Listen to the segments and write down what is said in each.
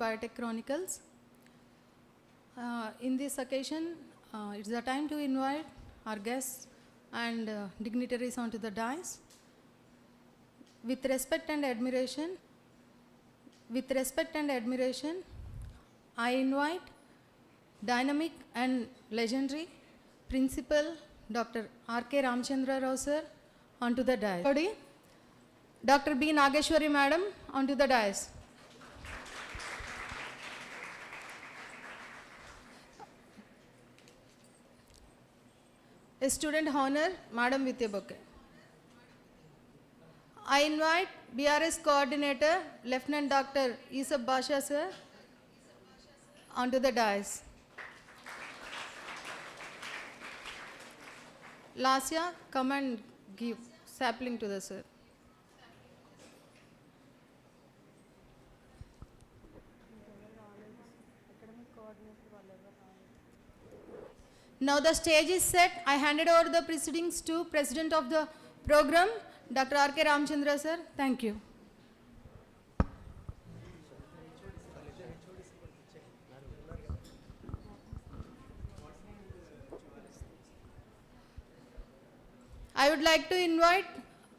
Biotech Chronicles. In this occasion, it's the time to invite our guests and dignitaries onto the dais. With respect and admiration, I invite dynamic and legendary Principal Dr. R.K. Ramchandra Rao sir onto the dais. Dr. B. Nageshwari madam onto the dais. A student honor, madam with a bouquet. I invite BRS coordinator, Lieutenant Dr. Isab Basha sir onto the dais. Lasya, come and give sapling to the sir. Now the stage is set. I handed over the proceedings to President of the program, Dr. R.K. Ramchandra sir. Thank you. I would like to invite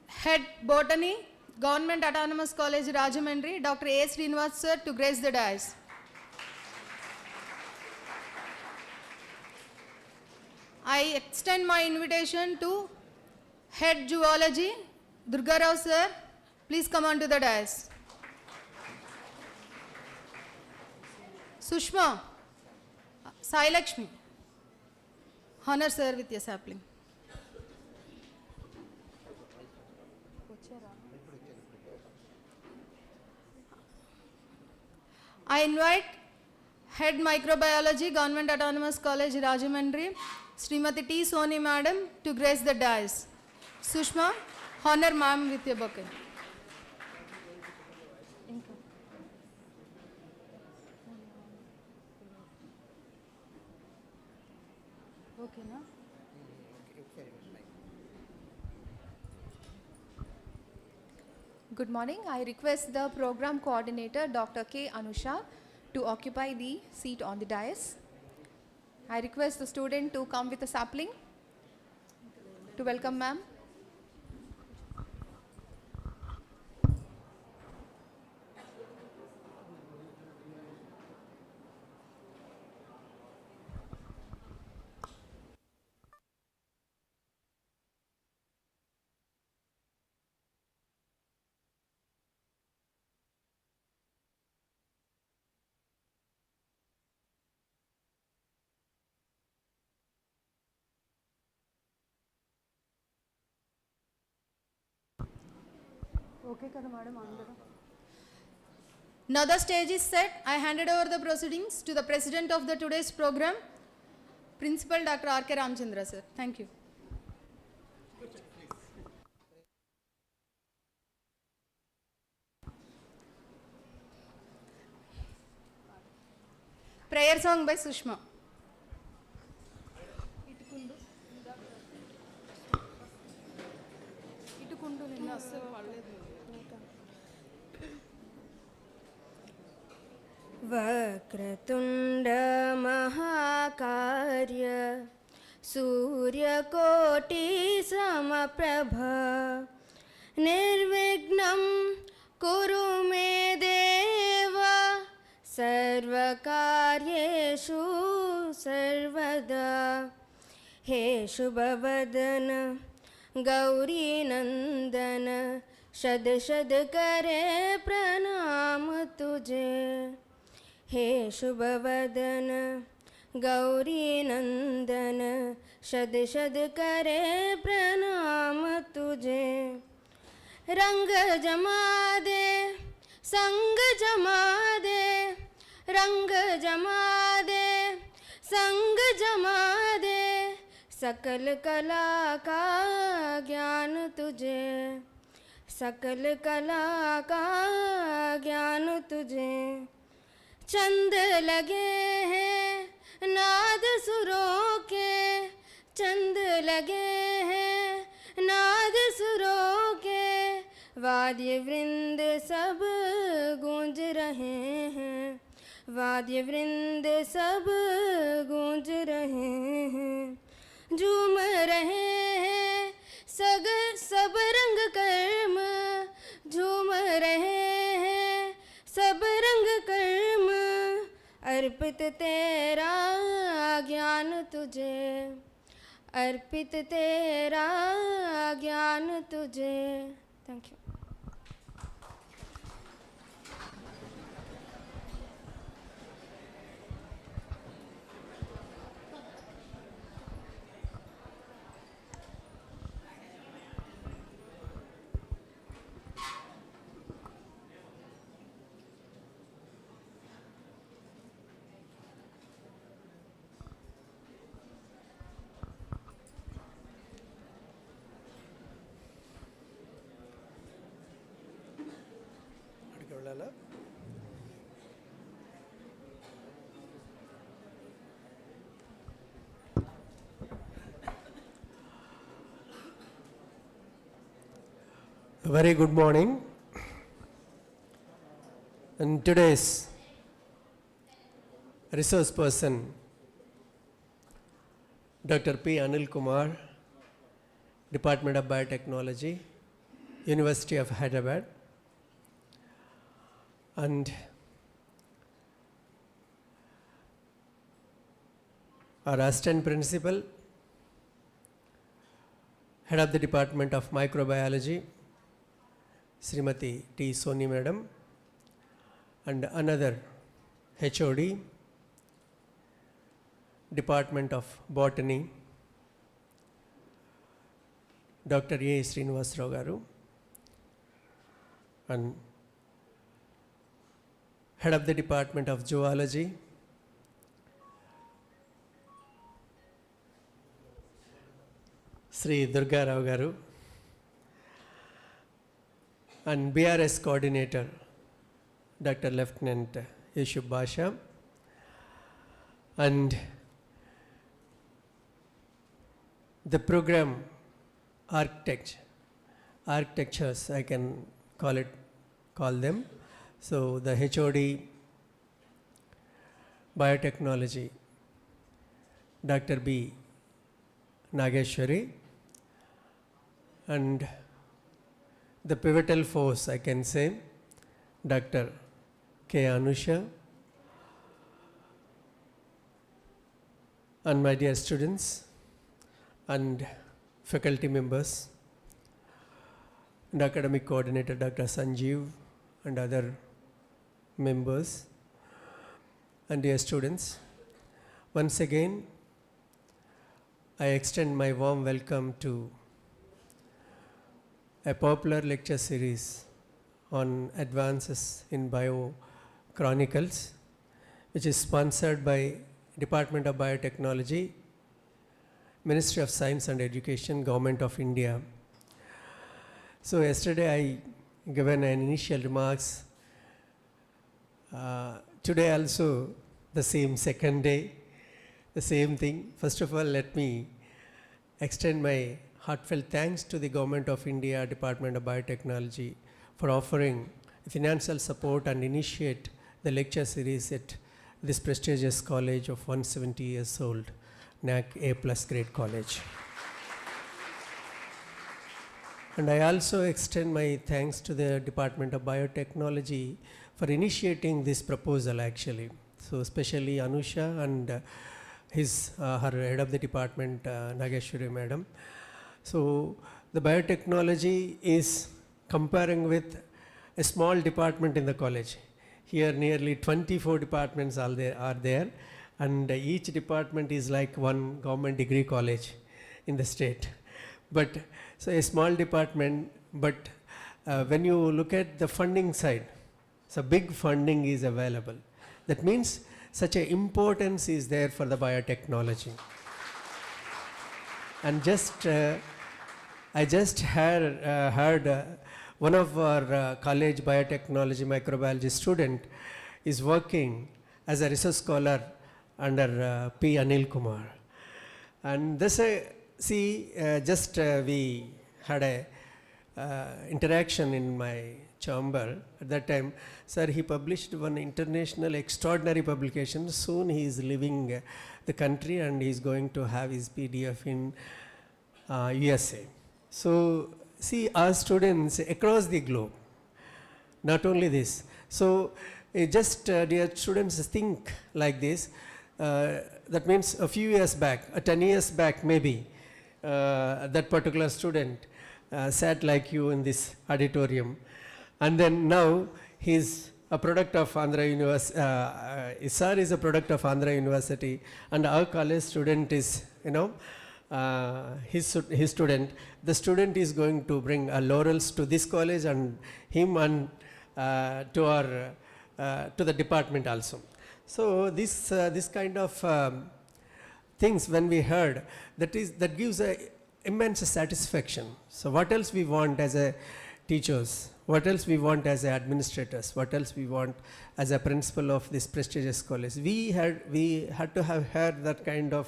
Head Botany, Government Autonomous College Rajahmundry, Dr. A. Srinivas sir to grace the dais. I extend my invitation to Head Zoology, Durga Rao sir. Please come on to the dais. Sushma, Sai Lakshmi, honor sir with your sapling. I invite Head Microbiology, Government Autonomous College Rajahmundry, Srimati T. Soni madam to grace the dais. Sushma, honor ma'am with your bouquet. Okay, na? Good morning. I request the program coordinator, Dr. K. Anusha, to occupy the seat on the dais. I request the student to come with a sapling to welcome ma'am. Okay, madam. Now the stage is set. I handed over the proceedings to the president of the today's program, Principal Dr. R.K. Ramchandra sir. Thank you. Prayer song by Sushma. वक्रतुण्ड महाकार्य सूर्यकोटि समप्रभ निर्विघ्नं कुरु मे देव सर्वकार्येषु सर्वदा हे शुभवदन गौरीनंदन शद शद करे प्रणाम तुझे हे शुभवदन गौरीनंदन शद शद करे प्रणाम तुझे रंग जमा दे संग जमा दे रंग जमा दे संग जमा दे सकल कला का ज्ञान तुझे सकल कला का ज्ञान तुझे चंद लगे हैं नाद सुरों के चंद लगे हैं नाद सुरों के वाद्य वृंद सब गूंज रहे हैं वाद्य वृंद सब गूंज रहे हैं, झूम रहे हैं सब रंग कर्म, झूम रहे हैं सब रंग कर्म, अर्पित तेरा ज्ञान तुझे, अर्पित तेरा ज्ञान तुझे. Thank you. Very good morning. And today's resource person, Dr. P. Anil Kumar, Department of Biotechnology, University of Hyderabad, and our assistant principal, head of the Department of Microbiology, Srimati T. Soni Madam, and another HOD, Department of Botany, Dr. A. Srinivasrao Garu, and head of the Department of Zoology, Sri Durga Rao Garu, and BRS coordinator, Dr. Lieutenant Yeshub Basha, and the program architectures, I can call them. So the HOD Biotechnology, Dr. B. Nageshwari, and the pivotal force, I can say, Dr. K. Anusha, and my dear students and faculty members, and academic coordinator Dr. Sanjeev, and other members, and dear students, once again I extend my warm welcome to a popular lecture series on advances in bio Chronicles, which is sponsored by Department of Biotechnology, Ministry of Science and Education, Government of India. So yesterday I given an initial remarks. Today also the same, second day, the same thing. First of all, let me extend my heartfelt thanks to the Government of India, Department of Biotechnology, for offering financial support and initiate the lecture series at this prestigious college of 170 years old, NAC A+ grade college. And I also extend my thanks to the Department of Biotechnology for initiating this proposal actually. So especially Anusha and her head of the department, Nageshwari Madam. So the biotechnology is comparing with a small department in the college. Here nearly 24 departments are there, and each department is like one government degree college in the state. But so a small department, but when you look at the funding side, so big funding is available. That means such an importance is there for the biotechnology. And I just heard one of our college biotechnology microbiology student is working as a research scholar under P. Anil Kumar. And this, we had a interaction in my chamber. At that time, sir, he published one international extraordinary publication. Soon he is leaving the country and he is going to have his PDF in USA. So see, our students across the globe, not only this. So dear students, think like this. That means a few years back, 10 years back maybe, that particular student sat like you in this auditorium. And then now he's a product of Andhra University. Sir is a product of Andhra University, and our college student is, his student. The student is going to bring laurels to this college and him and to the department also. So this kind of things when we heard, that gives a immense satisfaction. So what else we want as a teachers? What else we want as administrators? What else we want as a principal of this prestigious college? We had to have heard that kind of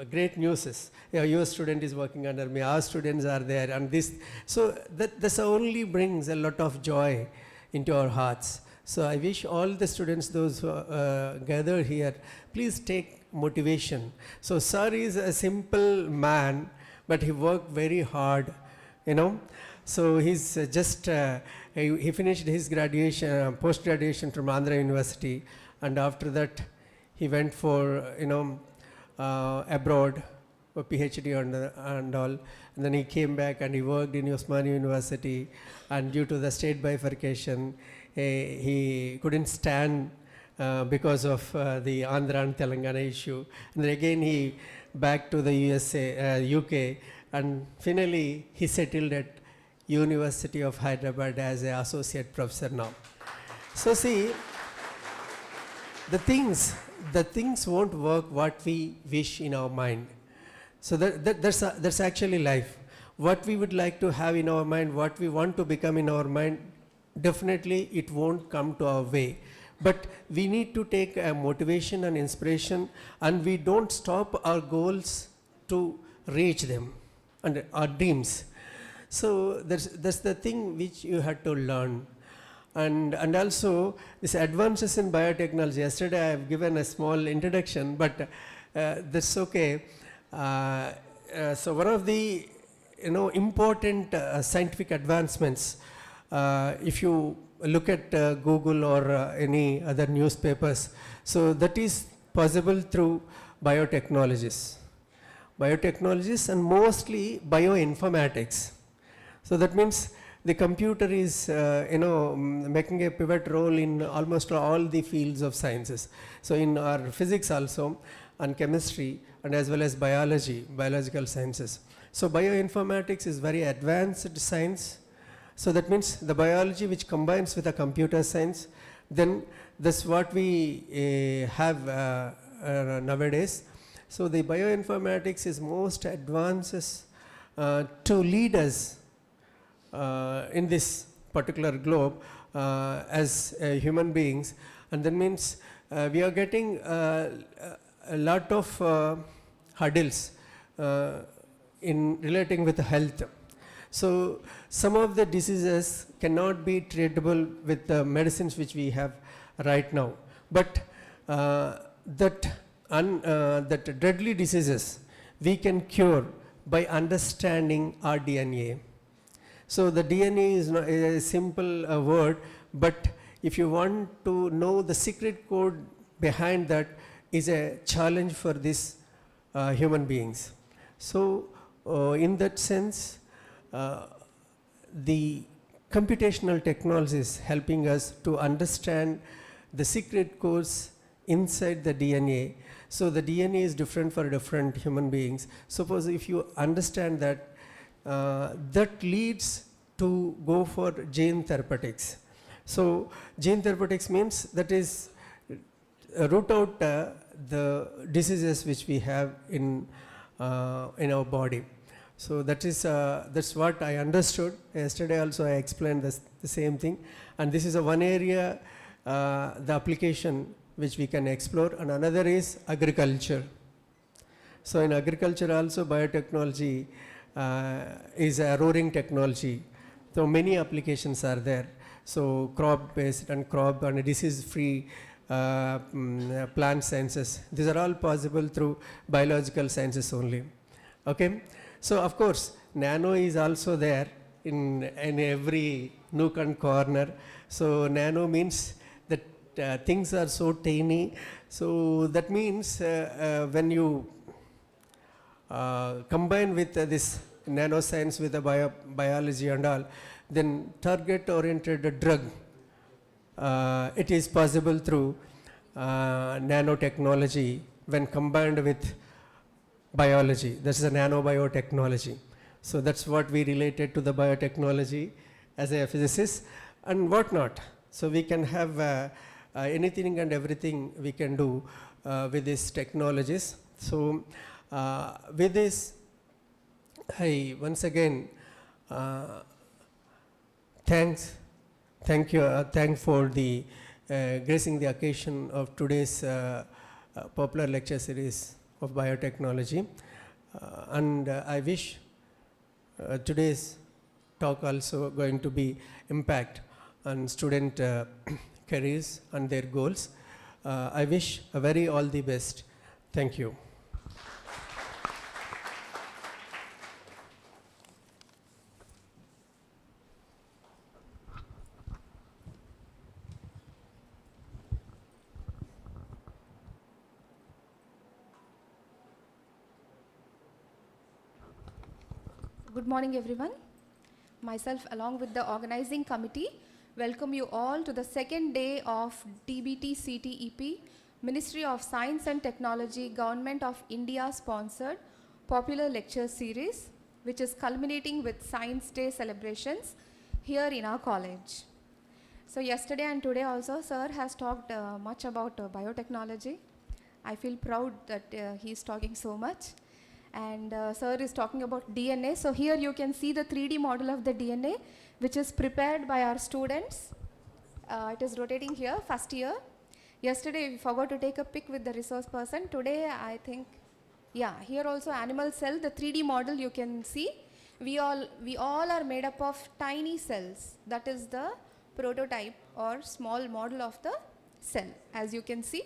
great news. Your student is working under me. Our students are there, and this. So this only brings a lot of joy into our hearts. So I wish all the students, those who gather here, please take motivation. So sir is a simple man, but he worked very hard, So he's he finished his graduation, post-graduation from Andhra University, and after that he went for, abroad for PhD and all. And then he came back and he worked in Osmania University, and due to the state bifurcation, he couldn't stand because of the Andhra and Telangana issue. And then again he back to the UK, and finally he settled at University of Hyderabad as an associate professor now. So see, the things won't work what we wish in our mind. So that's actually life. What we would like to have in our mind, what we want to become in our mind, definitely it won't come to our way. But we need to take motivation and inspiration, and we don't stop our goals to reach them and our dreams. So that's the thing which you had to learn. And also this advances in biotechnology. Yesterday I have given a small introduction, but that's okay. So one of the important scientific advancements, if you look at Google or any other newspapers, so that is possible through biotechnologies and mostly bioinformatics. So that means the computer is making a pivot role in almost all the fields of sciences. So in our physics also, and chemistry, and as well as biology, biological sciences. So bioinformatics is very advanced science. So that means the biology which combines with the computer science, then that's what we have nowadays. So the bioinformatics is most advances to lead us in this particular globe as human beings, and that means we are getting a lot of hurdles in relating with health. So some of the diseases cannot be treatable with the medicines which we have right now, but that deadly diseases we can cure by understanding our DNA. So the DNA is not a simple word, but if you want to know the secret code behind that, is a challenge for these human beings. So in that sense, the computational technology is helping us to understand the secret codes inside the DNA. So the DNA is different for different human beings. Suppose if you understand that, that leads to go for gene therapeutics. So gene therapeutics means that is root out the diseases which we have in our body. So that's what I understood. Yesterday also I explained the same thing, and this is one area, the application which we can explore, and another is agriculture. So in agriculture also biotechnology is a roaring technology. So many applications are there. So crop based and crop and disease free plant sciences, these are all possible through biological sciences only. Okay, so of course nano is also there in every nook and corner. So nano means that things are so tiny. So that means when you combine with this nanoscience with the biology and all, then target oriented drug, it is possible through nanotechnology when combined with biology. This is a nanobiotechnology. So that's what we related to the biotechnology as a physicist and whatnot. So we can have anything and everything we can do with these technologies. So with this, I once again thank for the gracing the occasion of today's popular lecture series of biotechnology, and I wish today's talk also going to be impact on student careers and their goals. I wish a very all the best. Thank you. Good morning, everyone. Myself, along with the organizing committee, welcome you all to the second day of DBT CTEP, Ministry of Science and Technology, Government of India sponsored popular lecture series, which is culminating with Science Day celebrations here in our college. So yesterday and today also, sir has talked much about biotechnology. I feel proud that he is talking so much. And sir is talking about DNA. So here you can see the 3D model of the DNA, which is prepared by our students. It is rotating here, first year. Yesterday we forgot to take a pic with the resource person. Today I think, yeah, here also animal cell, the 3D model you can see. We all are made up of tiny cells. That is the prototype or small model of the cell, as you can see.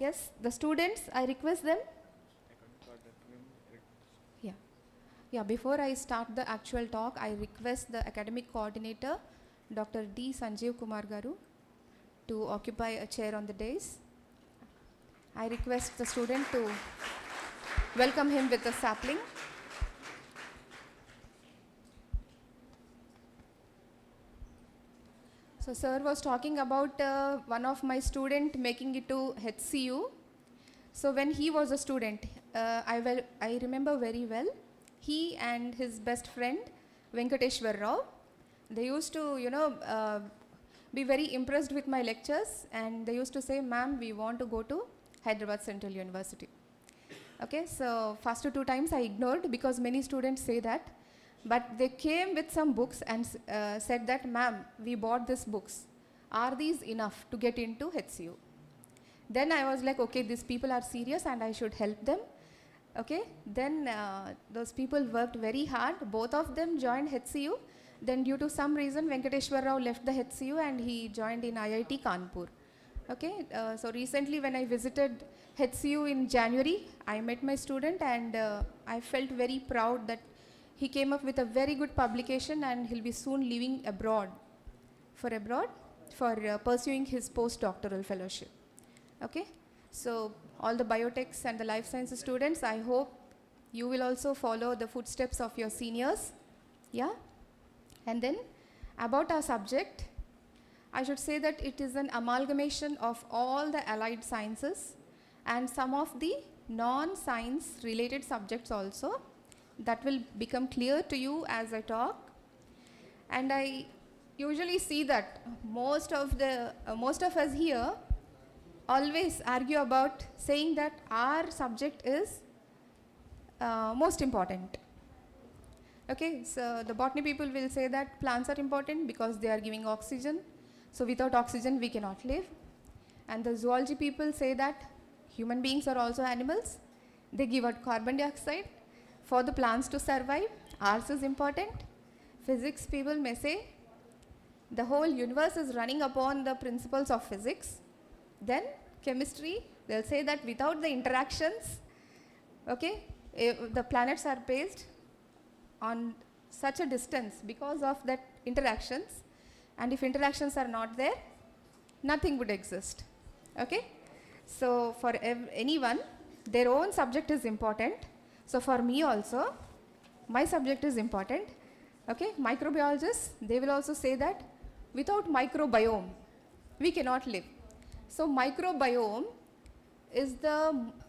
Yes, the students, I request them. Yeah, before I start the actual talk, I request the academic coordinator, Dr. D. Sanjeev Kumar Garu, to occupy a chair on the dais. I request the student to welcome him with a sapling. So sir was talking about one of my student making it to HCU. So when he was a student, I remember very well, he and his best friend, Venkateshwar Rao, they used to, be very impressed with my lectures, and they used to say, ma'am, we want to go to Hyderabad Central University. Okay, so first 2 times I ignored because many students say that, but they came with some books and said that, ma'am, we bought these books. Are these enough to get into HCU? Then I was like, okay, these people are serious and I should help them. Okay, then those people worked very hard. Both of them joined HCU. Then due to some reason, Venkateshwar Rao left the HCU and he joined in IIT Kanpur. Okay, so recently when I visited HCU in January, I met my student and I felt very proud that he came up with a very good publication and he'll be soon leaving abroad for pursuing his postdoctoral fellowship. Okay, so all the biotechs and the life sciences students, I hope you will also follow the footsteps of your seniors. Yeah, and then about our subject, I should say that it is an amalgamation of all the allied sciences and some of the non-science related subjects also. That will become clear to you as I talk. And I usually see that most of us here always argue about saying that our subject is most important. Okay, so the botany people will say that plants are important because they are giving oxygen. So without oxygen we cannot live. And the zoology people say that human beings are also animals. They give out carbon dioxide for the plants to survive. Ours is important. physics people may say the whole universe is running upon the principles of physics. Then chemistry, they'll say that without the interactions, okay, the planets are placed on such a distance because of that interactions, and if interactions are not there, nothing would exist. Okay, so for anyone, their own subject is important. So for me also, my subject is important. Okay, microbiologists, they will also say that without microbiome, we cannot live. So microbiome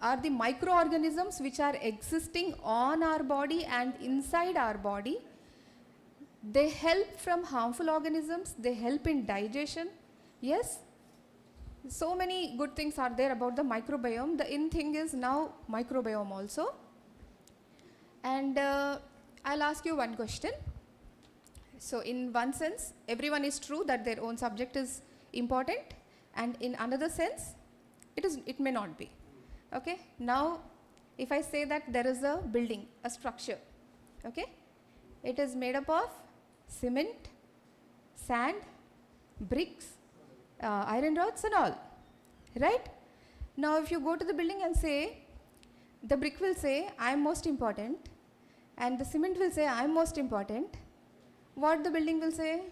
are the microorganisms which are existing on our body and inside our body. They help from harmful organisms, they help in digestion. Yes, so many good things are there about the microbiome. The in thing is now microbiome also. And I'll ask you one question. So in one sense, everyone is true that their own subject is important, and in another sense, it may not be. Okay, now if I say that there is a building, a structure, okay, it is made up of cement, sand, bricks, iron rods and all, right? Now if you go to the building and say, the brick will say I am most important and the cement will say I am most important, what the building will say?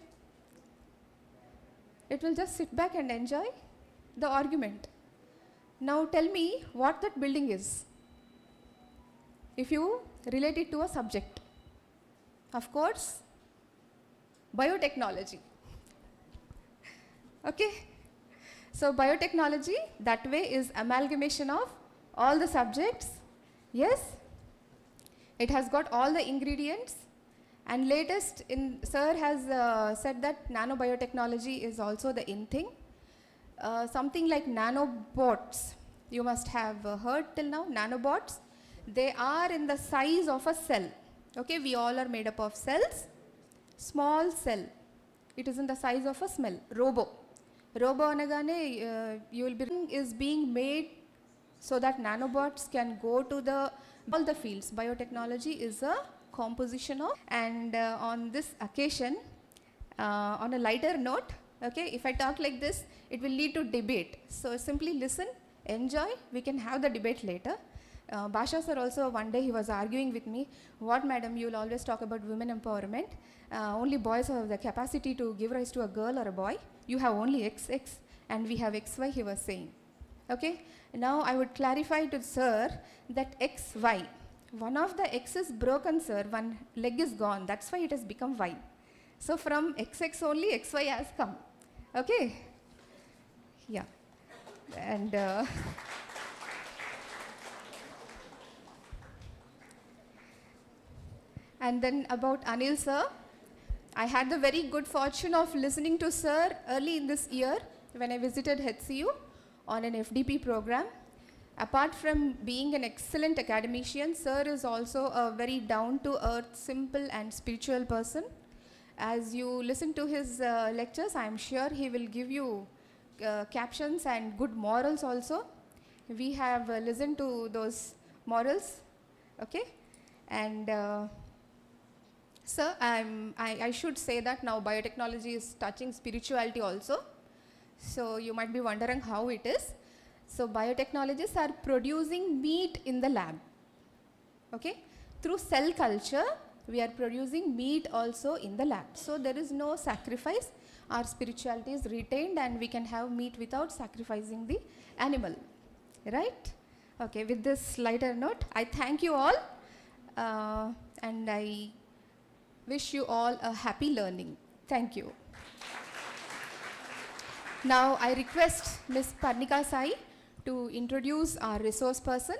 It will just sit back and enjoy the argument. Now tell me what that building is, if you relate it to a subject. Of course, biotechnology. Okay, so biotechnology that way is amalgamation of all the subjects. Yes, it has got all the ingredients, and latest sir has said that nanobiotechnology is also the in thing. Something like nanobots, you must have heard till now. Nanobots, they are in the size of a cell. Okay, we all are made up of cells. Small cell, it is in the size of a smell. Robo anagane, you will be is being made so that nanobots can go to all the fields. Biotechnology is a composition of, and on this occasion, on a lighter note, okay, if I talk like this, it will lead to debate. So simply listen, enjoy, we can have the debate later. Basha sir also, one day he was arguing with me, what madam, you will always talk about women empowerment, only boys have the capacity to give rise to a girl or a boy, you have only XX and we have XY, he was saying. Okay, now I would clarify to sir that XY, one of the X is broken sir, one leg is gone, that's why it has become Y. So from XX only XY has come. Okay, yeah, and and then about Anil sir, I had the very good fortune of listening to sir early in this year when I visited HCU on an FDP program. Apart from being an excellent academician, sir is also a very down-to-earth, simple and spiritual person. As you listen to his lectures, I am sure he will give you captions and good morals also. We have listened to those morals, okay? And sir, I should say that now biotechnology is touching spirituality also. So you might be wondering how it is. So biotechnologists are producing meat in the lab, okay? Through cell culture, we are producing meat also in the lab. So there is no sacrifice. Our spirituality is retained and we can have meat without sacrificing the animal, right? Okay, with this lighter note, I thank you all and I wish you all a happy learning. Thank you. Now I request Ms. Parnika Sai to introduce our resource person.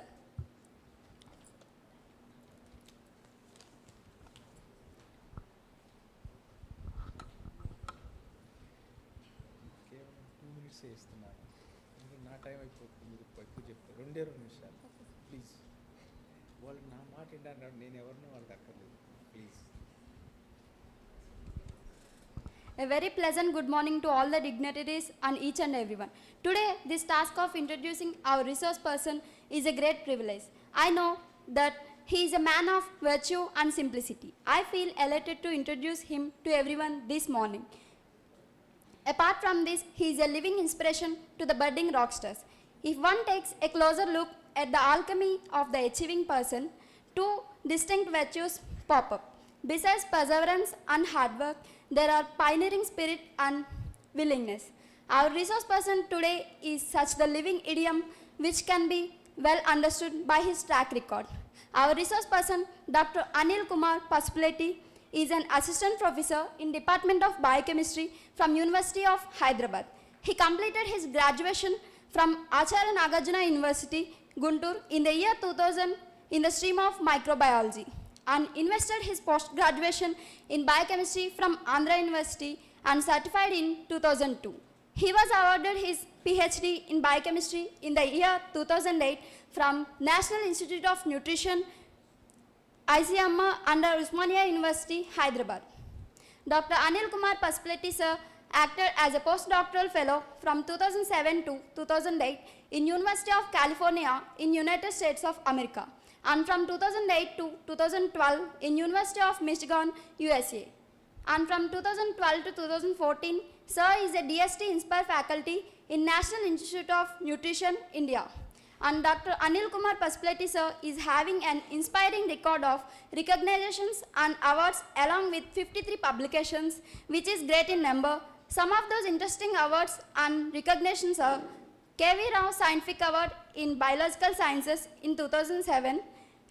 కేవలం 2 minutes ఇస్తున్నాను. నా time అయిపోతుంది, మీరు ఎక్కువ చెప్తారు. 2 నిమిషాలు please. వాళ్ళు నా మాట ఏంటంటే నేను ఎవరిని వాళ్ళకి అక్కర్లేదు, please. A very pleasant good morning to all the dignitaries and each and everyone. Today, this task of introducing our resource person is a great privilege. I know that he is a man of virtue and simplicity. I feel elated to introduce him to everyone this morning. Apart from this, he is a living inspiration to the budding rockstars. If one takes a closer look at the alchemy of the achieving person, two distinct virtues pop up. Besides perseverance and hard work, there are pioneering spirit and willingness. Our resource person today is such the living idiom which can be well understood by his track record. Our resource person, Dr. Anil Kumar Pasupuleti, is an assistant professor in Department of Biochemistry from University of Hyderabad. He completed his graduation from Acharya Nagarjuna University, Guntur in the year 2000 in the stream of microbiology and invested his post-graduation in biochemistry from Andhra University and certified in 2002. He was awarded his PhD in biochemistry in the year 2008 from National Institute of Nutrition, ICMR under Usmania University, Hyderabad. Dr. Anil Kumar Pasupuleti sir acted as a postdoctoral fellow from 2007 to 2008 in University of California in United States of America and from 2008 to 2012 in University of Michigan, USA. And from 2012 to 2014, sir is a DST Inspire faculty in National Institute of Nutrition, India. And Dr. Anil Kumar Pasupuleti sir is having an inspiring record of recognitions and awards along with 53 publications, which is great in number. Some of those interesting awards and recognitions are K.V. Rao Scientific Award in Biological Sciences in 2007,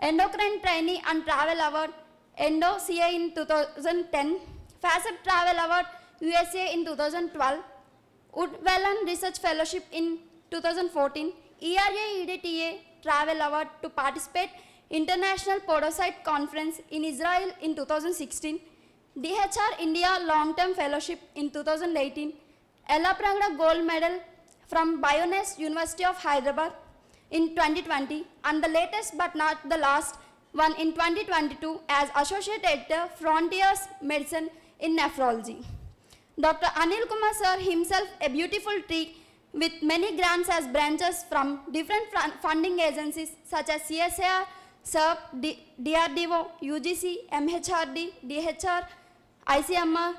Endocrine Trainee and Travel Award, Endo CA in 2010, FACEP Travel Award, USA in 2012, Woodwellan Research Fellowship in 2014, ERA EDTA Travel Award to participate International Podocyte Conference in Israel in 2016, DHR India Long-Term Fellowship in 2018, Ella Pragada Gold Medal from Bioness University of Hyderabad in 2020, and the latest but not the last one in 2022 as Associate Editor Frontiers Medicine in Nephrology. Dr. Anil Kumar sir himself a beautiful tree with many grants as branches from different funding agencies such as CSIR, SERP, DRDO, UGC, MHRD, DHR, ICMR,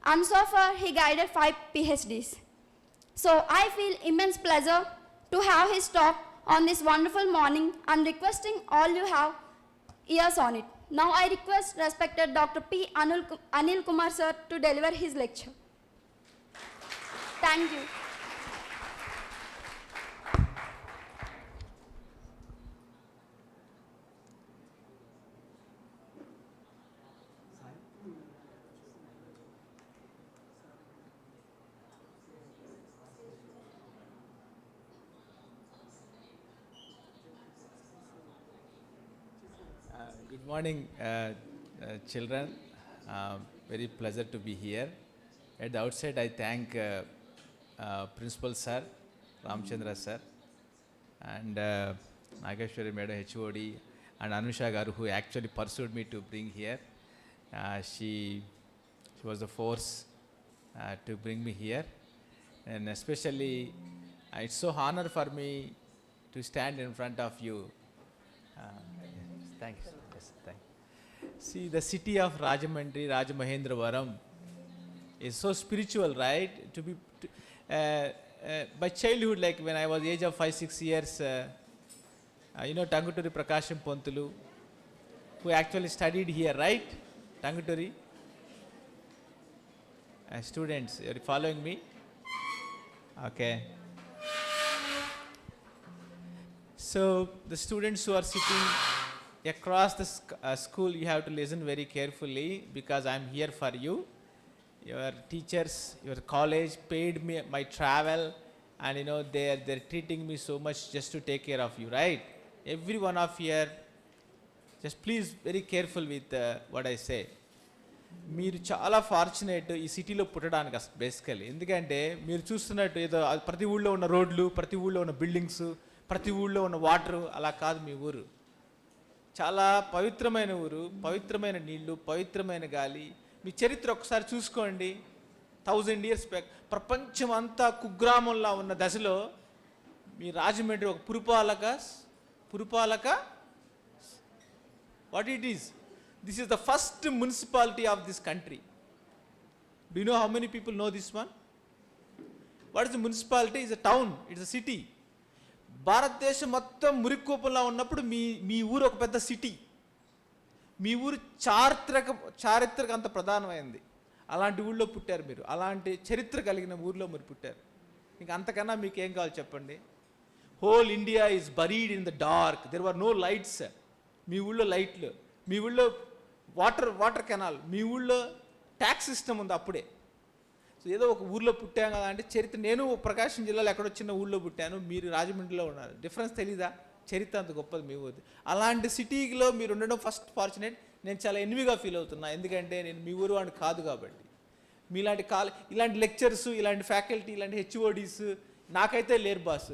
and so far he guided 5 PhDs. So I feel immense pleasure to have his talk on this wonderful morning and requesting all you have ears on it. Now I request respected Dr. P. Anil Kumar sir to deliver his lecture. Thank you. Good morning, children. Very pleasure to be here. At the outset, I thank Principal Sir, Ramchandra Sir, and Nageshwari Madam HOD, and Anusha Garu, who actually pursued me to bring here. She was the force to bring me here, and especially it's so honor for me to stand in front of you. Thank you. Yes, thank you. See, the city of Rajahmundry, Rajamahendravaram is so spiritual, right? By childhood, like when I was age of 5-6 years, you know Tanguturi Prakasham Pontulu, who actually studied here, right? Tanguturi? Students, are you following me? Okay. So the students who are sitting across the school, you have to listen very carefully because I am here for you. Your teachers, your college paid me my travel, and you know they're treating me so much just to take care of you, right? Every one of here, just please very careful with what I say. మీరు చాలా fortunate ఈ సిటీలో పుట్టడానికి basically. ఎందుకంటే మీరు చూస్తున్నట్టు ఏదో ప్రతి ఊళ్ళో ఉన్న రోడ్లు, ప్రతి ఊళ్ళో ఉన్న బిల్డింగ్స్, ప్రతి ఊళ్ళో ఉన్న వాటరు అలా కాదు మీ ఊరు. చాలా పవిత్రమైన ఊరు, పవిత్రమైన నీళ్లు, పవిత్రమైన గాలి. మీ చరిత్ర ఒకసారి చూసుకోండి. 1000 years బ్యాక్ ప్రపంచం అంతా కుగ్రామంలా ఉన్న దశలో మీ రాజమండ్రి ఒక పురపాలక what it is. This is the first municipality of this country. Do you know how many people know this one? What is the municipality? It's a town, it's a city. భారతదేశం మొత్తం మురికూపంలో ఉన్నప్పుడు మీ ఊరు ఒక పెద్ద సిటీ. మీ ఊరు చారిత్రక అంత ప్రధానమైంది. అలాంటి ఊళ్ళో పుట్టారు మీరు, అలాంటి చరిత్ర కలిగిన ఊర్లో మీరు పుట్టారు. ఇంకా అంతకన్నా మీకు ఏం కావాలి చెప్పండి? Whole India is buried in the dark, there were no lights. మీ ఊళ్ళో లైట్లు, మీ ఊళ్ళో వాటర్ కెనాల్, మీ ఊళ్ళో ట్యాక్స్ సిస్టమ్ ఉంది అప్పుడే. సో ఏదో ఒక ఊళ్ళో పుట్టాం కదా అంటే చరిత్ర. నేను ప్రకాశం జిల్లాలో ఎక్కడో చిన్న ఊళ్ళో పుట్టాను, మీరు రాజమండ్రిలో ఉన్నారు. డిఫరెన్స్ తెలీదా? చరిత్ర అంత గొప్పది మీ ఊరిది. అలాంటి సిటీలో మీరు ఉండడం ఫస్ట్ ఫార్చునేట్. నేను చాలా ఎన్విగా ఫీల్ అవుతున్నా, ఎందుకంటే నేను మీ ఊరు వాడిని కాదు కాబట్టి. మీలాంటి ఇలాంటి లెక్చర్స్, ఇలాంటి ఫ్యాకల్టీ, ఇలాంటి హెచ్ఓడీస్ నాకైతే లేరు బాస్.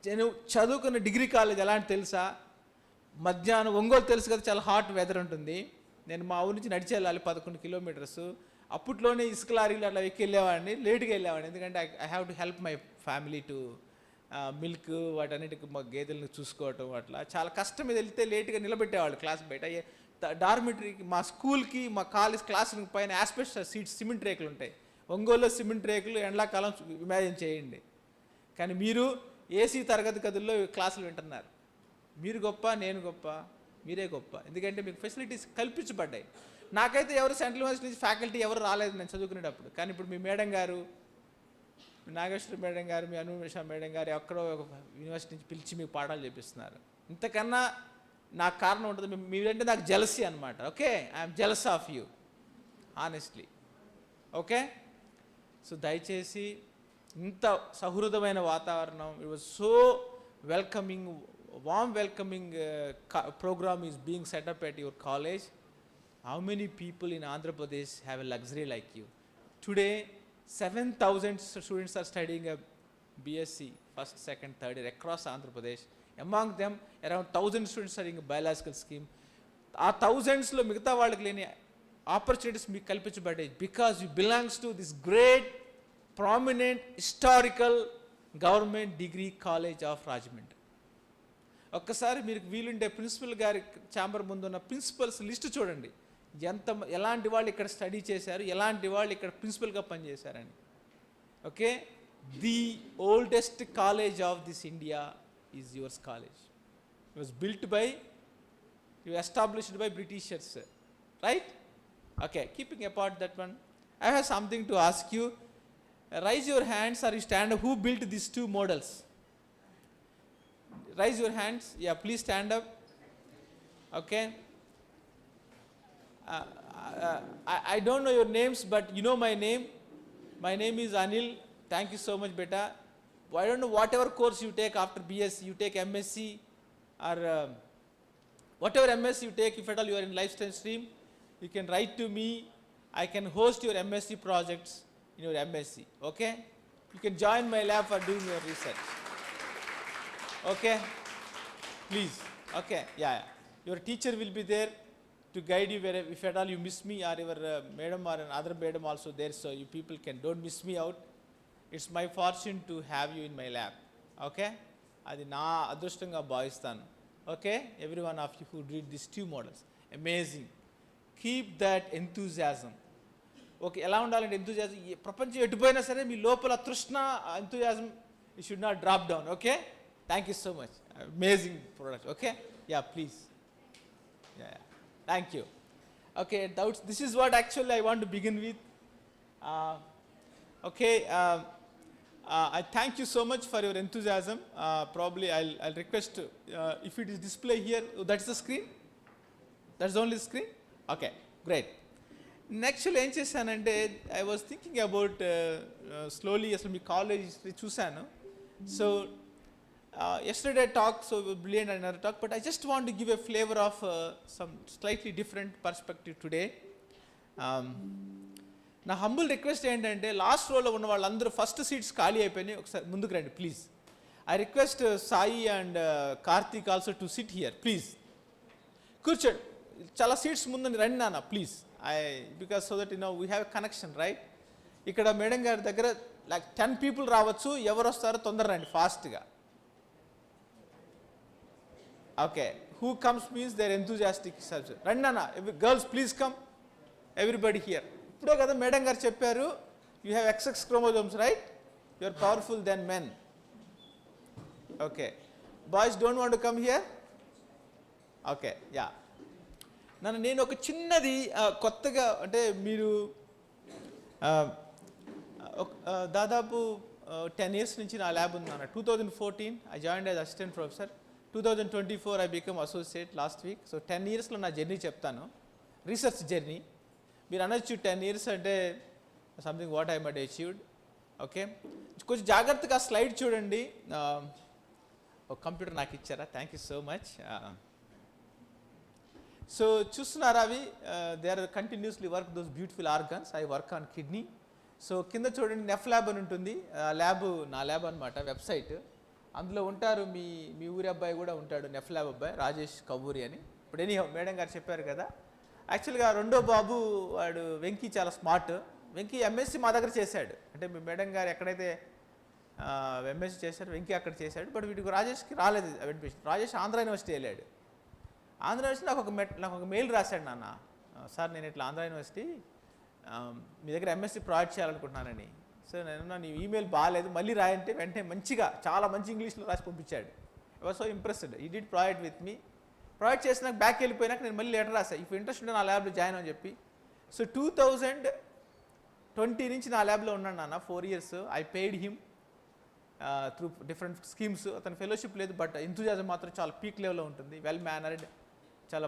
నేను చదువుకున్న డిగ్రీ కాలేజ్ ఎలాంటి తెలుసా? మధ్యాహ్నం ఒంగోలు తెలుసు కదా, చాలా హాట్ వెదర్ ఉంటుంది. నేను మా ఊరి నుంచి నడిచి వెళ్ళాలి 11 కిలోమీటర్స్. అప్పట్లోనే ఇసుక లారీలు అట్లా ఎక్కి వెళ్ళేవాడిని, లేట్గా వెళ్ళేవాడిని, ఎందుకంటే I have to help my family to milk వాటన్నిటికి మా గేదెలను చూసుకోవటం. అట్లా చాలా కష్టం మీద వెళ్తే లేట్గా నిలబెట్టేవాళ్ళు క్లాస్ బయట. డార్మిటరీకి, మా స్కూల్కి, మా కాలేజ్ క్లాస్ రూమ్ పైన యాస్బెస్టాస్ సీట్స్, సిమెంట్ రేకులు ఉంటాయి. ఒంగోలులో సిమెంట్ రేకులు ఎండాకాలం ఇమాజిన్ చేయండి. కానీ మీరు ఏసీ తరగతి గదుల్లో క్లాసులు వింటున్నారు. మీరు గొప్ప, నేను గొప్ప, మీరే గొప్ప, ఎందుకంటే మీకు ఫెసిలిటీస్ కల్పించబడ్డాయి. నాకైతే ఎవరు సెంట్రల్ యూనివర్సిటీ నుంచి ఫ్యాకల్టీ ఎవరు రాలేదు నేను చదువుకునేటప్పుడు. కానీ ఇప్పుడు మీ మేడం గారు, నాగేశ్వర మేడం గారు, మీ అనుష మేడం గారు ఎక్కడో ఒక యూనివర్సిటీ నుంచి పిలిచి మీకు పాఠాలు చేపిస్తున్నారు. ఇంతకన్నా నాకు కారణం ఉంటుంది, మీరంటే నాకు జెలసీ అనమాట. Okay, I'm jealous of you honestly. Okay, so దయచేసి ఇంత సహృదమైన వాతావరణం, it was so welcoming, warm welcoming program is being set up at your college. How many people in Andhra Pradesh have a luxury like you? Today 7,000 students are studying a BSc first, second, third year across Andhra Pradesh. Among them around 1,000 students studying a biological scheme. Aa thousands lo migitha vallaki leni opportunities meeku kalpinchbaddayi because you belongs to this great prominent historical government degree college of Rajahmundry. ఒక్కసారి మీరు వీలుంటే principal గారి chamber ముందున్న principles list చూడండి. ఎలాంటి వాళ్ళు ఇక్కడ study చేశారు, ఎలాంటి వాళ్ళు ఇక్కడ ప్రిన్సిపల్గా పనిచేశారని. Okay, the oldest college of this India is yours college. It was built by, established by Britishers, right? Okay, keeping apart that one, I have something to ask you. Raise your hands or you stand. Who built this 2 models? Raise your hands. Yeah, please stand up. Okay. I don't know your names, but you know my name. My name is Anil. Thank you so much, beta. I don't know whatever course you take after BSc, you take MSc or whatever MSc you take, if at all you are in lifestyle stream, you can write to me. I can host your MSc projects in your MSc. Okay. You can join my lab for doing your research. Okay, please. Okay, yeah. Your teacher will be there to guide you wherever, if at all you miss me, or your madam or another madam also there, so you people don't miss me out. It's my fortune to have you in my lab. Okay, adi na adrushtamga bhavistanu. Okay, every one of you who read these 2 models, amazing. Keep that enthusiasm. Okay, ఎలా ఉండాలంటే enthusiasm, ప్రపంచం ఎటుపోయినా సరే మీ లోపల తృష్ణ, enthusiasm, it should not drop down. Okay. Thank you so much. Amazing product. Okay? Yeah, please. Yeah. Thank you. Okay, doubts. This is what actually I want to begin with. Okay. I thank you so much for your enthusiasm. Probably I'll request if it is display here. Oh, that's the screen. That's only the screen. Okay. Great. Actually, ఏం చేశానంటే I was thinking about slowly అసలు మీ college history చూశాను. So yesterday talk, so brilliant another talk, but I just want to give a flavor of some slightly different perspective today. నా humble request ఏంటంటే last రోలో ఉన్న వాళ్ళందరూ first seats ఖాళీ అయిపోయినాయి, ఒకసారి ముందుకు రండి please. I request Sai and Karthik also to SIT here please. కూర్చోండి, చాలా సీట్స్ ముందు రండి నాన్న please. Because so that we have a connection, right? ఇక్కడ మేడం గారి దగ్గర లైక్ 10 people రావచ్చు, ఎవరు వస్తారో తొందర రండి ఫాస్ట్గా. Okay, who comes means they're enthusiastic. రండి నాన్న, girls please come, everybody here. ఇప్పుడే కదా మేడం గారు చెప్పారు, you have XX chromosomes, right? You are powerful than men. Okay, boys don't want to come here? Okay, yeah. నేను ఒక చిన్నది కొత్తగా, అంటే మీరు దాదాపు 10 years నుంచి నా ల్యాబ్ ఉంది నాన్న. 2014 I joined as assistant professor. 2024 I became associate last week. So 10 yearsలో నా జర్నీ చెప్తాను, రీసెర్చ్ జర్నీ. మీరు అనొచ్చు 10 years అంటే something what I must achieved. Okay, కొంచెం జాగ్రత్తగా స్లైడ్ చూడండి. ఒక కంప్యూటర్ నాకు ఇచ్చారా, thank you so much. So చూస్తున్నారా అవి, they are continuously work those beautiful organs. I work on kidney. So కింద చూడండి నెఫ్ ల్యాబ్ అని ఉంటుంది, ల్యాబ్ నా ల్యాబ్ అనమాట, వెబ్సైట్. అందులో ఉంటారు మీ ఊరి అబ్బాయి కూడా ఉంటాడు, నెఫ్ ల్యాబ్ అబ్బాయి రాజేష్ కబూరి అని. ఇప్పుడు ఎనీ మేడం గారు చెప్పారు కదా. యాక్చువల్గా రెండో బాబు వాడు వెంకీ చాలా స్మార్ట్. వెంకీ ఎంఎస్సి మా దగ్గర చేశాడు, అంటే మీ మేడం గారు ఎక్కడైతే ఎంఎస్సి చేశాడు వెంకీ అక్కడ చేశాడు. బట్ వీటికి రాజేష్కి రాలేదు అడ్మిషన్. రాజేష్ ఆంధ్ర యూనివర్సిటీ వెళ్ళాడు. ఆంధ్ర యూనివర్సిటీ నాకు ఒక మెయిల్ రాశాడు, నాన్న సార్ నేను ఇట్లా ఆంధ్ర యూనివర్సిటీ మీ దగ్గర ఎంఎస్సి ప్రొవైడ్ చేయాలనుకుంటున్నానని. సో నేను నీ ఈమెయిల్ బాగాలేదు మళ్ళీ రాయంటే వెంటనే మంచిగా చాలా మంచి ఇంగ్లీష్లో రాసి పంపించాడు. I was so impressed. He did provide with me. Provide చేసినాక బ్యాక్ వెళ్ళిపోయినాక నేను మళ్ళీ లెటర్ రాశాను, ఇఫ్ ఇంట్రెస్ట్ ఉంటే నా ల్యాబ్లో జాయిన్ అని చెప్పి. సో 2020 నుంచి నా ల్యాబ్లో ఉన్నాను నాన్న, 4 years. I paid him through different schemes. అతని ఫెలోషిప్ లేదు, బట్ ఎంతూజియాజం మాత్రం చాలా పీక్ లెవెల్లో ఉంటుంది. వెల్ మేనర్డ్, చాలా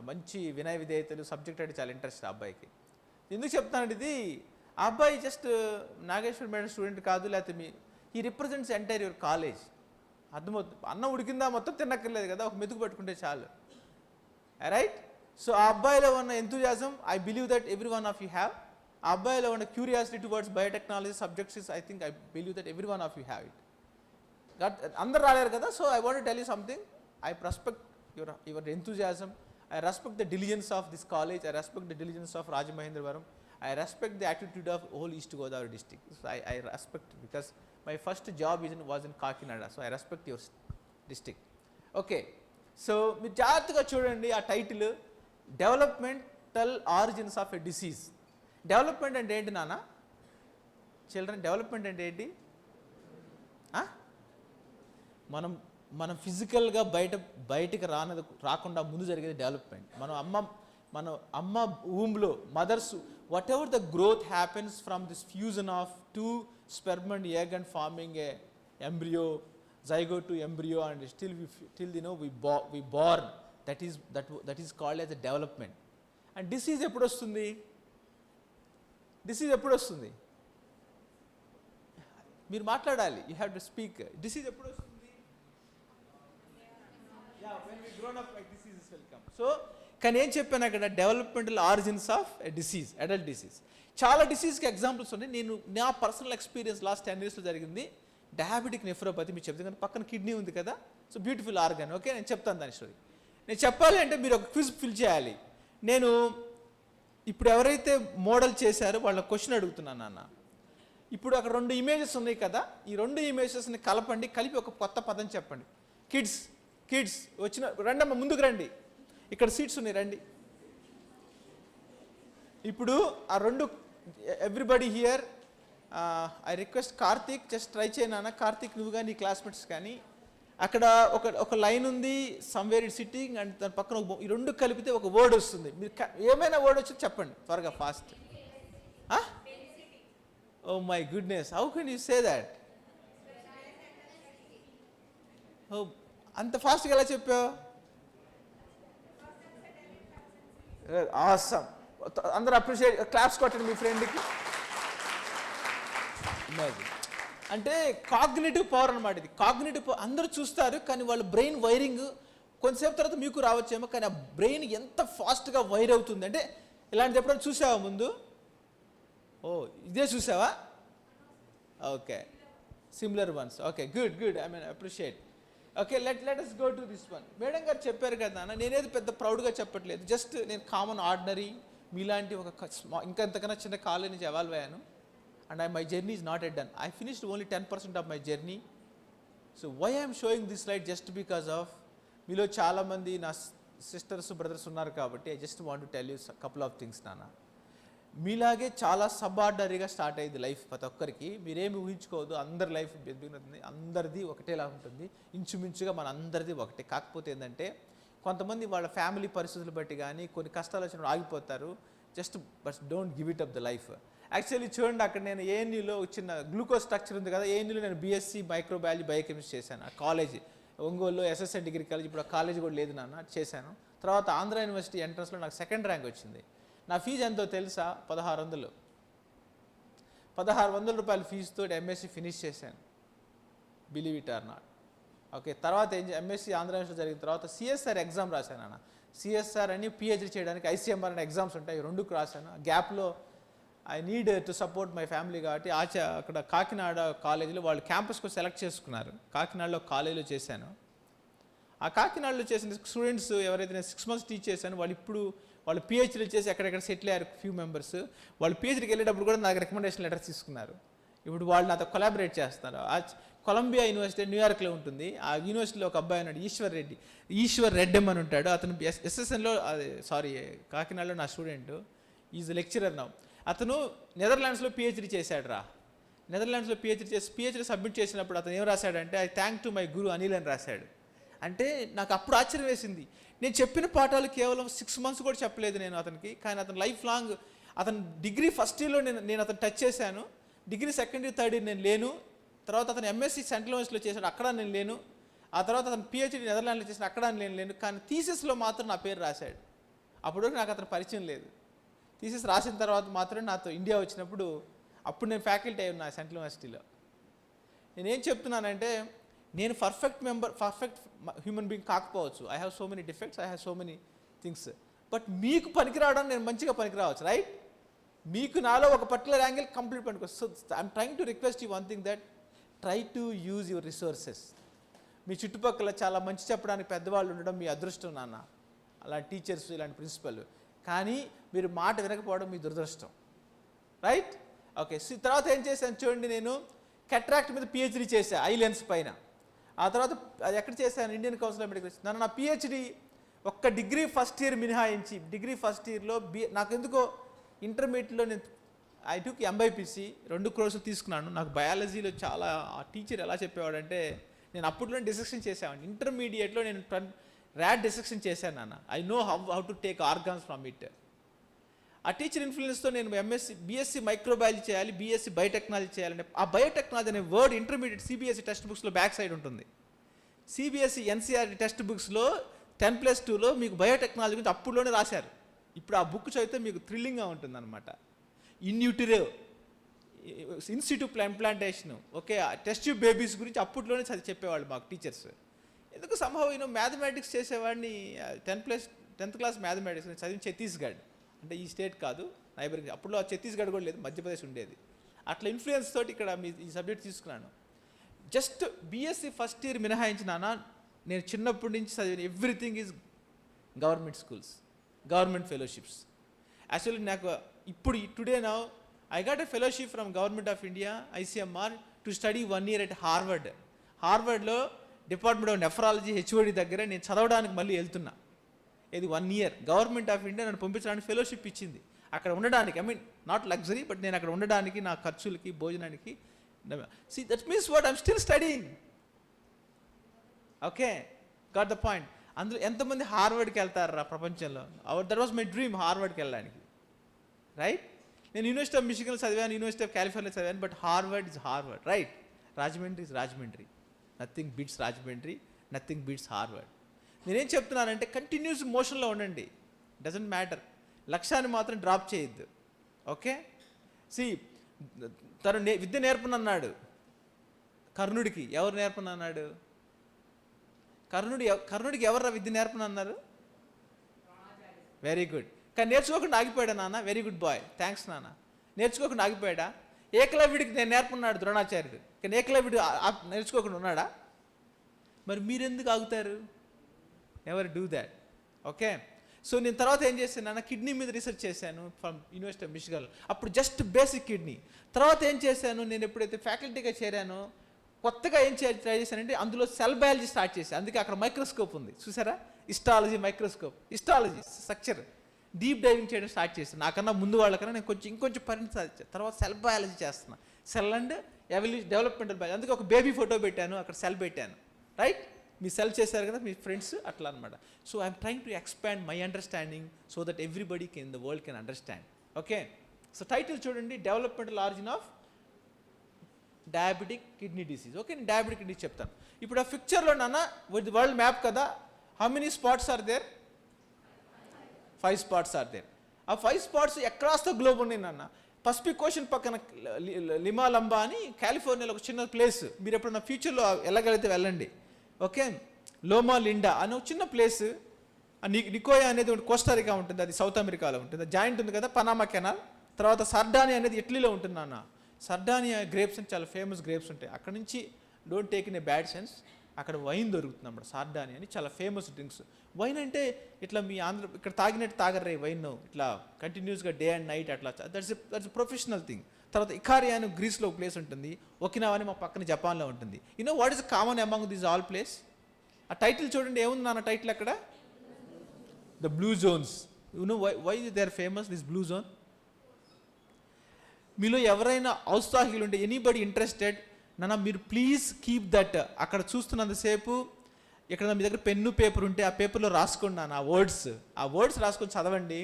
మంచి వినయ విధేయతలు, సబ్జెక్ట్ అంటే చాలా ఇంట్రెస్ట్ ఆ అబ్బాయికి. ఎందుకు చెప్తానంటే ఇది, ఆ అబ్బాయి జస్ట్ నాగేశ్వర్ మేడం స్టూడెంట్ కాదు, లేకపోతే he represents entire your college. అర్థమవుతుంది, అన్నం ఉడికిందా మొత్తం తిన్నక్కర్లేదు కదా, ఒక మెతుకు పట్టుకుంటే చాలు, రైట్? సో ఆ అబ్బాయిలో ఉన్న enthusiasm I believe that every one of you have. ఆ అబ్బాయిలో ఉన్న curiosity towards biotechnology subjects is, I think I believe that every one of you have it. అందరు రాలేరు కదా. So I want to tell you something. I respect your enthusiasm. I respect the diligence of this college. I respect the diligence of Rajamahendravaram. I respect the attitude of whole East Godavari district. So I respect, because my first job was in Kakinada. So I respect your district. Okay. So మీరు జాగ్రత్తగా చూడండి ఆ title, developmental origins of a disease. Development అంటే ఏంటి నాన్న? Children, development అంటే ఏంటి? మనం ఫిజికల్గా బయటికి రాకుండా ముందు జరిగేది డెవలప్మెంట్. మన అమ్మ ఊంలో mothers, whatever the growth happens from this fusion of two sperm and egg and forming a embryo, zygote to embryo, and till we born, that is called as a development. And disease eppudu vastundi? మీరు మాట్లాడాలి, you have to speak. Disease eppudu vastundi? When we grown up, like diseases will come. So కానీ ఏం చెప్పాను అక్కడ, developmental origins of a disease, adult disease. చాలా డిసీజ్కి examples ఉన్నాయి. నా personal experience last 10 yearsలో జరిగింది. డయాబెటిక్ నెఫ్రోపతి మీకు చెప్తాను, కానీ పక్కన కిడ్నీ ఉంది కదా, సో బ్యూటిఫుల్ ఆర్గన్. ఓకే, నేను చెప్తాను దాని స్టోరీ. నేను చెప్పాలి అంటే మీరు ఒక క్విజ్ ఫిల్ చేయాలి. నేను ఇప్పుడు ఎవరైతే మోడల్ చేశారో వాళ్ళ క్వశ్చన్ అడుగుతున్నాను నాన్న. ఇప్పుడు అక్కడ 2 ఇమేజెస్ ఉన్నాయి కదా, ఈ 2 ఇమేజెస్ని కలపండి, కలిపి ఒక కొత్త పదం చెప్పండి. కిడ్స్ వచ్చిన రండమ్మ, ముందుకు రండి, ఇక్కడ సీట్స్ ఉన్నాయి, రండి. ఇప్పుడు ఆ 2, everybody here, I request Karthik, just try చేయనా కార్తీక్, నువ్వు కానీ నీ క్లాస్మేట్స్ కానీ. అక్కడ ఒక లైన్ ఉంది, సమ్వేర్ ఇట్ సిట్టింగ్, అండ్ దాని పక్కన ఈ 2 కలిపితే ఒక వర్డ్ వస్తుంది. మీరు ఏమైనా వర్డ్ వచ్చి చెప్పండి త్వరగా, fast. Oh my goodness, how can you say that? ఓ అంత ఫాస్ట్గా ఎలా చెప్పావు? ఆసమ్, అందరూ అప్రిషియేట్, క్లాప్స్ కొట్టండి మీ ఫ్రెండ్కి. అంటే కాగ్నిటివ్ పవర్ అనమాట ఇది. కాగ్నిటివ్ పవర్ అందరూ చూస్తారు, కానీ వాళ్ళ బ్రెయిన్ వైరింగ్ కొంతసేపు తర్వాత మీకు రావచ్చేమో, కానీ ఆ బ్రెయిన్ ఎంత ఫాస్ట్గా వైర్ అవుతుంది అంటే, ఇలాంటిది ఎప్పుడైనా చూసావా ముందు? ఓ ఇదే చూసావా? Okay, similar once. Okay, good, I mean appreciate. Okay, let us go to this one. Madam గారు చెప్పారు కదా నాన్న, నేనేది పెద్ద ప్రౌడ్గా చెప్పట్లేదు, జస్ట్ నేను కామన్ ఆర్డినరీ మీలాంటి ఒక ఇంకా ఇంతకన్నా చిన్న కాలేజ్ నుంచి ఎవాల్వ్ అయ్యాను. And my journey is not yet done. I finished only 10% of my journey. So why I am showing this slide? Just because of మీలో చాలామంది నా సిస్టర్స్ బ్రదర్స్ ఉన్నారు కాబట్టి I just want to tell you couple of things నాన్న. మీలాగే చాలా సబార్డరీగా start అయ్యింది life ప్రతి ఒక్కరికి. మీరేమి ఊహించుకోవద్దు, అందరి లైఫ్ అవుతుంది, అందరిది ఒకటేలా ఉంటుంది, ఇంచుమించుగా మన అందరిది ఒకటే. కాకపోతే ఏంటంటే కొంతమంది వాళ్ళ ఫ్యామిలీ పరిస్థితులు బట్టి కానీ కొన్ని కష్టాలు వచ్చినప్పుడు ఆగిపోతారు. Just but don't give it up the life. Actually చూడండి, అక్కడ నేను ఏఎన్యూలో చిన్న గ్లూకోజ్ స్ట్రక్చర్ ఉంది కదా, ఏఎన్యూలో నేను బీఎస్సీ మైక్రోబయాలజీ బయోకెమిస్ట్రీ చేశాను. ఆ కాలేజ్ ఒంగోలులో ఎస్ఎస్ఎన్ డిగ్రీ కాలేజ్, ఇప్పుడు ఆ కాలేజ్ కూడా లేదు నాన్న, చేశాను. తర్వాత ఆంధ్ర యూనివర్సిటీ ఎంట్రన్స్లో నాకు సెకండ్ ర్యాంక్ వచ్చింది. నా ఫీజు ఎంతో తెలుసా? 1600. 1600 రూపాయల ఫీజుతో ఎంఎస్సీ ఫినిష్ చేశాను, believe it or not. Okay, తర్వాత ఎంఎస్సీ ఆంధ్ర యూనివర్సిటీ జరిగిన తర్వాత సిఎస్ఆర్ ఎగ్జామ్ రాశాను అన్న. సిఎస్ఆర్ అని పిహెచ్డీ చేయడానికి ఐసీఎంఆర్ అనే ఎగ్జామ్స్ ఉంటాయి, 2కు రాశాను. గ్యాప్లో I need to support my family కాబట్టి అక్కడ కాకినాడ కాలేజీలో వాళ్ళు క్యాంపస్కు సెలెక్ట్ చేసుకున్నారు. కాకినాడలో కాలేజీలో చేశాను. ఆ కాకినాడలో చేసిన స్టూడెంట్స్ ఎవరైతే నేను 6 months టీచ్ చేశాను, వాళ్ళు పిహెచ్డీలు చేసి ఎక్కడెక్కడ సెటిల్ అయ్యారు ఫ్యూ మెంబర్స్. వాళ్ళు పిహెచ్డీకి వెళ్ళేటప్పుడు కూడా నాకు రికమెండేషన్ లెటర్స్ తీసుకున్నారు. ఇప్పుడు వాళ్ళు నాతో కొలాబరేట్ చేస్తున్నారు. కొలంబియా యూనివర్సిటీ న్యూయార్క్లో ఉంటుంది. ఆ యూనివర్సిటీలో ఒక అబ్బాయి ఉన్నాడు, ఈశ్వర్ రెడ్డెమ్ అని ఉంటాడు. అతను ఎస్ఎస్ఎన్లో కాకినాడలో నా స్టూడెంట్, ఈజ్ లెక్చరర్ నౌ. అతను నెదర్లాండ్స్లో పిహెచ్డీ చేశాడు రా. నెదర్లాండ్స్లో పిహెచ్డీ సబ్మిట్ చేసినప్పుడు అతను ఏం రాశాడంటే ఐ థ్యాంక్ టు మై గురు అనిల్ అని రాశాడు. అంటే నాకు అప్పుడు ఆశ్చర్యం వేసింది. నేను చెప్పిన పాఠాలు కేవలం 6 months కూడా చెప్పలేదు నేను అతనికి, కానీ అతను లైఫ్ లాంగ్, అతను డిగ్రీ ఫస్ట్ ఇయర్లో నేను అతను టచ్ చేశాను, degree second year third year నేను లేను. తర్వాత అతను ఎంఎస్సీ సెంట్రల్ యూనివర్సిటీలో చేశాడు, అక్కడ నేను లేను. ఆ తర్వాత అతను పిహెచ్డీ నెదర్లాండ్లో చేశాడు, అక్కడ నేను లేను. కానీ థీసిస్లో మాత్రం నా పేరు రాశాడు. అప్పుడు నాకు అతను పరిచయం లేదు. థీసిస్ రాసిన తర్వాత మాత్రం నాతో ఇండియా వచ్చినప్పుడు అప్పుడు నేను ఫ్యాకల్టీ అయి ఉన్నా సెంట్రల్ యూనివర్సిటీలో. నేనేం చెప్తున్నానంటే నేను పర్ఫెక్ట్ హ్యూమన్ బీయింగ్ కాకపోవచ్చు. I have so many defects, I have so many things. But మీకు పనికిరావడం నేను మంచిగా పనికిరావచ్చు, రైట్? మీకు నాలో ఒక పర్టికులర్ యాంగిల్ కంప్లీట్ పనికొచ్చు. So I'm trying to request you one thing, that try to use your resources. మీ చుట్టుపక్కల చాలా మంచి చెప్పడానికి పెద్దవాళ్ళు ఉండడం మీ అదృష్టం నాన్న, అలాంటి టీచర్స్, ఇలాంటి ప్రిన్సిపల్. కానీ మీరు మాట వినకపోవడం మీ దురదృష్టం, రైట్? ఓకే, తర్వాత ఏం చేశాను చూడండి, నేను కెట్రాక్ట్ మీద పిహెచ్డీ చేశాను, ఐ లెన్స్ పైన. ఆ తర్వాత అది ఎక్కడ చేశాను? Indian council of medical research. నా పిహెచ్డీ ఒక్క డిగ్రీ ఫస్ట్ ఇయర్ మినహాయించి, డిగ్రీ ఫస్ట్ ఇయర్లో నాకు ఎందుకో ఇంటర్మీడియట్లో నేను ఐ టుక్ ఎంబైపీసీ 2 కోర్సులు తీసుకున్నాను. నాకు బయాలజీలో చాలా ఆ టీచర్ ఎలా చెప్పేవాడంటే, నేను అప్పట్లో డిసెక్షన్ చేసేవాడిని. ఇంటర్మీడియట్లో నేను ర్యాట్ డిసెక్షన్ చేశాను నాన్న. I know how to take organs from it. ఆ టీచర్ ఇన్ఫ్లుయెన్స్తో నేను బీఎస్సీ మైక్రోబయాలజీ చేయాలి, బీఎస్సీ బయోటెక్నాలజీ చేయాలంటే ఆ బయోటెక్నాలజీ అనే వర్డ్ ఇంటర్మీడియట్ సిబిఎస్ఈ టెక్స్ట్ బుక్స్లో బ్యాక్ సైడ్ ఉంటుంది. సిబిఎస్ఈ ఎన్సీఆర్టీ టెక్స్ట్ బుక్స్లో 10+2లో మీకు బయోటెక్నాలజీ గురించి అప్పుడులోనే రాశారు. ఇప్పుడు ఆ బుక్ చదివితే మీకు థ్రిల్లింగ్గా ఉంటుంది అనమాట. ఇన్యూటివ్ in situ implantation, okay, test tube babies గురించి అప్పట్లోనే చెప్పేవాళ్ళు మాకు టీచర్స్. ఎందుకు సంభవం మ్యాథమెటిక్స్ చేసేవాడిని 10th class మ్యాథమెటిక్స్ చదివిన ఛత్తీస్గఢ్, అంటే ఈ స్టేట్ కాదు, నైబరింగ్. అప్పుడు ఛత్తీస్గఢ్ కూడా లేదు, మధ్యప్రదేశ్ ఉండేది. అట్లా ఇన్ఫ్లుయెన్స్ తోటి ఇక్కడ ఈ సబ్జెక్ట్ తీసుకున్నాను. జస్ట్ బీఎస్సీ ఫస్ట్ ఇయర్ మినహాయించినానా, నేను చిన్నప్పటి నుంచి చదివిన everything is government schools, government fellowships. Actually నాకు ఇప్పుడు today now I got a fellowship from government of India ICMR to study 1 year at Harvard. హార్వర్డ్లో డిపార్ట్మెంట్ ఆఫ్ నెఫ్రాలజీ హెచ్ఓడి దగ్గర నేను చదవడానికి మళ్ళీ వెళ్తున్నా. ఇది 1 year గవర్నమెంట్ ఆఫ్ ఇండియా నన్ను పంపించడానికి ఫెలోషిప్ ఇచ్చింది. అక్కడ ఉండడానికి, I mean not luxury, but నేను అక్కడ ఉండడానికి, నా ఖర్చులకి, భోజనానికి. See, that means what? I'm still studying. Okay, got the point. అందులో ఎంతమంది హార్వర్డ్కి వెళ్తారా ప్రపంచంలో? దట్ వాజ్ మై డ్రీమ్, హార్వర్డ్కి వెళ్ళడానికి, రైట్? నేను యూనివర్సిటీ ఆఫ్ మిషిగన్ చదివాను, యూనివర్సిటీ ఆఫ్ కాలిఫోర్నియా చదివాను, but Harvard is Harvard, right? Rajahmundry is Rajahmundry. Nothing beats Rajahmundry, nothing beats Harvard. నేనేం చెప్తున్నానంటే కంటిన్యూస్ మోషన్లో ఉండండి, డజంట్ మ్యాటర్. లక్ష్యాన్ని మాత్రం డ్రాప్ చేయొద్దు, ఓకే? సి, తను విద్య నేర్పనన్నాడు కర్ణుడికి. ఎవరు నేర్పనన్నాడు? కర్ణుడికి ఎవరు విద్య నేర్పనన్నారు? Very good. కానీ నేర్చుకోకుండా ఆగిపోయాడా నాన్న? వెరీ గుడ్ బాయ్, థ్యాంక్స్ నాన్న. నేర్చుకోకుండా ఆగిపోయాడా? ఏకలవ్యుడికి నేను నేర్పన్నాడు ద్రోణాచార్యుడు, కానీ ఏకలవ్యుడు నేర్చుకోకుండా ఉన్నాడా? మరి మీరెందుకు ఆగుతారు? Ever do that, okay? So నేను తర్వాత ఏం చేశాను నాన్న, కిడ్నీ మీద రీసెర్చ్ చేశాను ఫ్రమ్ యూనివర్సిటీ ఆఫ్ మిషిగన్. అప్పుడు జస్ట్ బేసిక్ కిడ్నీ. తర్వాత ఏం చేశాను, నేను ఎప్పుడైతే ఫ్యాకల్టీగా చేరానో కొత్తగా ఏం ట్రై చేశానంటే అందులో సెల్ బయాలజీ స్టార్ట్ చేశాను. అందుకే అక్కడ మైక్రోస్కోప్ ఉంది చూసారా, histology microscope, histology structure deep diving చేయడం స్టార్ట్ చేశాను. నాకన్నా ముందు వాళ్ళకన్నా నేను ఇంకొంచెం పరిణతి సాధించాను. తర్వాత సెల్ బయాలజీ చేస్తున్నా, సెల్ అండ్ డెవలప్మెంటల్ బయాలజీ. అందుకే ఒక బేబీ ఫోటో పెట్టాను, అక్కడ సెల్ పెట్టాను. రైట్, మీ సెల్ చేశారు కదా మీ ఫ్రెండ్స్, అట్లా అనమాట. So I'm trying to expand my understanding so that everybody can the world can understand. Okay, so title చూడండి, developmental origin of diabetic kidney disease. Okay, నేను diabetic kidney చెప్తాను. ఇప్పుడు ఆ పిక్చర్లో నాన్న విత్ వరల్డ్ మ్యాప్ కదా, how many spots are there? 5 spots are there. ఆ 5 spots across the globe ఉన్నాయి నాన్న. పసిఫిక్ ఓషన్ పక్కన లిమా లంబా అని కాలిఫోర్నియాలో ఒక చిన్న ప్లేస్, మీరు ఎప్పుడన్నా ఫ్యూచర్లో వెళ్ళగలిగితే వెళ్ళండి. ఓకే, లోమా లిండా అని ఒక చిన్న ప్లేస్. నికోయా అనేది ఒకటి కోస్టారికా ఉంటుంది, అది సౌత్ అమెరికాలో ఉంటుంది. జాయింట్ ఉంది కదా పనామా కెనాల్. తర్వాత సర్డానియా అనేది ఇటలీలో ఉంటుంది నాన్న. సర్డానియా గ్రేప్స్ అని చాలా ఫేమస్ గ్రేప్స్ ఉంటాయి. అక్కడ నుంచి don't take in a bad sense, అక్కడ వైన్ దొరుకుతుంది అన్నమాట. సార్డానియా అని చాలా ఫేమస్ డ్రింక్స్. వైన్ అంటే ఇట్లా మీ ఇక్కడ తాగినట్టు తాగర్రే వైన్, ఇట్లా కంటిన్యూస్గా డే అండ్ నైట్ అట్లా. That's professional thing. తర్వాత ఇకారియా అని గ్రీస్లో ఒక ప్లేస్ ఉంటుంది, ఒకినావా అని మా పక్కన జపాన్లో ఉంటుంది. You know what is common among these all place? ఆ టైటిల్ చూడండి, ఏముంది నాన్న టైటిల్ అక్కడ? The blue zones. You know why they are famous this blue zone? మీలో ఎవరైనా ఔత్సాహికులు ఉంటే, ఎనీబడి ఇంట్రెస్టెడ్, నాన్న మీరు ప్లీజ్ కీప్ దట్. అక్కడ చూస్తున్నంతసేపు ఇక్కడ మీ దగ్గర పెన్ను పేపర్ ఉంటే ఆ పేపర్లో రాసుకోండి నాన్న ఆ వర్డ్స్ రాసుకొని చదవండి.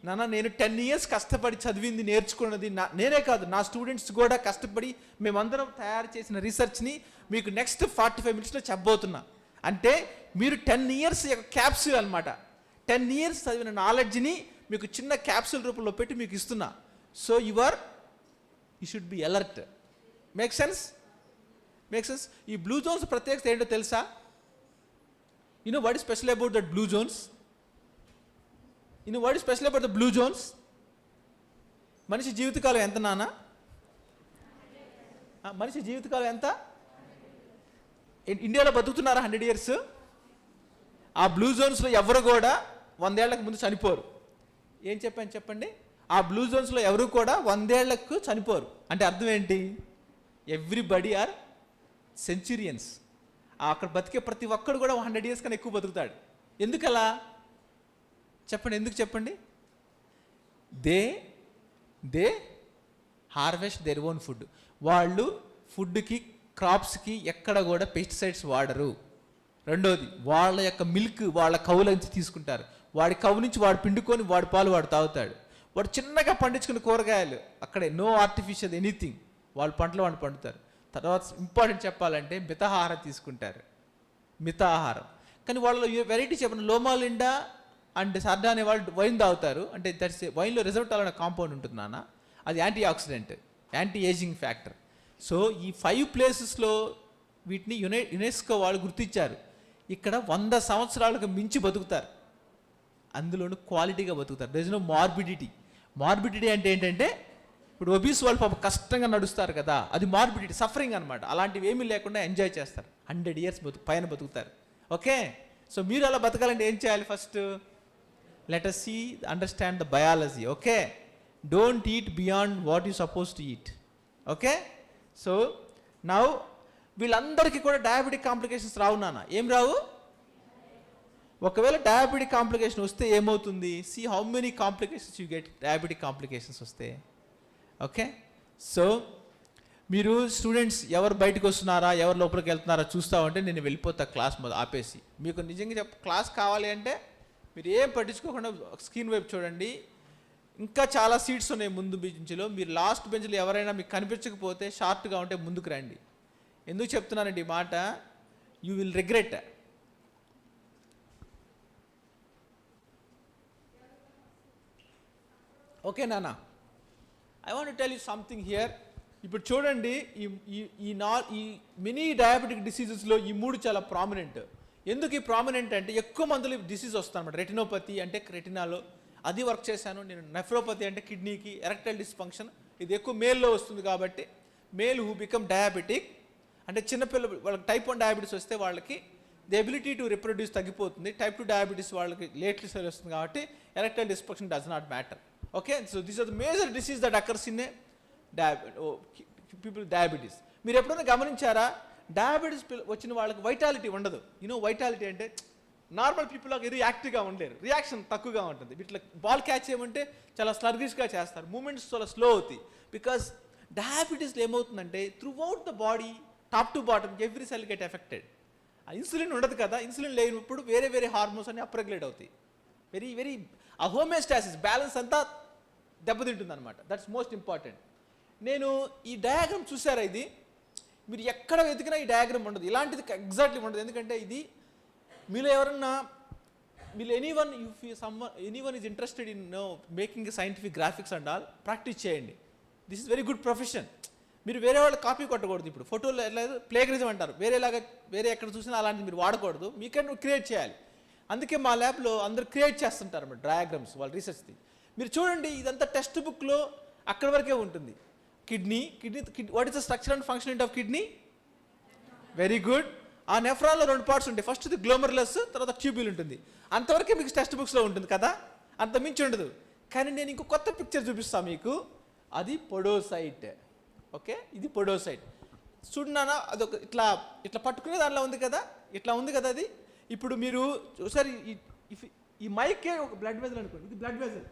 నాన్న నేను 10 years కష్టపడి చదివింది నేర్చుకున్నది నేనే కాదు, నా స్టూడెంట్స్ కూడా కష్టపడి మేమందరం తయారు చేసిన రీసెర్చ్ని మీకు నెక్స్ట్ 45 minutesలో చెప్పబోతున్నా. అంటే మీరు 10 years యొక్క క్యాప్సూల్ అనమాట. 10 years చదివిన నాలెడ్జ్ని మీకు చిన్న క్యాప్సూల్ రూపంలో పెట్టి మీకు ఇస్తున్నా. So you should be alert. Make sense? ఈ బ్లూ జోన్స్ ప్రత్యేకత ఏంటో తెలుసా? You know what is special about that blue zones? మనిషి జీవితకాలం ఎంత నాన్న? మనిషి జీవితకాలం ఎంత? ఇండియాలో బతుకుతున్నారా 100 years? ఆ బ్లూ జోన్స్లో ఎవరు కూడా 100 ఏళ్లకు ముందు చనిపోరు. ఏం చెప్పాను చెప్పండి? ఆ బ్లూ జోన్స్లో ఎవరు కూడా 100 ఏళ్లకు చనిపోరు. అంటే అర్థం ఏంటి? Everybody are centurions. అక్కడ బతికే ప్రతి ఒక్కడు కూడా 100 years కన్నా ఎక్కువ బతుకుతాడు. ఎందుకలా చెప్పండి? ఎందుకు చెప్పండి? They harvest their own food. వాళ్ళు ఫుడ్కి, క్రాప్స్కి ఎక్కడ కూడా పెస్టిసైడ్స్ వాడరు. రెండోది, వాళ్ళ యొక్క మిల్క్ వాళ్ళ కవుల నుంచి తీసుకుంటారు. వాడి కవు నుంచి వాడు పిండుకొని వాడి పాలు వాడు తాగుతాడు. వాడు చిన్నగా పండించుకున్న కూరగాయలు అక్కడే, నో ఆర్టిఫిషియల్ ఎనీథింగ్, వాళ్ళ పంటలు వాళ్ళు పండుతారు. తర్వాత ఇంపార్టెంట్ చెప్పాలంటే మితాహారం తీసుకుంటారు, మితాహారం. కానీ వాళ్ళలో వెరైటీ చెప్పండి, లోమాలిండా అండ్ సర్డానే వాళ్ళు వైన్ తాగుతారు. అంటే దట్స్ వైన్లో రెజర్వటాల్ అనే కాంపౌండ్ ఉంటుంది నాన్న, అది anti oxidant, anti ageing factor. So ఈ 5 ప్లేసెస్లో వీటిని యునెస్కో వాళ్ళు గుర్తించారు. ఇక్కడ 100 సంవత్సరాలకు మించి బతుకుతారు, అందులోనూ క్వాలిటీగా బతుకుతారు. దర్ ఇస్ నో మార్బిడిటీ అంటే ఏంటంటే, ఇప్పుడు ఒబీస్ వాళ్ళు పాప కష్టంగా నడుస్తారు కదా, అది మార్బిడిటీ, సఫరింగ్ అనమాట. అలాంటివి ఏమీ లేకుండా ఎంజాయ్ చేస్తారు. 100 years పైన బతుకుతారు. ఓకే, సో మీరు అలా బతకాలంటే ఏం చేయాలి? First let us see, understand the biology. Okay, don't eat beyond what you suppose to eat. Okay, so now వీళ్ళందరికీ కూడా డయాబెటిక్ కాంప్లికేషన్స్ రావు నాన్న. ఏం రావు? ఒకవేళ డయాబెటిక్ కాంప్లికేషన్ వస్తే ఏమవుతుంది? See how many complications you get diabetic complications వస్తే. Okay, so మీరు students ఎవరు బయటకు వస్తున్నారా, ఎవరు లోపలికి వెళ్తున్నారా చూస్తూ ఉంటే నేను వెళ్ళిపోతా క్లాస్ ఆపేసి. మీకు నిజంగా క్లాస్ కావాలి అంటే మీరు ఏం పట్టించుకోకుండా స్క్రీన్ వైపు చూడండి. ఇంకా చాలా సీట్స్ ఉన్నాయి ముందు బెంచ్లో. మీరు లాస్ట్ బెంచ్లో ఎవరైనా మీకు కనిపించకపోతే షార్ట్గా ఉంటే ముందుకు రండి. ఎందుకు చెప్తున్నానండి ఈ మాట? You will regret. ఓకే నాన్న, I want to tell you something here. ఇప్పుడు చూడండి, ఈ మినీ డయాబెటిక్ డిసీజెస్లో ఈ 3 చాలా ప్రామినెంట్. ఎందుకు ఈ ప్రామినెంట్ అంటే, ఎక్కువ మందిలో డిసీజ్ వస్తాను అనమాట. రెటినోపతి అంటే రెటినాలో, అది వర్క్ చేశాను నేను. నెఫ్రోపతి అంటే కిడ్నీకి, ఎరెక్టైల్ డిస్ఫంక్షన్, ఇది ఎక్కువ మేల్లో వస్తుంది. కాబట్టి మేల్ హూ బికమ్ డయాబెటిక్ అంటే చిన్నపిల్లలు, వాళ్ళకి టైప్ 1 డయాబెటీస్ వస్తే వాళ్ళకి ది ఎబిలిటీ టు రిప్రొడ్యూస్ తగ్గిపోతుంది. టైప్ 2 డయాబెటీస్ వాళ్ళకి లేట్లీ వస్తుంది. కాబట్టి erectile dysfunction does not matter. Okay, so these are the major diseases that occurs in people with diabetes. మీరు ఎప్పుడైనా గమనించారా, డయాబెటీస్ వచ్చిన వాళ్ళకి వైటాలిటీ ఉండదు. వైటాలిటీ అంటే నార్మల్ పీపుల్ లాగా యాక్టివ్గా ఉండలేరు, రియాక్షన్ తక్కువగా ఉంటుంది. వీటిలో బాల్ క్యాచ్ చేయమంటే చాలా స్లర్గిష్గా చేస్తారు, మూమెంట్స్ చాలా స్లో అవుతాయి. బికాస్ డయాబెటీస్లో ఏమవుతుందంటే through out the body top to bottom every cell get affected. Insulin ఉండదు కదా, ఇన్సులిన్ లేనప్పుడు వేరే వేరే హార్మోన్స్ అన్ని అప్రెగ్యులేట్ అవుతాయి. వెరీ వెరీ ఆ హోమియోస్టాసిస్ బ్యాలెన్స్ అంతా దెబ్బతింటుంది అనమాట. That's most important. నేను ఈ డయాగ్రామ్ చూసారా, ఇది మీరు ఎక్కడ వెతికినా ఈ డయాగ్రామ్ ఉండదు, ఇలాంటిది ఎగ్జాక్ట్లీ ఉండదు. ఎందుకంటే ఇది మీలో ఎవరన్నా anyone is interested in making scientific graphics and all, practice చేయండి. This is very good profession. మీరు వేరే వాళ్ళు కాపీ కొట్టకూడదు. ఇప్పుడు ఫోటోలు లేదు ప్లేగరిజం అంటారు, వేరే ఎక్కడ చూసినా అలాంటిది మీరు వాడకూడదు, మీకే క్రియేట్ చేయాలి. అందుకే మా ల్యాబ్లో అందరూ క్రియేట్ చేస్తుంటారు అన్నమాట డయాగ్రామ్స్, వాళ్ళ రీసెర్చ్ది. మీరు చూడండి, ఇదంతా టెక్స్ట్ బుక్లో అక్కడి వరకే ఉంటుంది. Kidney what is the structure and functionality of kidney? Very good. ఆ నెఫ్రాన్లో 2 పార్ట్స్ ఉంటాయి, ఫస్ట్ ది గ్లోమర్లస్, తర్వాత ట్యూబ్యూల్ ఉంటుంది. అంతవరకే మీకు టెక్స్ట్ బుక్స్లో ఉంటుంది కదా, అంత మించి ఉండదు. కానీ నేను ఇంకో కొత్త పిక్చర్ చూపిస్తాను మీకు, అది పొడోసైట్. ఓకే, ఇది పొడోసైట్. చూడనా, అదొక ఇట్లా పట్టుకునే దానిలో ఉంది కదా, ఇట్లా ఉంది కదా అది. ఇప్పుడు మీరు ఒకసారి ఈ మైకే ఒక బ్లడ్ వెజల్ అనుకోండి, ఇది blood vessel,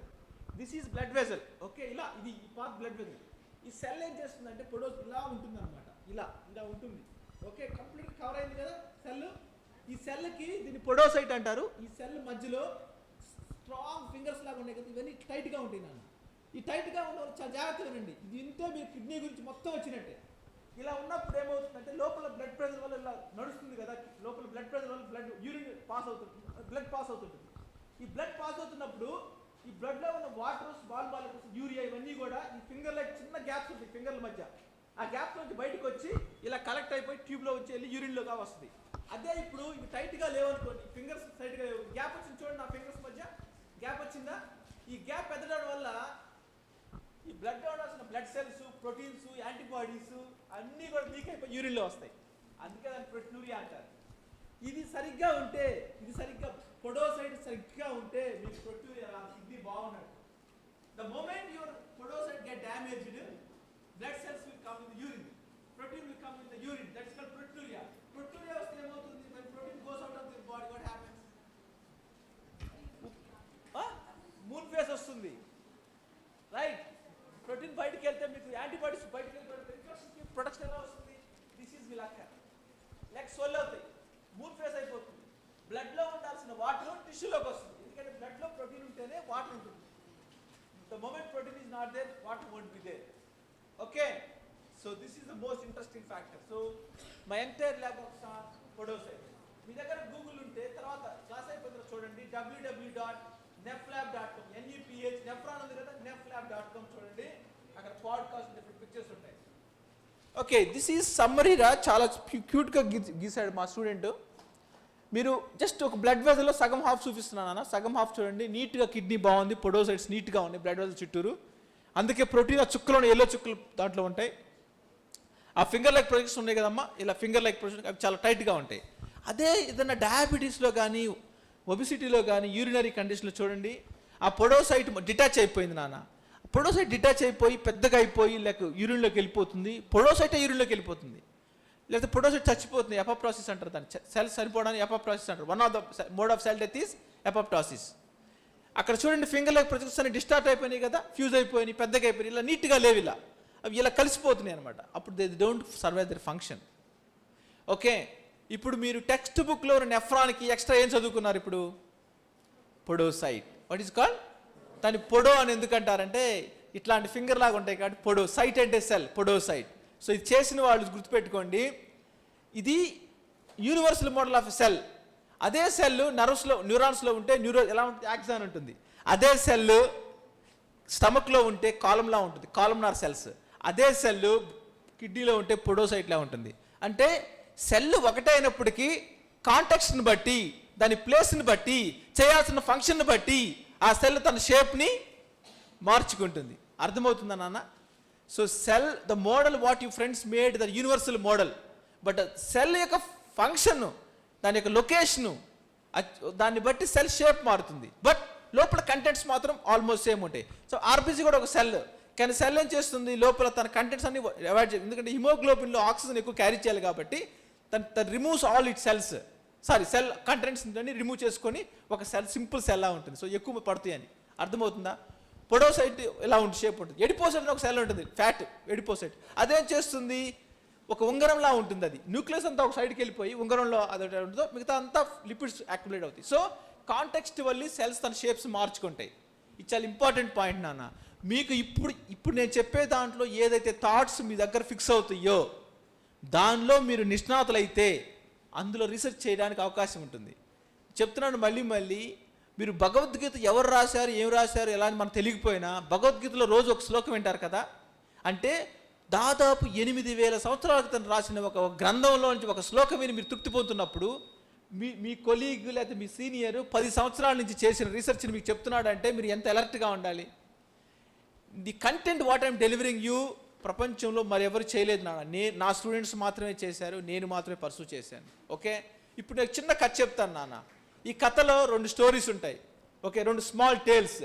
this is blood vessel. Okay, ఇది ఈ పార్ట్ బ్లడ్ వెజల్. ఈ సెల్ ఏం చేస్తుందంటే పొడోస్ ఇలా ఉంటుంది అనమాట, ఇలా ఉంటుంది. ఓకే, కంప్లీట్ కవర్ అయింది కదా సెల్. ఈ సెల్కి దీన్ని పొడోసైట్ అంటారు. ఈ సెల్ మధ్యలో స్ట్రాంగ్ ఫింగర్స్ లాగా ఉన్నాయి కదా, ఇవన్నీ టైట్గా ఉంటాయి నాన్న. ఈ టైట్గా ఉన్న చాలా జాగ్రత్తగా ఉండండి. ఇది ఇంతే మీరు కిడ్నీ గురించి మొత్తం వచ్చినట్టే. ఇలా ఉన్నప్పుడు ఏమవుతుందంటే లోపల బ్లడ్ ప్రెషర్ వల్ల ఇలా నడుస్తుంది కదా, లోపల బ్లడ్ ప్రెషర్ వల్ల యూరిన్ పాస్ అవుతుంది, బ్లడ్ పాస్ అవుతుంటుంది. ఈ బ్లడ్ పాస్ అవుతున్నప్పుడు ఈ బ్లడ్లో ఉన్న వాటర్, బాల్ యూరియా, ఇవన్నీ కూడా ఈ ఫింగర్లో చిన్న గ్యాప్స్ ఉంటాయి ఫింగర్ల మధ్య. ఆ గ్యాప్ నుంచి బయటకు వచ్చి ఇలా కలెక్ట్ అయిపోయి ట్యూబ్లో వచ్చి వెళ్ళి యూరిన్లోగా వస్తుంది. అదే ఇప్పుడు ఇవి టైట్గా లేవనుకోండి, ఫింగర్స్ టైట్గా లేవు, గ్యాప్ వచ్చింది చూడండి, నా ఫింగర్స్ మధ్య గ్యాప్ వచ్చిందా? ఈ గ్యాప్ పెద్దడం వల్ల ఈ బ్లడ్లో ఉండాల్సిన బ్లడ్ సెల్స్, ప్రోటీన్స్, యాంటీబాడీస్ అన్నీ కూడా లీక్ అయిపోయి యూరిన్లో వస్తాయి. అందుకే దాన్ని ప్రోటీనూరియా అంటారు. ఇది సరిగ్గా ఉంటే, పొడోసైట్ సరిగ్గా ఉంటే మీకు ప్రోటీనూరియా కిడ్నీ బాగున్నట్టు. The moment your podocyte get damaged, blood cells will come in the urine, protein will come in the urine, that's called proteinuria. Proteinuria వస్తే ఏమవుతుంది? When protein goes out of the body, what happens? Moon face వస్తుంది, right? Protein బయటికి వెళ్తే మీకు antibodies బయటికి వెళ్ళిపోతే ఇన్ఫెక్షన్కి protection ఎలా వస్తుంది? దిస్ ఈజ్ మిలాకర్. లెగ్ స్వెల్ అవుతాయి, మూన్ ఫేస్ అయిపోతుంది. బ్లడ్లో ఉండాల్సిన వాటర్ టిష్యూలోకి వస్తుంది, ఎందుకంటే బ్లడ్లో ప్రోటీన్ ఉంటేనే వాటర్ ఉంటుంది. The moment protein is not there, water won't be there. Okay, so this is the most interesting factor. So my entire lab of పొడోసైట్. మీ దగ్గర గూగుల్ ఉంటే తర్వాత క్లాస్ అయిపోయిన చూడండి, www.neflab.com, NEPH నెఫ్రాన్ ఉంది కదా, neflab.com చూడండి, అక్కడ పాడ్కాస్ట్ డిఫరెంట్ పిక్చర్స్ ఉంటాయి. ఓకే, దిస్ ఈజ్ సమ్మరీరా, చాలా క్యూట్గా గీసాడు మా స్టూడెంట్. మీరు జస్ట్ ఒక బ్లడ్ వెజల్లో సగం హాఫ్ చూపిస్తున్నాను, సగం హాఫ్ చూడండి, నీట్గా కిడ్నీ బాగుంది, పొడోసైట్స్ నీట్గా ఉన్నాయి బ్లడ్ వెజల్ చుట్టూరు. అందుకే ప్రోటీన్ ఆ చుక్కలు, ఎల్లో చుక్కలు దాంట్లో ఉంటాయి. ఆ ఫింగర్ లైక్ ప్రొజెక్ట్స్ ఉన్నాయి కదమ్మా, ఇలా ఫింగర్ లైక్ ప్రొజెక్ట్ అవి చాలా టైట్గా ఉంటాయి. అదే ఏదైనా డయాబెటీస్లో కానీ, ఒబిసిటీలో కానీ, యూరినరీ కండిషన్లో చూడండి, ఆ పొడోసైట్ డిటాచ్ అయిపోయింది నాన్న. పొడోసైట్ డిటాచ్ అయిపోయి పెద్దగా అయిపోయి లేక యూరిన్లోకి వెళ్ళిపోతుంది, పొడోసైటే యూరిన్లోకి వెళ్ళిపోతుంది. లేకపోతే పొడోసైట్ చచ్చిపోతుంది, ఎపోప్టాసిస్ అంటారు దాన్ని. సెల్స్ చనిపోవడానికి ఎపోప్టాసిస్ అంటారు. One of the mode of cell death is apoptosis. అక్కడ చూడండి ఫింగర్ లైక్ ప్రొజెక్ట్స్ అన్ని డిస్టార్ట్ అయిపోయినాయి కదా, ఫ్యూజ్ అయిపోయినాయి, పెద్దగా అయిపోయినాయి, ఇలా నీట్గా లేవు, అవి ఇలా కలిసిపోతున్నాయి అనమాట. అప్పుడు they don't survive their function. Okay, ఇప్పుడు మీరు టెక్స్ట్ బుక్లో నెఫ్రాన్కి ఎక్స్ట్రా ఏం చదువుకున్నారు? ఇప్పుడు పొడోసైట్. What is called? దాన్ని పొడో అని ఎందుకంటారంటే ఇట్లాంటి ఫింగర్ లాగా ఉంటాయి కాబట్టి పొడో. సైట్ అంటే సెల్, పొడోసైట్. సో ఇది చేసిన వాళ్ళు గుర్తుపెట్టుకోండి, ఇది యూనివర్సల్ మోడల్ ఆఫ్ సెల్. అదే సెల్ న్యూరాన్స్లో ఉంటే ఎలా ఉంటుంది? యాక్సాన్ ఉంటుంది. అదే సెల్ స్టమక్లో ఉంటే కాలంలా ఉంటుంది, కాలంనార్ సెల్స్. అదే సెల్ కిడ్నీలో ఉంటే పొడోసైట్లా ఉంటుంది. అంటే సెల్ ఒకటే అయినప్పటికీ కాంటెక్స్ట్ని బట్టి, దాని ప్లేస్ని బట్టి, చేయాల్సిన ఫంక్షన్ని బట్టి ఆ సెల్ తన షేప్ని మార్చుకుంటుంది. అర్థమవుతుందా నాన్న? So cell, the model what you friends made the universal model, but cell యొక్క ఫంక్షన్, దాని యొక్క లొకేషను, దాన్ని బట్టి సెల్ షేప్ మారుతుంది, బట్ లోపల కంటెంట్స్ మాత్రం ఆల్మోస్ట్ సేమ్ ఉంటాయి. సో ఆర్బీసీ కూడా ఒక సెల్. కానీ సెల్ ఏం చేస్తుంది, లోపల తన కంటెంట్స్ అన్ని అవాయిడ్ చేస్తుంది. ఎందుకంటే హిమోగ్లోబిన్లో ఆక్సిజన్ ఎక్కువ క్యారీ చేయాలి కాబట్టి తను removes all it cells, cell contents remove చేసుకొని ఒక సెల్ సింపుల్ సెల్ లా ఉంటుంది. సో ఎక్కువ పడుతాయి అని అర్థమవుతుందా. పొడోసైట్ ఇలా ఉంటుంది, షేప్ ఉంటుంది. ఎడిపోసైట్ ఒక సెల్ ఉంటుంది, ఫ్యాట్ ఎడిపోసైట్. అదేం చేస్తుంది, ఒక ఉంగరంలా ఉంటుంది. అది న్యూక్లియస్ అంతా ఒక సైడ్కి వెళ్ళిపోయి ఉంగరంలో అది ఉంటుందో మిగతా అంతా లిపిడ్స్ యాక్యుములేట్ అవుతాయి. సో కాంటెక్స్చువల్లీ సెల్స్ తన షేప్స్ మార్చుకుంటాయి. ఇది చాలా ఇంపార్టెంట్ పాయింట్ నాన్న. మీకు ఇప్పుడు నేను చెప్పే దాంట్లో ఏదైతే థాట్స్ మీ దగ్గర ఫిక్స్ అవుతాయో దానిలో మీరు నిష్ణాతులైతే అందులో రీసెర్చ్ చేయడానికి అవకాశం ఉంటుంది. చెప్తున్నాను మళ్ళీ మీరు భగవద్గీత ఎవరు రాశారు, ఏం రాశారు, ఎలా అని మనకు తెలియకపోయినా భగవద్గీతలో రోజు ఒక శ్లోకం వింటారు కదా. అంటే దాదాపు 8,000 సంవత్సరాల క్రితం రాసిన ఒక గ్రంథంలో నుంచి ఒక శ్లోకం విని మీరు తృప్తి పొందుతున్నప్పుడు మీ కొలీగ్ లేకపోతే మీ సీనియర్ 10 సంవత్సరాల నుంచి చేసిన రీసెర్చ్ని మీకు చెప్తున్నాడు అంటే మీరు ఎంత అలర్ట్గా ఉండాలి. The content what I'm delivering you ప్రపంచంలో మరి ఎవరు చేయలేదు నా స్టూడెంట్స్ మాత్రమే చేశారు, నేను మాత్రమే పర్సూ చేశాను. ఓకే, ఇప్పుడు నేను చిన్న కథ చెప్తాను నాన్న. ఈ కథలో 2 స్టోరీస్ ఉంటాయి. Okay, 2 small tales.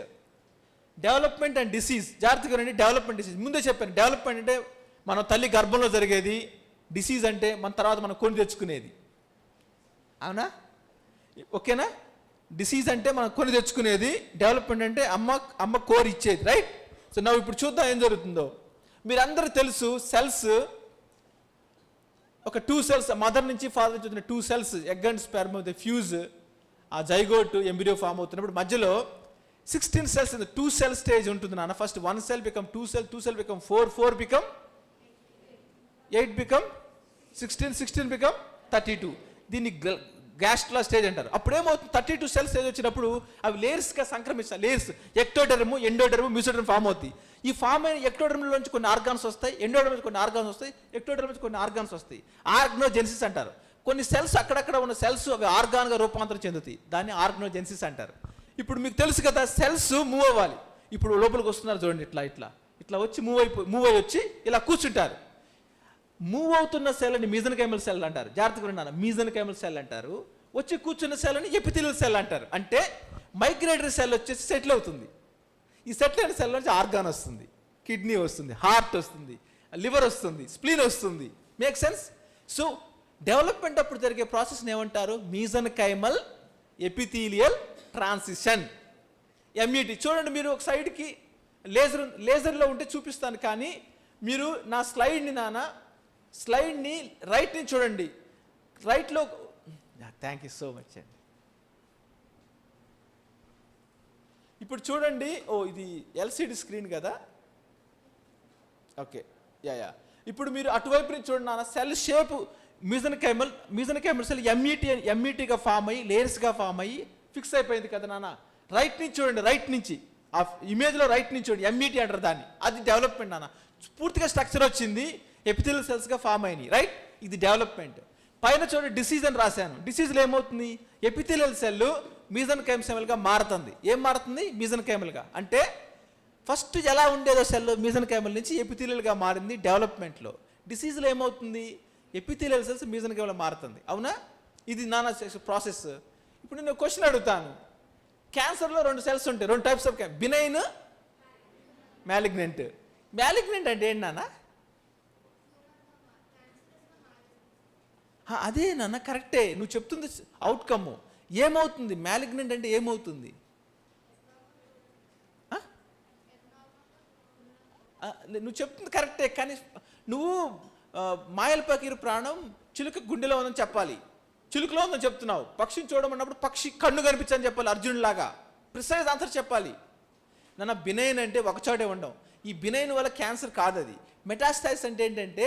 Development and disease. జాగ్రత్తగా రండి. డెవలప్మెంట్, డిసీజ్ ముందే చెప్పాను. డెవలప్మెంట్ అంటే మన తల్లి గర్భంలో జరిగేది, డిసీజ్ అంటే మన తర్వాత మనం కొని తెచ్చుకునేది. అవునా, ఓకేనా. డిసీజ్ అంటే మనం కొని తెచ్చుకునేది, డెవలప్మెంట్ అంటే అమ్మ కోరి ఇచ్చేది, రైట్. సో నా ఇప్పుడు చూద్దాం ఏం జరుగుతుందో. మీరందరూ తెలుసు సెల్స్ ఒక 2 సెల్స్ మదర్ నుంచి ఫాదర్ నుంచి వచ్చిన 2 cells egg and sperm the fuse, ఆ జైగోట్ ఎంబ్రియో ఫామ్ అవుతున్నప్పుడు మధ్యలో 16 సెల్స్ 2 సెల్ స్టేజ్ ఉంటుంది నాన్న. First 1 cell become 2 cell, 2 cell become 4, 4 become 8 become 16, 16 become 32. దీన్ని గ్యాస్ట్లా స్టేజ్ అంటారు. అప్పుడు ఏమవుతుంది, 32 సెల్ స్టేజ్ వచ్చినప్పుడు అవి లేయర్స్గా సంక్రమిస్తాయి. లేయర్స్ ఎక్టోడెర్మ్, ఎండోడెర్మ్, మ్యూసోడెర్మ్ ఫామ్ అవుతాయి. ఈ ఫామ్ అయిన ఎక్టోడెర్మ్లోంచి కొన్ని ఆర్గాన్స్ వస్తాయి, ఎండోడెర్మ్ నుంచి కొన్ని ఆర్గాన్స్ వస్తాయి, ఎక్టోడెర్మ్ నుంచి కొన్ని ఆర్గాన్స్ వస్తాయి. ఆర్గనోజెన్సిస్ అంటారు. కొన్ని సెల్స్ అక్కడక్కడ ఉన్న సెల్స్ అవి ఆర్గాన్గా రూపాంతరం చెందుతాయి, దాన్ని ఆర్గనోజెన్సిస్ అంటారు. ఇప్పుడు మీకు తెలుసు కదా సెల్స్ మూవ్ అవ్వాలి. ఇప్పుడు లోపలికి వస్తున్నారు చూడండి, ఇట్లా వచ్చి మూవ్ అయ్యి వచ్చి ఇలా కూర్చుంటారు. మూవ్ అవుతున్న సెల్ అని మీజన్కైమల్ సెల్ అంటారు. జాగ్రత్తగా ఉన్నాను, మీజన్కైమల్ సెల్ అంటారు. వచ్చి కూర్చున్న సెల్ అని ఎపిథెలియల్ సెల్ అంటారు. అంటే మైగ్రేటరీ సెల్ వచ్చేసి సెటిల్ అవుతుంది. ఈ సెటిల్ అయిన సెల్ నుంచి ఆర్గాన్ వస్తుంది, కిడ్నీ వస్తుంది, హార్ట్ వస్తుంది, లివర్ వస్తుంది, స్ప్లీన్ వస్తుంది. Make sense. సో డెవలప్మెంట్ అప్పుడు జరిగే ప్రాసెస్ని ఏమంటారు, మీజన్కైమల్ ఎపిథీలియల్ ట్రాన్సిషన్, ఎంఈటి. చూడండి, మీరు ఒక సైడ్కి లేజర్లో ఉంటే చూపిస్తాను, కానీ మీరు నా స్లైడ్ని రైట్ నుంచి చూడండి. రైట్లో థ్యాంక్ యూ సో మచ్ అండి. ఇప్పుడు చూడండి, ఇది ఎల్సిడి స్క్రీన్ కదా. Okay, yeah. ఇప్పుడు మీరు అటువైపు నుంచి చూడండి నాన్న, సెల్ షేప్ మీజన్కైమల్ సెల్ ఎంఈటీగా ఫామ్ అయ్యి లేయర్స్గా ఫామ్ అయ్యి ఫిక్స్ అయిపోయింది కదా నాన్న. రైట్ నుంచి చూడండి, రైట్ నుంచి ఆ ఇమేజ్లో రైట్ నుంచి చూడండి, ఎంఈటీ అంటారు దాన్ని. అది డెవలప్మెంట్ నాన్న. పూర్తిగా స్ట్రక్చర్ వచ్చింది, ఎపిథెలియల్ సెల్స్గా ఫామ్ అయినాయి, రైట్. ఇది డెవలప్మెంట్. పైన చూడండి డిసీజ్ అని రాశాను. డిసీజ్లో ఏమవుతుంది, ఎపిథెలియల్ సెల్ మీజన్కైమల్గా మారుతుంది. ఏం మారుతుంది, మీజన్కైమల్గా. అంటే ఫస్ట్ ఎలా ఉండేదో సెల్ మీజన్కైమల్ నుంచి ఎపిథెలియల్గా మారింది డెవలప్మెంట్లో. డిసీజ్లో ఏమవుతుంది, ఎపిథెలియల్ సెల్స్ మీజన్కైమల్గా మారుతుంది. అవునా, ఇది నానా ప్రాసెస్. ఇప్పుడు నేను క్వశ్చన్ అడుగుతాను. క్యాన్సర్లో 2 సెల్స్ ఉంటాయి, 2 types of benign, malignant. Malignant అంటే ఏంటి నాన్న? అదే నాన్న, కరెక్టే, నువ్వు చెప్తుంది అవుట్కమ్. ఏమవుతుంది మ్యాలిగ్నెంట్ అంటే ఏమవుతుంది? నువ్వు చెప్తుంది కరెక్టే, కానీ నువ్వు మాయల పకీరు ప్రాణం చిలుక గుండెలో ఉందని చెప్పాలి. చిలుకలో ఉందని చెప్తున్నావు. పక్షిని చూడమన్నప్పుడు పక్షి కన్ను కనిపించని చెప్పాలి, అర్జునులాగా ప్రిసైజ్ ఆన్సర్ చెప్పాలి. నాన్న బినైన్ అంటే ఒకచోటే ఉండవు. ఈ బినైన్ వల్ల క్యాన్సర్ కాదు, అది మెటాస్టైస్. అంటే ఏంటంటే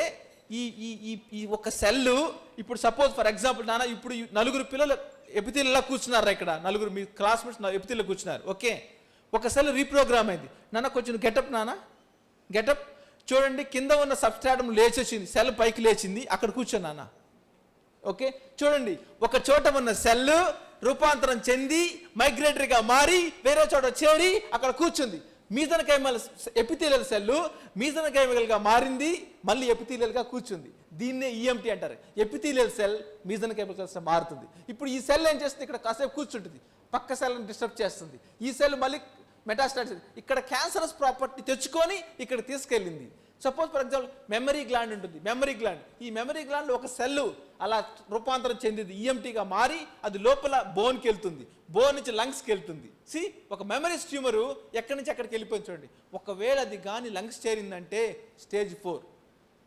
ఈ ఒక సెల్లు, ఇప్పుడు సపోజ్ ఫర్ ఎగ్జాంపుల్ నాన్న, ఇప్పుడు 4 పిల్లలు ఎపిథెలియల్లా కూర్చున్నారు ఇక్కడ, 4 మీ క్లాస్మేట్స్ ఎపిథెలియల్ కూర్చున్నారు. ఓకే, ఒక సెల్ రీప్రోగ్రామ్ అయింది. నాన్న కొంచెం గెటప్ నాన్న, గెటప్ చూడండి. కింద ఉన్న సబ్స్ట్రాటం లేచేసింది, సెల్ పైకి లేచింది, అక్కడ కూర్చోను నాన్న. ఓకే, చూడండి, ఒక చోట ఉన్న సెల్ రూపాంతరం చెంది మైగ్రేటరీగా మారి వేరే చోట చేరి అక్కడ కూర్చుంది. మీజన్కైమల్ ఎపిథెలియల్ సెల్ మీజన్కైమల్గా మారింది, మళ్ళీ ఎపిథెలియల్గా కూర్చుంది. దీన్నే ఈఎంటీ అంటారు. ఎపిథెలియల్ సెల్ మీజన్కైమల్ సెల్స్ మారుతుంది. ఇప్పుడు ఈ సెల్ ఏం చేస్తుంది, ఇక్కడ కాసేపు కూర్చుంటుంది, పక్క సెల్ని డిస్టర్బ్ చేస్తుంది. ఈ సెల్ మళ్ళీ మెటాస్టాసిస్. ఇక్కడ క్యాన్సరస్ ప్రాపర్టీ తెచ్చుకొని ఇక్కడ తీసుకెళ్ళింది. Suppose for example memory gland ఉంటుంది. మెమరీ గ్లాండ్, ఈ మెమరీ గ్లాండ్ ఒక సెల్ అలా రూపాంతరం చెందింది, ఈఎంటీగా మారి అది లోపల బోన్కి వెళ్తుంది, బోన్ నుంచి లంగ్స్కి వెళ్తుంది. ఒక మెమరీ ట్యూమరు ఎక్కడి నుంచి ఎక్కడికి వెళ్ళిపోయింది చూడండి. ఒకవేళ అది కానీ లంగ్స్ చేరిందంటే స్టేజ్ 4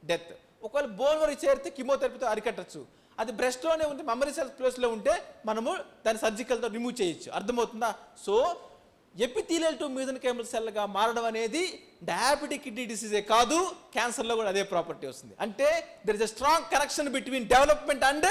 డెత్. ఒకవేళ బోన్ వరకు చేరితే కీమోథెరపీతో అరికట్టచ్చు. అది బ్రెస్ట్లోనే ఉంటే మెమరీ సెల్స్ ప్లేస్లో ఉంటే మనము దాన్ని సర్జికల్తో రిమూవ్ చేయొచ్చు. అర్థమవుతుందా? సో ఎపిథీలియల్ టు మీజెన్కైమల్ సెల్గా మారడం అనేది డయాబెటిక్ కిడ్నీ డిసీజే కాదు, క్యాన్సర్లో కూడా అదే ప్రాపర్టీ వస్తుంది. అంటే there is a strong connection between development and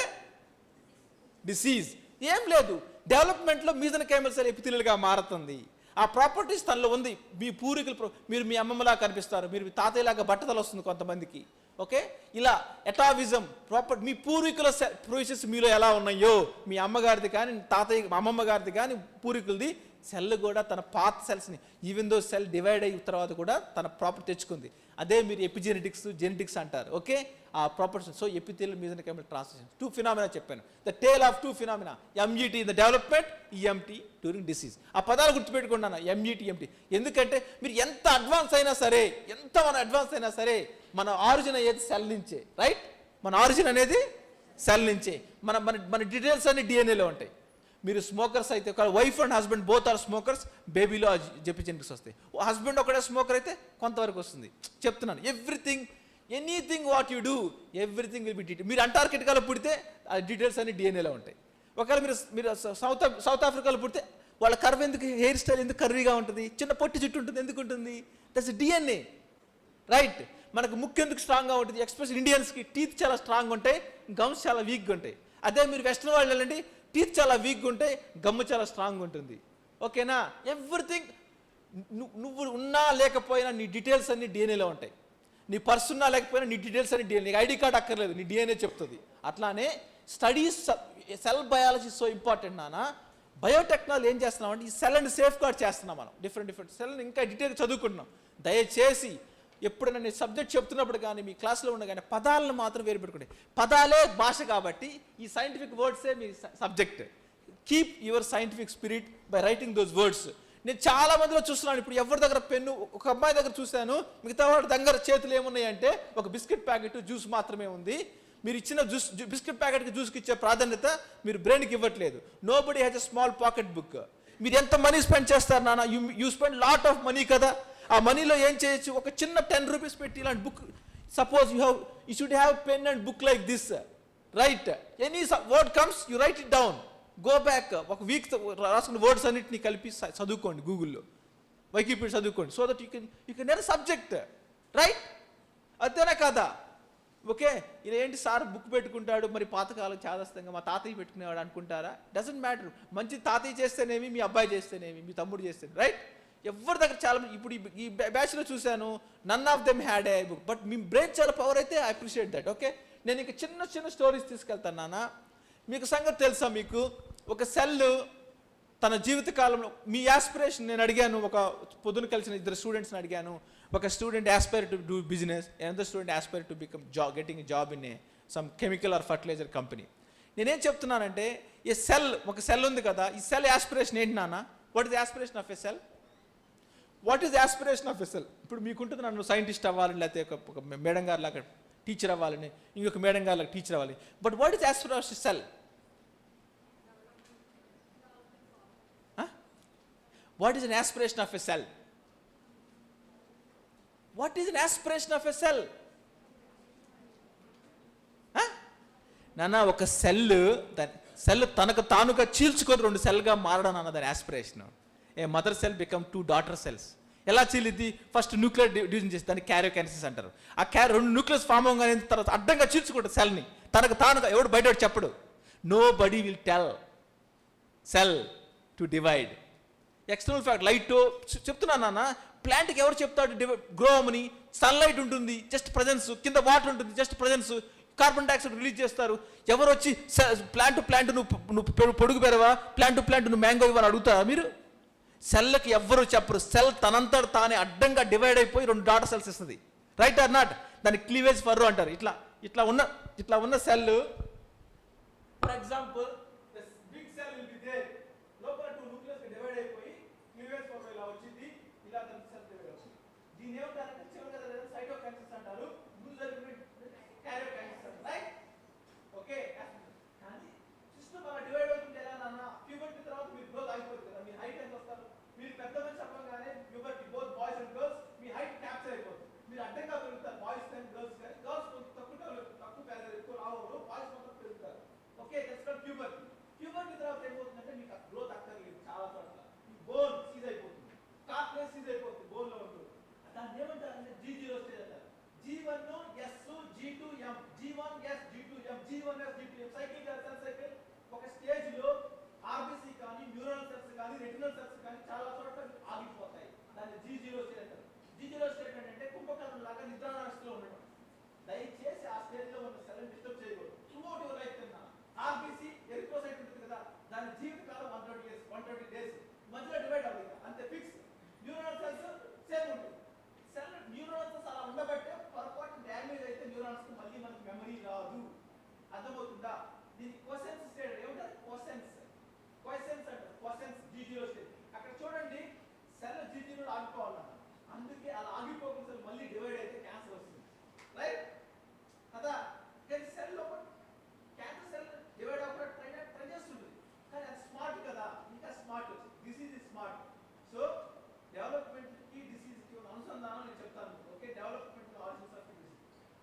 disease. ఏం లేదు, డెవలప్మెంట్లో మీజెన్కైమల్ సెల్ ఎపిథీలియల్గా మారుతుంది. ఆ ప్రాపర్టీస్ తనలో ఉంది. మీ పూర్వీకులు, మీరు మీ అమ్మమ్మలా కనిపిస్తారు, మీరు మీ తాతయ్యలాగా బట్టతలు వస్తుంది కొంతమందికి. ఓకే, ఇలా ఎటావిజం ప్రాపర్ మీ పూర్వీకుల ప్రొసెస్ మీలో ఎలా ఉన్నాయో, మీ అమ్మగారిది కానీ తాతయ్య అమ్మమ్మ గారిది కానీ పూర్వీకులది సెల్ కూడా తన పాత సెల్స్ని ఈవెన్ దో సెల్ డివైడ్ అయిన తర్వాత కూడా తన ప్రాపర్టీ తెచ్చుకుంది. అదే మీరు ఎపిజెనెటిక్స్, జెనెటిక్స్ అంటారు. ఓకే, ఆ properties. So epithelial mesenchymal translation 2 phenomena చెప్పాను. The tale of 2 phenomena, MET in the development, EMT during disease. ఆ పదాలు గుర్తుపెట్టుకున్నాను, ఎంఈటీ, ఎంటీ. ఎందుకంటే మీరు ఎంత అడ్వాన్స్ అయినా సరే, మన ఆరిజిన్ అయ్యేది సెల్ నుంచే. రైట్, మన ఆరిజిన్ అనేది సెల్ నుంచే. మన డీటెయిల్స్ అన్ని డిఎన్ఏలో ఉంటాయి. మీరు స్మోకర్స్ అయితే, ఒక wife and husband both are smokers, బేబీలో ఎపిజెనెటిక్స్ వస్తాయి. హస్బెండ్ ఒకటే స్మోకర్ అయితే కొంతవరకు వస్తుంది. చెప్తున్నాను, anything what you do, everything will be detail. మీరు అంటార్కిటికాలో పుడితే ఆ డీటెయిల్స్ అన్ని డిఎన్ఏలో ఉంటాయి. ఒకవేళ మీరు సౌత్ ఆఫ్రికాలో పుడితే వాళ్ళ కర్వ్ ఎందుకు, హెయిర్ స్టైల్ ఎందుకు కర్వీగా ఉంటుంది, చిన్న పొట్టి జుట్టు ఉంటుంది, ఎందుకు ఉంటుంది? That's DNA. రైట్, మనకు ముక్కు ఎందుకు స్ట్రాంగ్గా ఉంటుంది? ఎక్స్పెషల్ ఇండియన్స్కి టీత్ చాలా స్ట్రాంగ్ ఉంటాయి, గమ్స్ చాలా వీక్గా ఉంటాయి. అదే మీరు వెస్ట్రన్ వాళ్ళు వెళ్ళండి, టీత్ చాలా వీక్గా ఉంటాయి, గమ్ము చాలా స్ట్రాంగ్ ఉంటుంది. ఓకేనా? ఎవ్రీథింగ్ నువ్వు ఉన్నా లేకపోయినా నీ డీటెయిల్స్ అన్ని డిఎన్ఏలో ఉంటాయి. నీ పర్స్ ఉన్నా లేకపోయినా నీ డీటెయిల్స్ అన్ని డిఎన్ఏ, నీకు ఐడి కార్డ్ అక్కర్లేదు, నీ డిఎన్ఏ చెప్తుంది. అట్లానే studies, cell biology so important నాన్న. బయోటెక్నాలజీ ఏం చేస్తున్నామంటే ఈ సెల్ని సేఫ్ గార్డ్ చేస్తున్నాం. మనం డిఫరెంట్ సెల్ని ఇంకా డీటెయిల్గా చదువుకుంటున్నాం. దయచేసి ఎప్పుడైనా నేను సబ్జెక్ట్ చెప్తున్నప్పుడు కానీ మీ క్లాస్లో ఉన్న కానీ పదాలను మాత్రం వేరు పెట్టుకోండి. పదాలే భాష కాబట్టి ఈ సైంటిఫిక్ వర్డ్సే మీ subject. Keep your scientific spirit by writing those words. నేను చాలా మందిలో చూస్తున్నాను, ఇప్పుడు ఎవరి దగ్గర పెన్ను, ఒక అమ్మాయి దగ్గర చూశాను, మిగతా వాడి దగ్గర చేతులు ఏమున్నాయంటే ఒక బిస్కెట్ ప్యాకెట్, జ్యూస్ మాత్రమే ఉంది. మీరు ఇచ్చిన బిస్కెట్ ప్యాకెట్కి జ్యూస్కి ఇచ్చే ప్రాధాన్యత మీరు బ్రెయిన్కి ఇవ్వట్లేదు. Nobody has a small pocket book. మీరు ఎంత మనీ స్పెండ్ చేస్తారు నాన్న? You spend lot of money కదా. ఆ మనీలో ఏం చేయొచ్చు? ఒక చిన్న 10 రూపీస్ పెట్టి ఇలాంటి book, suppose you should have pen and book like this. Right, any word comes you right it down, go back, ఒక వీక్ రాసుకున్న వర్డ్స్ అన్నింటినీ కలిపి చదువుకోండి, గూగుల్లో వికీపీడియా చదువుకోండి. So that you can learn subject. Right, అంతేనా కాదా? ఓకే, ఇలా ఏంటి సార్ బుక్ పెట్టుకుంటాడు, మరి పాతకాలం చాదస్తంగా మా తాతయ్య పెట్టుకునేవాడు అనుకుంటారా? Doesn't matter. మంచి తాతయ్య చేస్తేనేమి, మీ అబ్బాయి చేస్తేనేమి, మీ తమ్ముడు చేస్తేనే. రైట్, ఎవరి దగ్గర చాలా, ఇప్పుడు ఈ బ్యాచ్లో చూశాను, none of them had a book, but మీ బ్రెయిన్ చాలా పవర్ అయితే ఐ అప్రిషియేట్ దట్. ఓకే, నేను ఇంకా చిన్న స్టోరీస్ తీసుకెళ్తాను నాన్న. మీకు సంగతి తెలుసా? మీకు ఒక సెల్ తన జీవితకాలంలో మీ యాస్పిరేషన్, నేను అడిగాను, ఒక పొద్దున కలిసిన 2 స్టూడెంట్స్ని అడిగాను. ఒక student aspire to do business, another student aspire to become getting job in some chemical or fertilizer company. నేనేం చెప్తున్నానంటే, ఈ సెల్, ఒక సెల్ ఉంది కదా, ఈ సెల్ యాస్పిరేషన్ ఏంటి నాన్న? What is the aspiration of a cell? What is aspiration of a cell? ఇప్పుడు మీకుంటుంది, నన్ను సైంటిస్ట్ అవ్వాలని, లేకపోతే ఒక మేడం గారు లాగా టీచర్ అవ్వాలని, ఇంకొక మేడం గారు లాగా టీచర్ అవ్వాలి. But what is aspiration of a cell? What is an aspiration of a cell? What is an aspiration of a cell? నాన్న, ఒక సెల్ తనకు తానుగా చీల్చుకొని 2 సెల్గా మారడం అన్న దాని aspiration. A mother cell become 2 daughter cells. ఎలా చీలిద్ది? ఫస్ట్ న్యూక్లియర్ డివిజన్ చేసి దాన్ని క్యారియోకైనసిస్ అంటారు. ఆ 2 న్యూక్లియస్ ఫామ్ అవగానే తర్వాత అడ్డంగా చీల్చుకుంటుంది సెల్ని, తనకు తానుగా. ఎవడు బయట చెప్పడు. Nobody will tell cell to divide. External fact, light చెప్తున్నాను నాన్న. ప్లాంట్కి ఎవరు చెప్తాడు గ్రో అవ్వమని? సన్లైట్ ఉంటుంది, జస్ట్ ప్రజెన్స్. కింద వాటర్ ఉంటుంది, just presence. Carbon dioxide release చేస్తారు. ఎవరు వచ్చి ప్లాంట్ నువ్వు పొడుగు పెరవా, ప్లాంట్ నువ్వు మ్యాంగో ఇవ్వని అడుగుతారా మీరు? సెల్కి ఎవ్వరు చెప్పరు. సెల్ తనంతట తానే అడ్డంగా డివైడ్ అయిపోయి 2 డాటర్ సెల్స్ ఇస్తుంది. Right or not? దాన్ని క్లీవేజ్ ఫర్రో అంటారు. ఇట్లా ఉన్న cell, for example big cell will be there, లోపల 2 న్యూక్లియస్ డివైడ్ అయిపోయి క్లీవేజ్ ఫర్రో ఇలా వచ్చింది. ప్యూబర్టీ తర్వాత ఏమవుతుందంటే మీకు ఆ గ్రోత్ అక్కర్లేదు చాలా చోట్ల. ఈ బోన్ సీజ్ అయిపోతుంది, కార్ట్లేజ్ సీజ్ అయిపోతుంది బోన్ లో ఉంటుంది. దాన్ని ఏమంటారంటే G0 స్టేజ్ అంటారు. G1 S G2 M, G1 S G2 M, G1 S G2 M cycle కదా సెల్ సైకిల్. ఒక స్టేజ్ లో ఆర్బిసి కానీ న్యూరల్ సెల్స్ కానీ రెటినల్ సెల్స్ కానీ చాలా చోట్ల ఆగిపోతాయి. దాన్ని G0 స్టేజ్ అంటారు. G0 స్టేజ్ అంటే కుంభకర్ణం లాగా నిద్రావస్థలో ఉండడం. దయచేసి ఆ స్టేజ్ లో ఉన్న సెల్ డిస్టర్బ్ చేయకూడదు. త్రూఅవుట్ యువర్ లైఫ్ కన్నా ఆర్బిసి ఎరిథ్రోసైట్ ఉంటుంది కదా, దాని జీవితకాలం 120 డేస్ మధ్యలో డివైడ్ అవ్వదు, అంతే ఫిక్స్. న్యూరల్ సెల్స్ సేమ్ ఉంటుంది. సెల్ న్యూరాన్స్ అలా ఉండబట్టే పొరపాటు డ్యామేజ్ అయితే న్యూరాన్స్ కి మళ్ళీ మనకి మెమరీ రాదు. అర్థమవుతుందా? దీనికి క్వశ్చన్స్ స్టేట్ ఏమంటారు? క్వశ్చన్స్ అంటారు. Questions G0 state. అక్కడ చూడండి సెల్ G0 ఆగిపోవాలన్న, అందుకే అలా ఆగిపోకుండా సెల్ మళ్ళీ డివైడ్ అయితే క్యాన్సర్ వస్తుంది, రైట్ కదా? కానీ సెల్ లోపల క్యాన్సర్ సెల్ డివైడ్ అవ్వకుండా ట్రై చేస్తుంది, కానీ అది స్మార్ట్ కదా, ఇంకా smart. This is smart. So development కి డిసీజ్ కి ఉన్న అనుసంధానం నేను చెప్తాను. Okay, development origins of disease.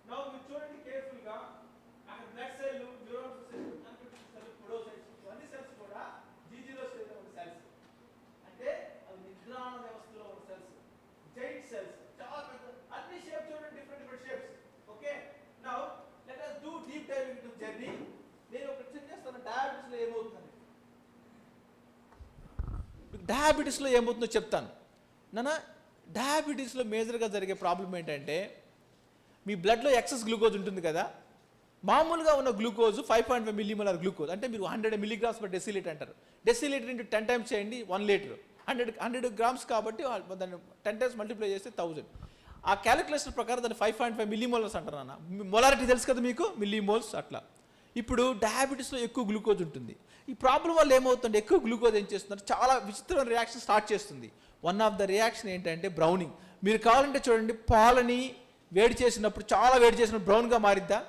Now మీరు చూడండి కేర్ఫుల్ గా. అక్కడ blood cell, neurons cell, confusion cell, పొడోసైట్స్ ఇవన్నీ సెల్స్ కూడా G0 స్టేజ్ లో ఉన్న సెల్స్. అంటే అవి నిద్రాణ వ్యవస్థలో ఉన్న సెల్స్, జైంట్ సెల్స్, చాలా పెద్ద. అన్ని షేప్ చూడండి, different shapes. Okay, now let us do deep dive into journey. నేను ఒక చెక్ చేస్తాను డయాబెటిస్ లో ఏమవుతుందని. డయాబెటిస్ లో ఏమవుతుందో చెప్తాను నాన్న. డయాబెటీస్లో మేజర్గా జరిగే ప్రాబ్లం ఏంటంటే మీ బ్లడ్లో ఎక్సెస్ గ్లూకోజ్ ఉంటుంది కదా. మామూలుగా ఉన్న గ్లూకోజ్ 5.5 మిల్లీమోలార్ గ్లూకోజ్, అంటే మీరు 100 మిల్లీగ్రామ్స్ పర్ డెసిలీటర్ అంటారు. డెసిలీటర్ ఇంటూ 10 టైమ్స్ చేయండి 1 లీటర్. 100 గ్రామ్స్ కాబట్టి దాన్ని 10 టైమ్స్ మల్టిప్లై చేస్తే 1000. ఆ క్యాలిక్యులేషన్ ప్రకారం దాన్ని 5.5 మిల్లీమోలర్స్ అంటారు అన్న. మొలారిటీ తెలుసు కదా మీకు, మిల్లీమోల్స్ అట్లా. ఇప్పుడు డయాబెటీస్లో ఎక్కువ గ్లూకోజ్ ఉంటుంది. ఈ ప్రాబ్లం వల్ల ఏమవుతుంది, ఎక్కువ గ్లూకోజ్ ఏం చేస్తుందంటే చాలా విచిత్రమైన రియాక్షన్ స్టార్ట్ చేస్తుంది. వన్ ఆఫ్ ద రియాక్షన్ ఏంటంటే బ్రౌనింగ్. మీరు కావాలంటే చూడండి, పాలని వేడి చేసినప్పుడు, చాలా వేడి చేసినప్పుడు బ్రౌన్గా మారిద్దా,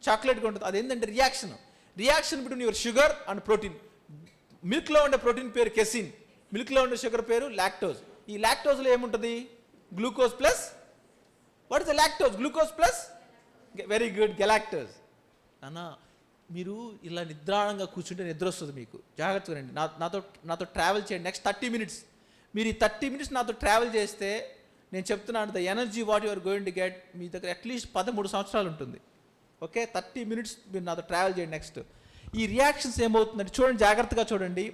చాక్లెట్గా ఉంటుంది. అదేంటంటే reaction between your sugar and protein. మిల్క్లో ఉండే ప్రోటీన్ పేరు కెసిన్, మిల్క్లో ఉండే షుగర్ పేరు లాక్టోజ్. ఈ లాక్టోజ్లో ఏముంటుంది, glucose plus, what is the lactose? Glucose plus, very good, galactose. అన్నా మీరు ఇలా నిద్రాణంగా కూర్చుంటే నిద్ర వస్తుంది మీకు. జాగ్రత్తగా రండి, నాతో ట్రావెల్ చేయండి. నెక్స్ట్ 30 మినిట్స్ మీరు ఈ 30 మినిట్స్ నాతో ట్రావెల్ చేస్తే నేను చెప్తున్నాను, the energy what you are going to get మీ దగ్గర అట్లీస్ట్ 13 సంవత్సరాలు ఉంటుంది. ఓకే, 30 మినిట్స్ మీరు నాతో ట్రావెల్ చేయండి. నెక్స్ట్ ఈ రియాక్షన్స్ ఏమవుతుందంటే చూడండి, జాగ్రత్తగా చూడండి.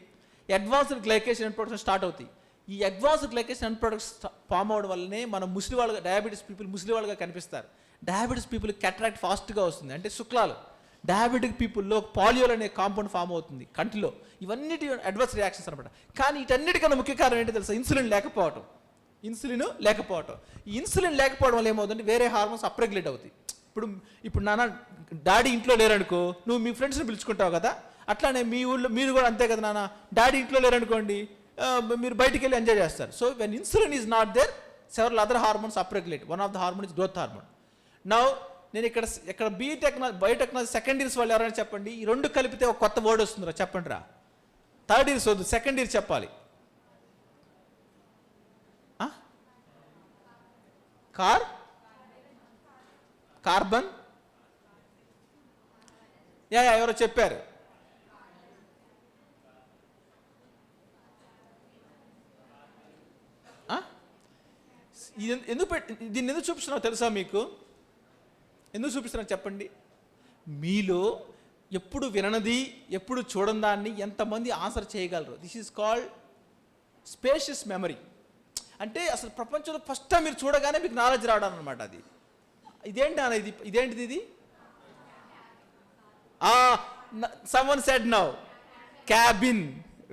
Advanced glycation and production start అవుతాయి. ఈ advanced glycation and products form అవడం వల్లనే మనం ముసలి వాళ్ళగా, డయాబెటీస్ పీపుల్ ముసలి వాళ్ళగా కనిపిస్తారు. డయాబెటీస్ పీపుల్ క్యాటరాక్ట్ ఫాస్ట్గా వస్తుంది, అంటే శుక్లాలు. డయాబెటిక్ పీపుల్లో పాలియోల్ అనే కాంపౌండ్ ఫామ్ అవుతుంది కంటిలో. ఇవన్నిటి అడ్వర్స్ రియాక్షన్స్ అనమాట. కానీ వీటన్నిటికన్నా ముఖ్య కారణం ఏంటో తెలుసా, ఇన్సులిన్ లేకపోవడం. ఈ ఇన్సులిన్ లేకపోవడం వల్ల ఏమవుతుందంటే వేరే హార్మోన్స్ అప్రెగ్యులేట్ అవుతాయి. ఇప్పుడు నాన్న డాడీ ఇంట్లో లేరనుకో, నువ్వు మీ ఫ్రెండ్స్ని పిలుచుకుంటావు కదా, అట్లానే మీ ఊళ్ళో మీరు కూడా అంతే కదా నాన్న. డాడీ ఇంట్లో లేరనుకోండి, మీరు బయటికి వెళ్ళి ఎంజాయ్ చేస్తారు. So when insulin is not there, several other hormones upregulate. One of the hormone is growth hormone. Now నేను ఇక్కడ బయోటెక్నాలజీ సెకండ్ ఇయర్స్ వాళ్ళు ఎవరైనా చెప్పండి, ఈ రెండు కలిపితే ఒక కొత్త వర్డ్ వస్తుందిరా, చెప్పండి రా. థర్డ్ ఇయర్స్ వద్దు, సెకండ్ ఇయర్ చెప్పాలి. కార్బన్, ఎవరో చెప్పారు. దీన్ని ఎందుకు చూపిస్తున్నావు తెలుసా మీకు? ఎందుకు చూపిస్తున్నా చెప్పండి. మీలో ఎప్పుడు విననది, ఎప్పుడు చూడని దాన్ని ఎంతమంది ఆన్సర్ చేయగలరు? This is called spacious memory. అంటే అసలు ప్రపంచంలో ఫస్ట్ టైం మీరు చూడగానే మీకు నాలెడ్జ్ రావడం అనమాట. అది ఇదేంటిది ఇది? Someone said now, cabin.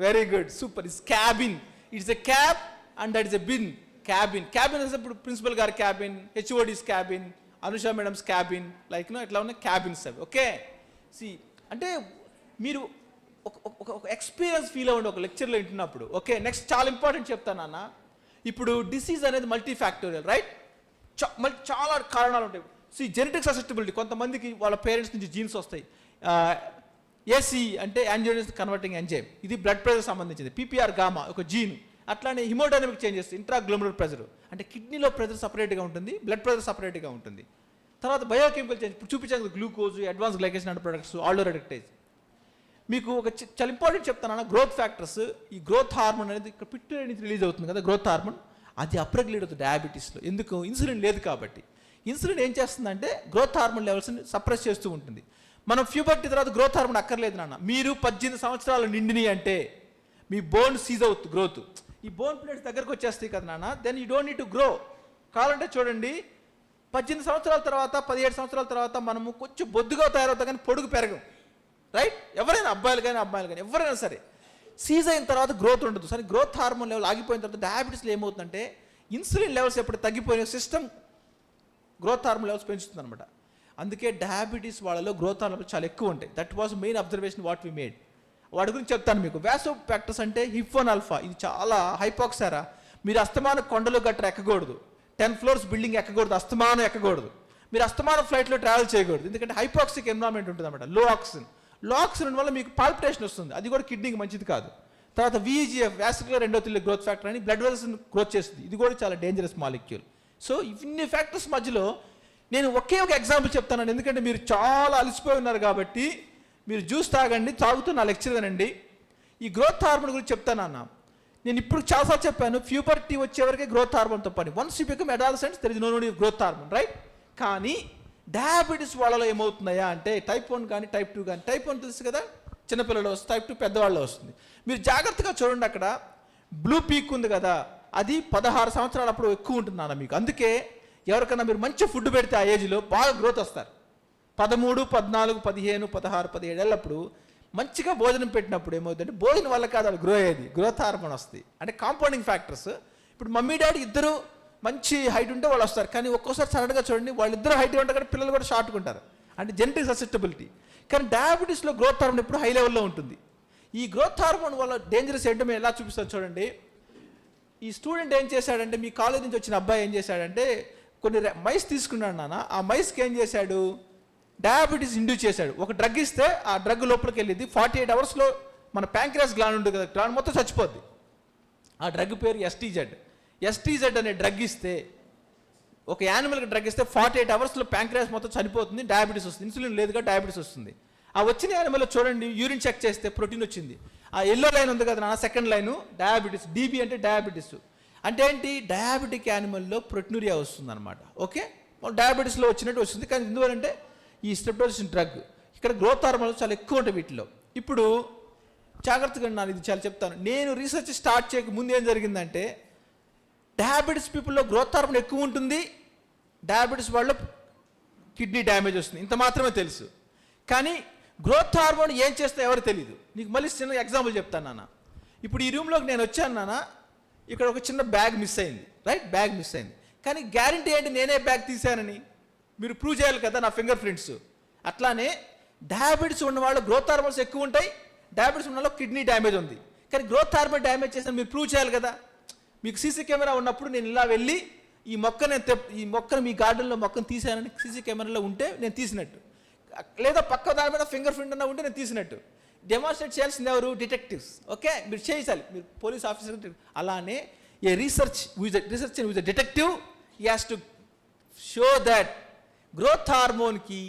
Very good, super. It's cabin. It's a cab and that is a bin. Cabin అంటే ఇప్పుడు ప్రిన్సిపల్ గారి cabin, HOD's cabin, Anusha madam's cabin, like ఇట్లా ఉన్న క్యాబిన్స్ అవి. ఓకే, అంటే మీరు ఒక ఎక్స్పీరియన్స్ ఫీల్ అవ్వండి ఒక లెక్చర్లో వింటున్నప్పుడు. ఓకే, నెక్స్ట్ చాలా ఇంపార్టెంట్ చెప్తాను అన్న. ఇప్పుడు డిసీజ్ అనేది మల్టీ ఫ్యాక్టోరియల్, రైట్? చాలా కారణాలు ఉంటాయి. జెనెటిక్ ససెప్టబిలిటీ, కొంతమందికి వాళ్ళ పేరెంట్స్ నుంచి జీన్స్ వస్తాయి. ఏసీ అంటే యాంజియోటెన్సిన్ కన్వర్టింగ్ ఎంజైమ్, ఇది బ్లడ్ ప్రెషర్ సంబంధించింది. పీపీఆర్ గామా ఒక జీన్. అట్లానే హిమోడైనమిక్ చేంజెస్, ఇంట్రాగ్లోమరులర్ ప్రెషర్, అంటే కిడ్నీలో ప్రెషర్ సపరేట్గా ఉంటుంది, బ్లడ్ ప్రెషర్ సపరేట్గా ఉంటుంది. తర్వాత బయోకెమికల్ చేంజ్, ఇప్పుడు చూపించాను glucose, advance glycation and products, aldose reductase. మీకు ఒక చాలా ఇంపార్టెంట్ చెప్తాను, గ్రోత్ ఫ్యాక్టర్స్. ఈ గ్రోత్ హార్మోన్ అనేది ఇక్కడ పిట్యూటరీ నుంచి రిలీజ్ అవుతుంది కదా, గ్రోత్ హార్మోన్, అది అప్రెగ్యులేట్ అవుతుంది డయాబెటీస్లో. ఎందుకు? ఇన్సులిన్ లేదు కాబట్టి. ఇన్సులిన్ ఏం చేస్తుందంటే గ్రోత్ హార్మోన్ లెవెల్స్ని సప్రెస్ చేస్తూ ఉంటుంది. మనం ప్యూబర్టీ తర్వాత గ్రోత్ హార్మోన్ అక్కర్లేదు నాన్న. మీరు 18 సంవత్సరాలు నిండిని అంటే మీ బోన్ సీజ్ అవుతుంది గ్రోత్. ఈ బోన్ ప్లేట్స్ దగ్గరకు వచ్చేస్తాయి కదా నాన్న, then you don't need to grow. కావాలంటే చూడండి, 18 సంవత్సరాల తర్వాత 17 సంవత్సరాల తర్వాత మనము కొంచెం బొద్దుగా తయారవుతాం కానీ పొడుగు పెరగం, రైట్? ఎవరైనా అబ్బాయిలు కానీ ఎవరైనా సరే సీజ్ అయిన తర్వాత గ్రోత్ ఉండదు. సరే, గ్రోత్ హార్మోన్ లెవెల్ ఆగిపోయిన తర్వాత డయాబెటీస్లో ఏమవుతుందంటే ఇన్సులిన్ లెవెల్స్ ఎప్పుడు తగ్గిపోయిన సిస్టమ్ గ్రోత్ హార్మోన్ లెవెల్స్ పెంచుతుంది అనమాట. అందుకే డయాబెటీస్ వాళ్ళలో గ్రోత్ హార్మోన్ చాలా ఎక్కువ ఉంటాయి. That was main observation what we made. వాటి గురించి చెప్తాను మీకు. వాసో ఫ్యాక్టర్స్ అంటే హిఫోన్ ఆల్ఫా, ఇది చాలా హైపాక్సారా. మీరు అస్తమానం కొండలు గట్ర ఎక్కకూడదు, 10 floors బిల్డింగ్ ఎక్కకూడదు, అస్తమానం ఎక్కకూడదు, మీరు అస్తమానం ఫ్లైట్లో ట్రావెల్ చేయకూడదు. ఎందుకంటే హైపాక్సిక్ ఎన్విరాన్మెంట్ ఉంటుంది అనమాట. లో ఆక్సిజన్ వల్ల మీకు పాల్పిటేషన్ వస్తుంది, అది కూడా కిడ్నీకి మంచిది కాదు. తర్వాత VEGF, vascular endothelial growth factor అని బ్లడ్ వెసల్స్ని గ్రోత్ చేస్తుంది, ఇది కూడా చాలా డేంజరస్ మాలిక్యూల్. సో ఇన్ని ఫ్యాక్టర్స్ మధ్యలో నేను ఒకే ఒక ఎగ్జాంపుల్ చెప్తానండి, ఎందుకంటే మీరు చాలా అలసిపోయి ఉన్నారు కాబట్టి. మీరు జ్యూస్ తాగండి, తాగుతూ నా లెక్చర్ వినండి. ఈ గ్రోత్ హార్మోన్ గురించి చెప్తానన్న. నేను ఇప్పుడు చాలాసార్లు చెప్పాను, ప్యూబర్టీ వచ్చేవరకే గ్రోత్ హార్మోన్తో పని. Once you become adolescents there is no need growth hormone, right? కానీ డయాబెటీస్ వాళ్ళలో ఏమవుతున్నాయా అంటే టైప్ 1 కానీ టైప్ 2 కానీ. టైప్ 1 తెలుసు కదా, చిన్నపిల్లలు వస్తుంది. టైప్ 2 పెద్దవాళ్ళు వస్తుంది. మీరు జాగ్రత్తగా చూడండి, అక్కడ బ్లూ పీక్ ఉంది కదా, అది 16 సంవత్సరాలు అప్పుడు ఎక్కువ ఉంటుంది నాన్న మీకు. అందుకే ఎవరికన్నా మీరు మంచి ఫుడ్ పెడితే ఆ ఏజ్లో బాగా గ్రోత్ వస్తారు. 13, 14, 15, 16, 17 ఏళ్ళప్పుడు మంచిగా భోజనం పెట్టినప్పుడు ఏమవుతుందంటే భోజనం వల్ల కాదు వాళ్ళు గ్రో అయ్యేది, గ్రోత్ హార్మోన్ వస్తుంది. అంటే కాంపౌండింగ్ ఫ్యాక్టర్స్. ఇప్పుడు మమ్మీ డాడీ ఇద్దరు మంచి హైట్ ఉంటే వాళ్ళు వస్తారు, కానీ ఒక్కోసారి సడన్గా చూడండి వాళ్ళిద్దరు హైట్ ఉంటారు కానీ పిల్లలు కూడా షార్ట్గా ఉంటారు, అంటే జెనెటిక్ ససెప్టబిలిటీ. కానీ డయాబెటీస్లో గ్రోత్ హార్మోన్ ఎప్పుడు హై లెవెల్లో ఉంటుంది. ఈ గ్రోత్ హార్మోన్ వల్ల డేంజరస్ ఏంటో మేము ఎలా చూపిస్తాం చూడండి. ఈ స్టూడెంట్ ఏం చేశాడంటే, మీ కాలేజ్ నుంచి వచ్చిన అబ్బాయి ఏం చేశాడంటే కొన్ని మైస్ తీసుకున్నాడు నాన్న. ఆ మైస్కి ఏం చేశాడు, డయాబెటీస్ ఇండ్యూస్ చేశాడు. ఒక డ్రగ్ ఇస్తే ఆ డ్రగ్ లోపలికి వెళ్ళింది. 48 అవర్స్లో మన ప్యాంక్రియాస్ గ్లాండ్ ఉంటుంది కదా, గ్లాండ్ మొత్తం చచ్చిపోద్ది. ఆ డ్రగ్ పేరు ఎస్టీజెడ్ అనే డ్రగ్ ఇస్తే, ఒక యానిమల్కి డ్రగ్ ఇస్తే 48 అవర్స్లో ప్యాంక్రియాస్ మొత్తం చనిపోతుంది, డయాబెటీస్ వస్తుంది. ఇన్సులిన్ లేదుగా డయాబెటీస్ వస్తుంది. ఆ వచ్చిన యానిమల్లో చూడండి, యూరిన్ చెక్ చేస్తే ప్రోటీన్ వచ్చింది. ఆ ఎల్లో లైన్ ఉంది కదా నా, సెకండ్ లైను డయాబెటీస్. DB అంటే డయాబెటీస్. అంటే ఏంటి, డయాబెటిక్ యానిమల్లో ప్రోటీనూరియా వస్తుంది అనమాట. ఓకే, డయాబెటీస్లో వచ్చినట్టు వస్తుంది. కానీ ఎందువలంటే ఈ స్ట్రెప్టోసిన్ డ్రగ్. ఇక్కడ గ్రోత్ హార్మోన్స్ చాలా ఎక్కువ ఉంటాయి వీటిలో. ఇప్పుడు జాగ్రత్తగా నేను ఇది చాలా చెప్తాను. నేను రీసెర్చ్ స్టార్ట్ చేయక ముందు ఏం జరిగిందంటే, డయాబెటీస్ పీపుల్లో గ్రోత్ హార్మోన్ ఎక్కువ ఉంటుంది, డయాబెటీస్ వాళ్ళు కిడ్నీ డ్యామేజ్ వస్తుంది, ఇంత మాత్రమే తెలుసు. కానీ గ్రోత్ హార్మోన్ ఏం చేస్తే ఎవరు తెలియదు. నీకు మళ్ళీ చిన్న ఎగ్జాంపుల్ చెప్తాను నాన్న. ఇప్పుడు ఈ రూమ్లోకి నేను వచ్చాను నాన్న, ఇక్కడ ఒక చిన్న బ్యాగ్ మిస్ అయింది, రైట్? బ్యాగ్ మిస్ అయింది, కానీ గ్యారంటీ ఏంటి నేనే బ్యాగ్ తీశానని మీరు ప్రూవ్ చేయాలి కదా, నా ఫింగర్ ప్రింట్స్. అట్లానే డయాబెటీస్ ఉన్న వాళ్ళు గ్రోత్ హార్మోన్స్ ఎక్కువ ఉంటాయి, డయాబెటీస్ ఉన్న వాళ్ళు కిడ్నీ డ్యామేజ్ ఉంది. కానీ గ్రోత్ హార్మోన్ డ్యామేజ్ చేసిన మీరు ప్రూవ్ చేయాలి కదా. మీకు సీసీ కెమెరా ఉన్నప్పుడు నేను ఇలా వెళ్ళి ఈ మొక్కను మీ గార్డెన్లో మొక్కను తీసానని సీసీ కెమెరాలో ఉంటే నేను తీసినట్టు, లేదా పక్క దాని మీద ఫింగర్ ప్రింట్ అన్న ఉంటే నేను తీసినట్టు. డెమాన్స్ట్రేట్ చేయాల్సింది ఎవరు? డిటెక్టివ్స్. ఓకే, మీరు చేయాలి, మీరు పోలీస్ ఆఫీసర్. అలానే a research with detective he has to show that growth హార్మోన్కి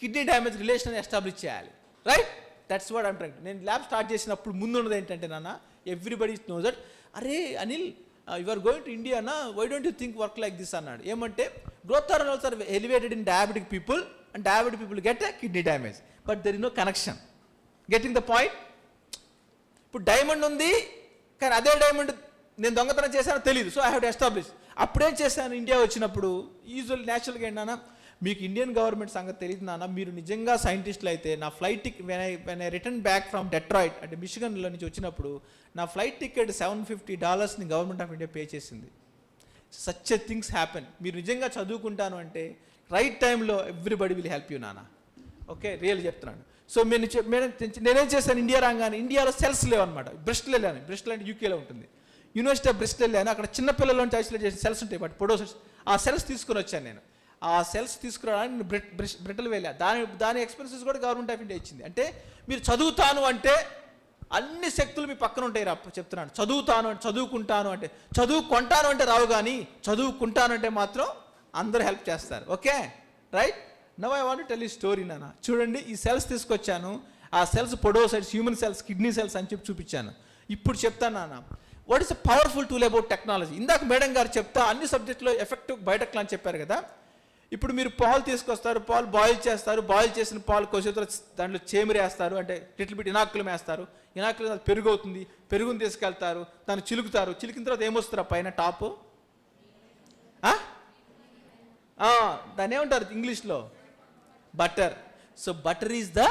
కిడ్నీ డ్యామేజ్ రిలేషన్ ఎస్టాబ్లిష్ చేయాలి, right? That's what I'm trying. నేను ల్యాబ్ స్టార్ట్ చేసినప్పుడు ముందు ఉన్నది ఏంటంటే నాన్న, ఎవ్రీబడి నోస్ దట్, అరే Anil you are going to India నా, why don't you think work like this అన్నాడు. ఏమంటే growth hormones are elevated in diabetic people and diabetic people get kidney damage, but there is no connection. Getting the point? ఇప్పుడు diamond ఉంది, కానీ అదే diamond నేను దొంగతనం చేశానో తెలియదు, so I have to establish. అప్పుడేం చేశాను, ఇండియా వచ్చినప్పుడు యూజువల్ న్యాచురల్గా ఏంటన్నా, మీకు ఇండియన్ గవర్నమెంట్ సంగతి తెలియదు నాన్న, మీరు నిజంగా సైంటిస్టులు అయితే నా flight ticket when I return back from Detroit అంటే మిషిగన్లో నుంచి వచ్చినప్పుడు నా flight ticket $750 government of India pay చేసింది. Such a things happen. మీరు నిజంగా చదువుకుంటాను అంటే రైట్ టైంలో ఎవ్రీబడి విల్ హెల్ప్ యూ నాన్న. ఓకే, రియల్ చెప్తున్నాను. సో నేనేం చేశాను, ఇండియా రాగానే ఇండియాలో సెల్స్ లేవన్నమాట. బ్రిస్టల్ వెళ్ళాను, బ్రిస్టల్ అంటే యూకేలో ఉంటుంది, యూనివర్సిటీ ఆఫ్ బ్రిస్టల్ వెళ్ళాను. అక్కడ చిన్నపిల్లలోంచి ఐసోలేట్ చేసిన సెల్స్ ఉంటాయి, బట్ పొడో సెల్స్. ఆ సెల్స్ తీసుకొని వచ్చాను నేను. ఆ సెల్స్ తీసుకురావడానికి నేను బ్రిటల్ వెళ్ళాను. దాని ఎక్స్పెన్సెస్ కూడా గవర్నమెంట్ ఆఫ్ ఇండియా ఇచ్చింది. అంటే మీరు చదువుతాను అంటే అన్ని శక్తులు మీ పక్కన ఉంటాయి చెప్తున్నాను. చదువుతాను అంటే, చదువుకుంటాను అంటే, చదువుకుంటాను అంటే రావు, కానీ చదువుకుంటాను అంటే మాత్రం అందరూ హెల్ప్ చేస్తారు. Okay, right? Now I want to tell you story నాన్న. చూడండి, ఈ సెల్స్ తీసుకొచ్చాను. ఆ cells podocytes, human cells, kidney cells అని చెప్పి చూపించాను. ఇప్పుడు చెప్తాను నాన్న, what is a powerful tool about technology. ఇందాక మేడం గారు చెప్తా అన్ని సబ్జెక్టులో ఎఫెక్టివ్ బయోటెక్ అని చెప్పారు కదా. ఇప్పుడు మీరు పాలు తీసుకొస్తారు, పాలు బాయిల్ చేస్తారు, బాయిల్ చేసిన పాలు కొద్దిసేపు దాంట్లో చేమిరి వేస్తారు, అంటే లిటిల్ బిట్ ఇనాకులం వేస్తారు, ఇనాకులం అది పెరుగు అవుతుంది, పెరుగుని తీసుకెళ్తారు, దాన్ని చిలుకుతారు, చిలికిన తర్వాత ఏమొస్తారు పైన టాపు, దాన్ని ఏమంటారు ఇంగ్లీష్లో, butter. So butter is the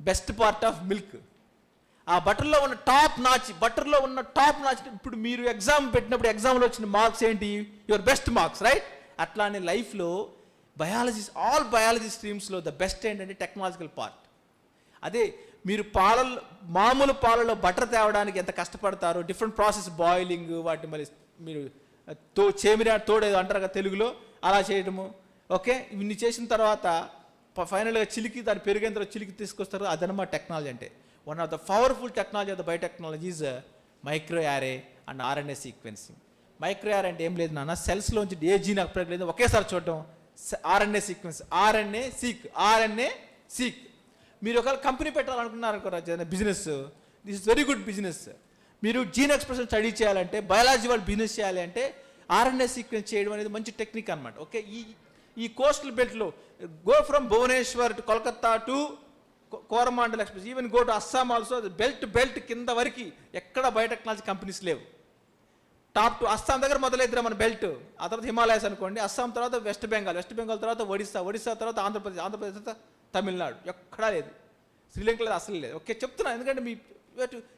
best part of milk. ఆ బటర్లో ఉన్న టాప్ నాచ్, ఇప్పుడు మీరు ఎగ్జామ్ పెట్టినప్పుడు ఎగ్జామ్లో వచ్చిన మార్క్స్ ఏంటి, యువర్ బెస్ట్ మార్క్స్, రైట్? అట్లానే లైఫ్లో ఆల్ బయాలజీ స్ట్రీమ్స్లో ద బెస్ట్ ఏంటంటే టెక్నాలజికల్ పార్ట్. అదే మీరు మామూలు పాలలో బటర్ తేవడానికి ఎంత కష్టపడతారో, డిఫరెంట్ ప్రాసెస్, బాయిలింగ్, వాటి మరి మీరు చేమిరా తోడేదో అంటారు కదా తెలుగులో, అలా చేయడము. ఓకే, ఇన్ని చేసిన తర్వాత ఫైనల్గా చిలికి దాన్ని పెరిగిన తర్వాత చిలికి తీసుకొస్తారు. అదనమాట టెక్నాలజీ అంటే. One of the powerful technology of the biotechnologies micro array and RNA sequencing. Micro array అంటే ఏం లేదు నాన్న, సెల్స్లోంచి ఏ జీన్ అప్డేట్ లేదు ఒకేసారి చూడటం. RNA sequence, RNA seek. మీరు ఒకవేళ కంపెనీ పెట్టాలనుకున్నారు కదా business, this is very good business. మీరు జీన్ ఎక్స్ప్రెషన్ స్టడీ చేయాలంటే, బయాలజీ వాళ్ళు బిజినెస్ చేయాలి అంటే ఆర్ఎన్ఏ సీక్వెన్స్ చేయడం అనేది మంచి టెక్నిక్ అనమాట. ఓకే, ఈ కోస్టల్ బెల్ట్లో go from Bhubaneswar to Kolkata to Coromandel Express, even go to Assam also, belt కింద వరకు ఎక్కడ బయోటెక్నాలజీ కంపెనీస్ లేవు. టాప్ టు అస్సాం దగ్గర మొదలైద్దిరా మన బెల్ట్, ఆ తర్వాత హిమాలయస్ అనుకోండి, అస్సాం తర్వాత వెస్ట్ బెంగాల్ తర్వాత ఒడిస్సా తర్వాత ఆంధ్రప్రదేశ్ తర్వాత తమిళనాడు, ఎక్కడా లేదు. శ్రీలంకలో అసలు లేదు. ఓకే చెప్తున్నా, ఎందుకంటే మీ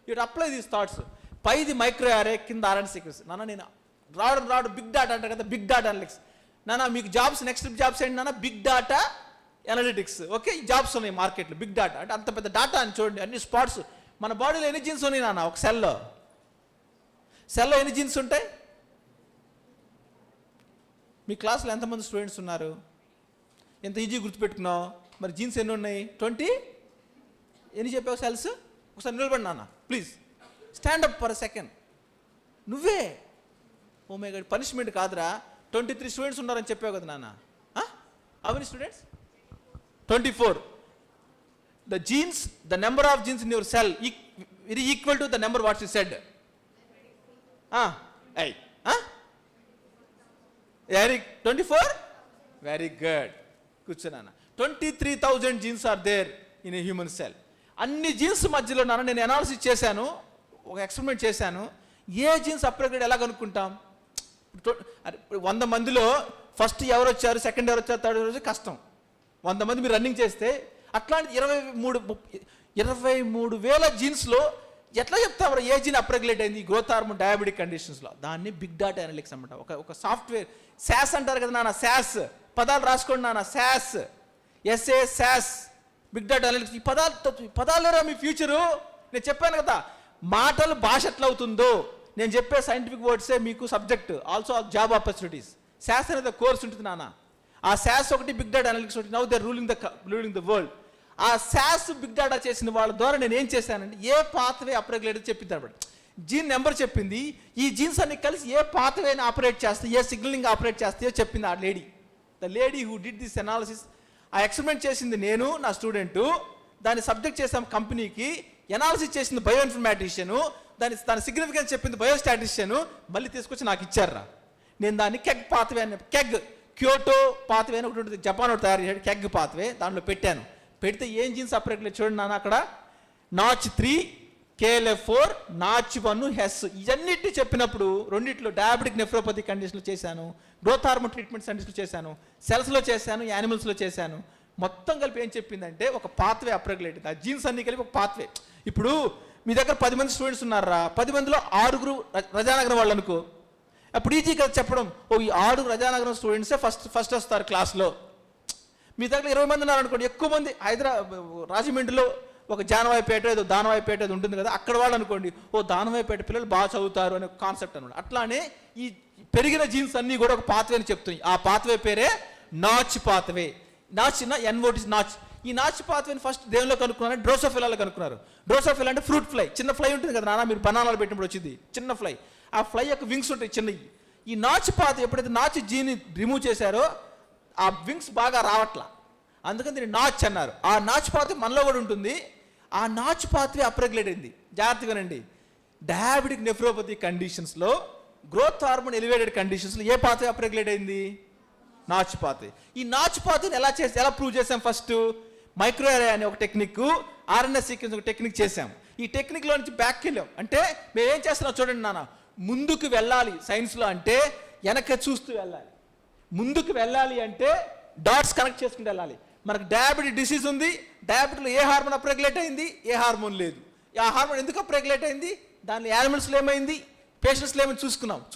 యూ అప్లై దీస్ థాట్స్. పైది మైక్రో యారే, కింద ఆర్ఎన్ఏ సీక్వెన్స్. నాన్న నేను రాడు బిగ్ డాటా అంటారు కదా, బిగ్ డాటా అనలిటిక్స్. నాన్న మీకు జాబ్స్, నెక్స్ట్ జాబ్స్ ఏంటి నాన్న, బిగ్ డాటా అనలిటిక్స్. ఓకే, ఈ జాబ్స్ ఉన్నాయి మార్కెట్లో. బిగ్ డాటా అంటే అంత పెద్ద డాటా అని చూడండి, అన్ని స్పాట్స్. మన బాడీలో ఎన్ని జీన్స్ ఉన్నాయి నాన్న, ఒక సెల్లో ఎన్ని జీన్స్ ఉంటాయి? మీ క్లాస్లో ఎంతమంది స్టూడెంట్స్ ఉన్నారు? ఎంత ఈజీ గుర్తుపెట్టుకున్నావు? మరి జీన్స్ ఎన్ని ఉన్నాయి? 20. ఎన్ని చెప్పావు సెల్స్? ఒకసారి నిలబడి నాన్న ప్లీజ్, స్టాండప్ ఫర్ సెకండ్. నువ్వే ఓ మై గాడ్, పనిష్మెంట్ కాదురా. 23 స్టూడెంట్స్ ఉన్నారని చెప్పావు కదా నాన్న. అవన్నీ students 24. The genes, the number of genes in your cell very equal to the number what's you said. Very 24. Very good, కూర్చోనా. 23,000 genes are there in a human cell. అన్ని జీన్స్ మధ్యలో నాన్న నేను అనాలిసిస్ చేశాను, ఒక ఎక్స్పెరిమెంట్ చేశాను. ఏ జీన్స్ అప్గ్రేడ్ ఎలా కనుక్కుంటాం? 100 మందిలో ఫస్ట్ ఎవరు వచ్చారు, సెకండ్ ఎవరు వచ్చారు, థర్డ్ ఎవరు వచ్చారు, కష్టం. 100 మంది మీరు రన్నింగ్ చేస్తే అట్లాంటి 23,000 జీన్స్లో ఎట్లా చెప్తాం ఏ జీన్ అప్రెగ్యులేట్ అయింది గ్రోత్ హార్మోన్ డయాబెటిక్ కండిషన్స్లో? దాన్ని బిగ్ డాటా అనలిటిక్స్ అన్నమాట. ఒక సాఫ్ట్వేర్, శాస్ అంటారు కదా నాన్న, శాస్ పదాలు రాసుకోండి నాన్న, శాస్ బిగ్ డాటా అనలిటిక్స్. ఈ పదాలేరా మీ ఫ్యూచరు. నేను చెప్పాను కదా, మాటలు భాష ఎట్లా అవుతుందో నేను చెప్పే సైంటిఫిక్ వర్డ్సే మీకు సబ్జెక్ట్, ఆల్సో జాబ్ ఆపర్చునిటీస్. శాస్ అనేది కోర్స్ ఉంటుంది నాన్న. ఆ శాస్ ఒకటి, బిగ్ డాటా అనలిటిక్స్ ఒకటి. Now they ruling the world. ఆ శాస్ బిగ్ డాటా చేసిన వాళ్ళ ద్వారా నేను ఏం చేశానంటే ఏ పాత్వే అప్రెగ్యులేట్ చెప్పింది అనమాట. జీన్ నెంబర్ చెప్పింది, ఈ జీన్స్ అన్ని కలిసి ఏ పాత్వేని ఆపరేట్ చేస్తాయి, ఏ సిగ్నలింగ్ ఆపరేట్ చేస్తాయో చెప్పింది ఆ lady. The lady who did this analysis. ఆ ఎక్స్పెరిమెంట్ చేసింది నేను, నా స్టూడెంటు. దాన్ని సబ్జెక్ట్ చేసాం కంపెనీకి. ఎనాలిసిస్ చేసింది బయో ఇన్ఫర్మాటిషియను. దాని సిగ్నిఫికెన్స్ చెప్పింది బయోస్టాటిషియను. మళ్ళీ తీసుకొచ్చి నాకు ఇచ్చారా. నేను దాన్ని కెగ్ పాత్వే అని, క్యోటో పాత్వే అని ఒకటి ఉంటుంది, జపాన్ ఒకటి తయారు చేశాడు, కెగ్ పాత్వే. దాంట్లో పెట్టాను. పెడితే ఏం జీన్స్ అప్రెగ్యులేట్ చూడండి నాన్న, అక్కడ నాచ్ 3, KLF4, నాచ్ 1, హెస్. ఇవన్నిటి చెప్పినప్పుడు రెండిట్లో డయాబెటిక్ నెఫ్రోపతి కండిషన్లో చేశాను, గ్రోత్ హార్మోన్ ట్రీట్మెంట్ కండిషన్లో చేశాను, సెల్స్లో చేశాను, యానిమల్స్లో చేశాను. మొత్తం కలిపి ఏం చెప్పిందంటే ఒక పాత్వే అప్రెగ్యులేట్. ఆ జీన్స్ అన్ని కలిపి ఒక పాత్వే. ఇప్పుడు మీ దగ్గర 10 మంది స్టూడెంట్స్ ఉన్నారా, 10 మందిలో 6 రజానగరం వాళ్ళు అనుకో. అప్పుడు ఈజీ కదా చెప్పడం, ఈ 6 రజానగరం స్టూడెంట్సే ఫస్ట్ వస్తారు క్లాస్లో. మీ దగ్గర 20 మంది ఉన్నారనుకోండి, ఎక్కువ మంది రాజమండ్రిలో ఒక జానవాయిపేట ఏదో దానవాయిపేట ఏదో ఉంటుంది కదా, అక్కడ వాళ్ళు అనుకోండి, దానవాయిపేట పిల్లలు బాగా చదువుతారు అనే కాన్సెప్ట్ అనమాట. అట్లానే ఈ పెరిగిన జీన్స్ అన్నీ కూడా ఒక పాత్వే అని చెప్తున్నాయి. ఆ పాత్వే పేరే notch pathway. Notch NOT notch. ఈ నాచ్ పాత్వేని ఫస్ట్ దేవుల్లో కనుక్కున్నారు, డ్రోసోఫిలాలో కనుక్కున్నారు. డ్రోసోఫిలా అంటే ఫ్రూట్ ఫ్లై, చిన్న ఫ్లై ఉంటుంది కదా నాన్న, మీరు బనానాలు పెట్టినప్పుడు వచ్చింది చిన్న ఫ్లై. ఆ ఫ్లై యొక్క వింగ్స్ ఉంటాయి చిన్నవి. ఈ నాచ్ పాత్వే ఎప్పుడైతే నాచ్ జీని రిమూవ్ చేశారో ఆ వింగ్స్ బాగా రావట్లా, అందుకని దీన్ని నాచ్ అన్నారు. ఆ నాచ్ పాత్వే మనలో కూడా ఉంటుంది. ఆ నాచ్ పాత్వే అప్రెగ్యులేట్ అయింది. జాగ్రత్తగానండి, డయాబెటిక్ నెఫ్రోపతి కండిషన్స్లో, గ్రోత్ హార్మోన్ ఎలివేటెడ్ కండిషన్స్లో ఏ పాత్వే అప్రెగ్యులేట్ అయింది? Notch pathway. ఈ నాచ్ పాత్వేని ఎలా ప్రూవ్ చేసాం? ఫస్ట్ మైక్రోఆర్ఏ అనే ఒక టెక్నిక్, ఆర్ఎన్ఏ సీక్వెన్స్ ఒక టెక్నిక్ చేసాం. ఈ టెక్నిక్లో నుంచి బ్యాక్కి వెళ్ళాం. అంటే మేము ఏం చేస్తున్నాం చూడండి నాన్న, ముందుకు వెళ్ళాలి సైన్స్లో అంటే వెనక చూస్తూ వెళ్ళాలి. ముందుకు వెళ్ళాలి అంటే డాట్స్ కనెక్ట్ చేసుకుంటూ వెళ్ళాలి. మనకు డయాబెటిక్ డిసీజ్ ఉంది, డయాబెటిక్లో ఏ హార్మోన్ అప్రెగ్యులేట్ అయింది? ఏ హార్మోన్ లేదు. ఆ హార్మోన్ ఎందుకు అప్రెగ్యులేట్ అయింది? దానిలో యానిమల్స్లో ఏమైంది, పేషెంట్స్లో ఏమైంది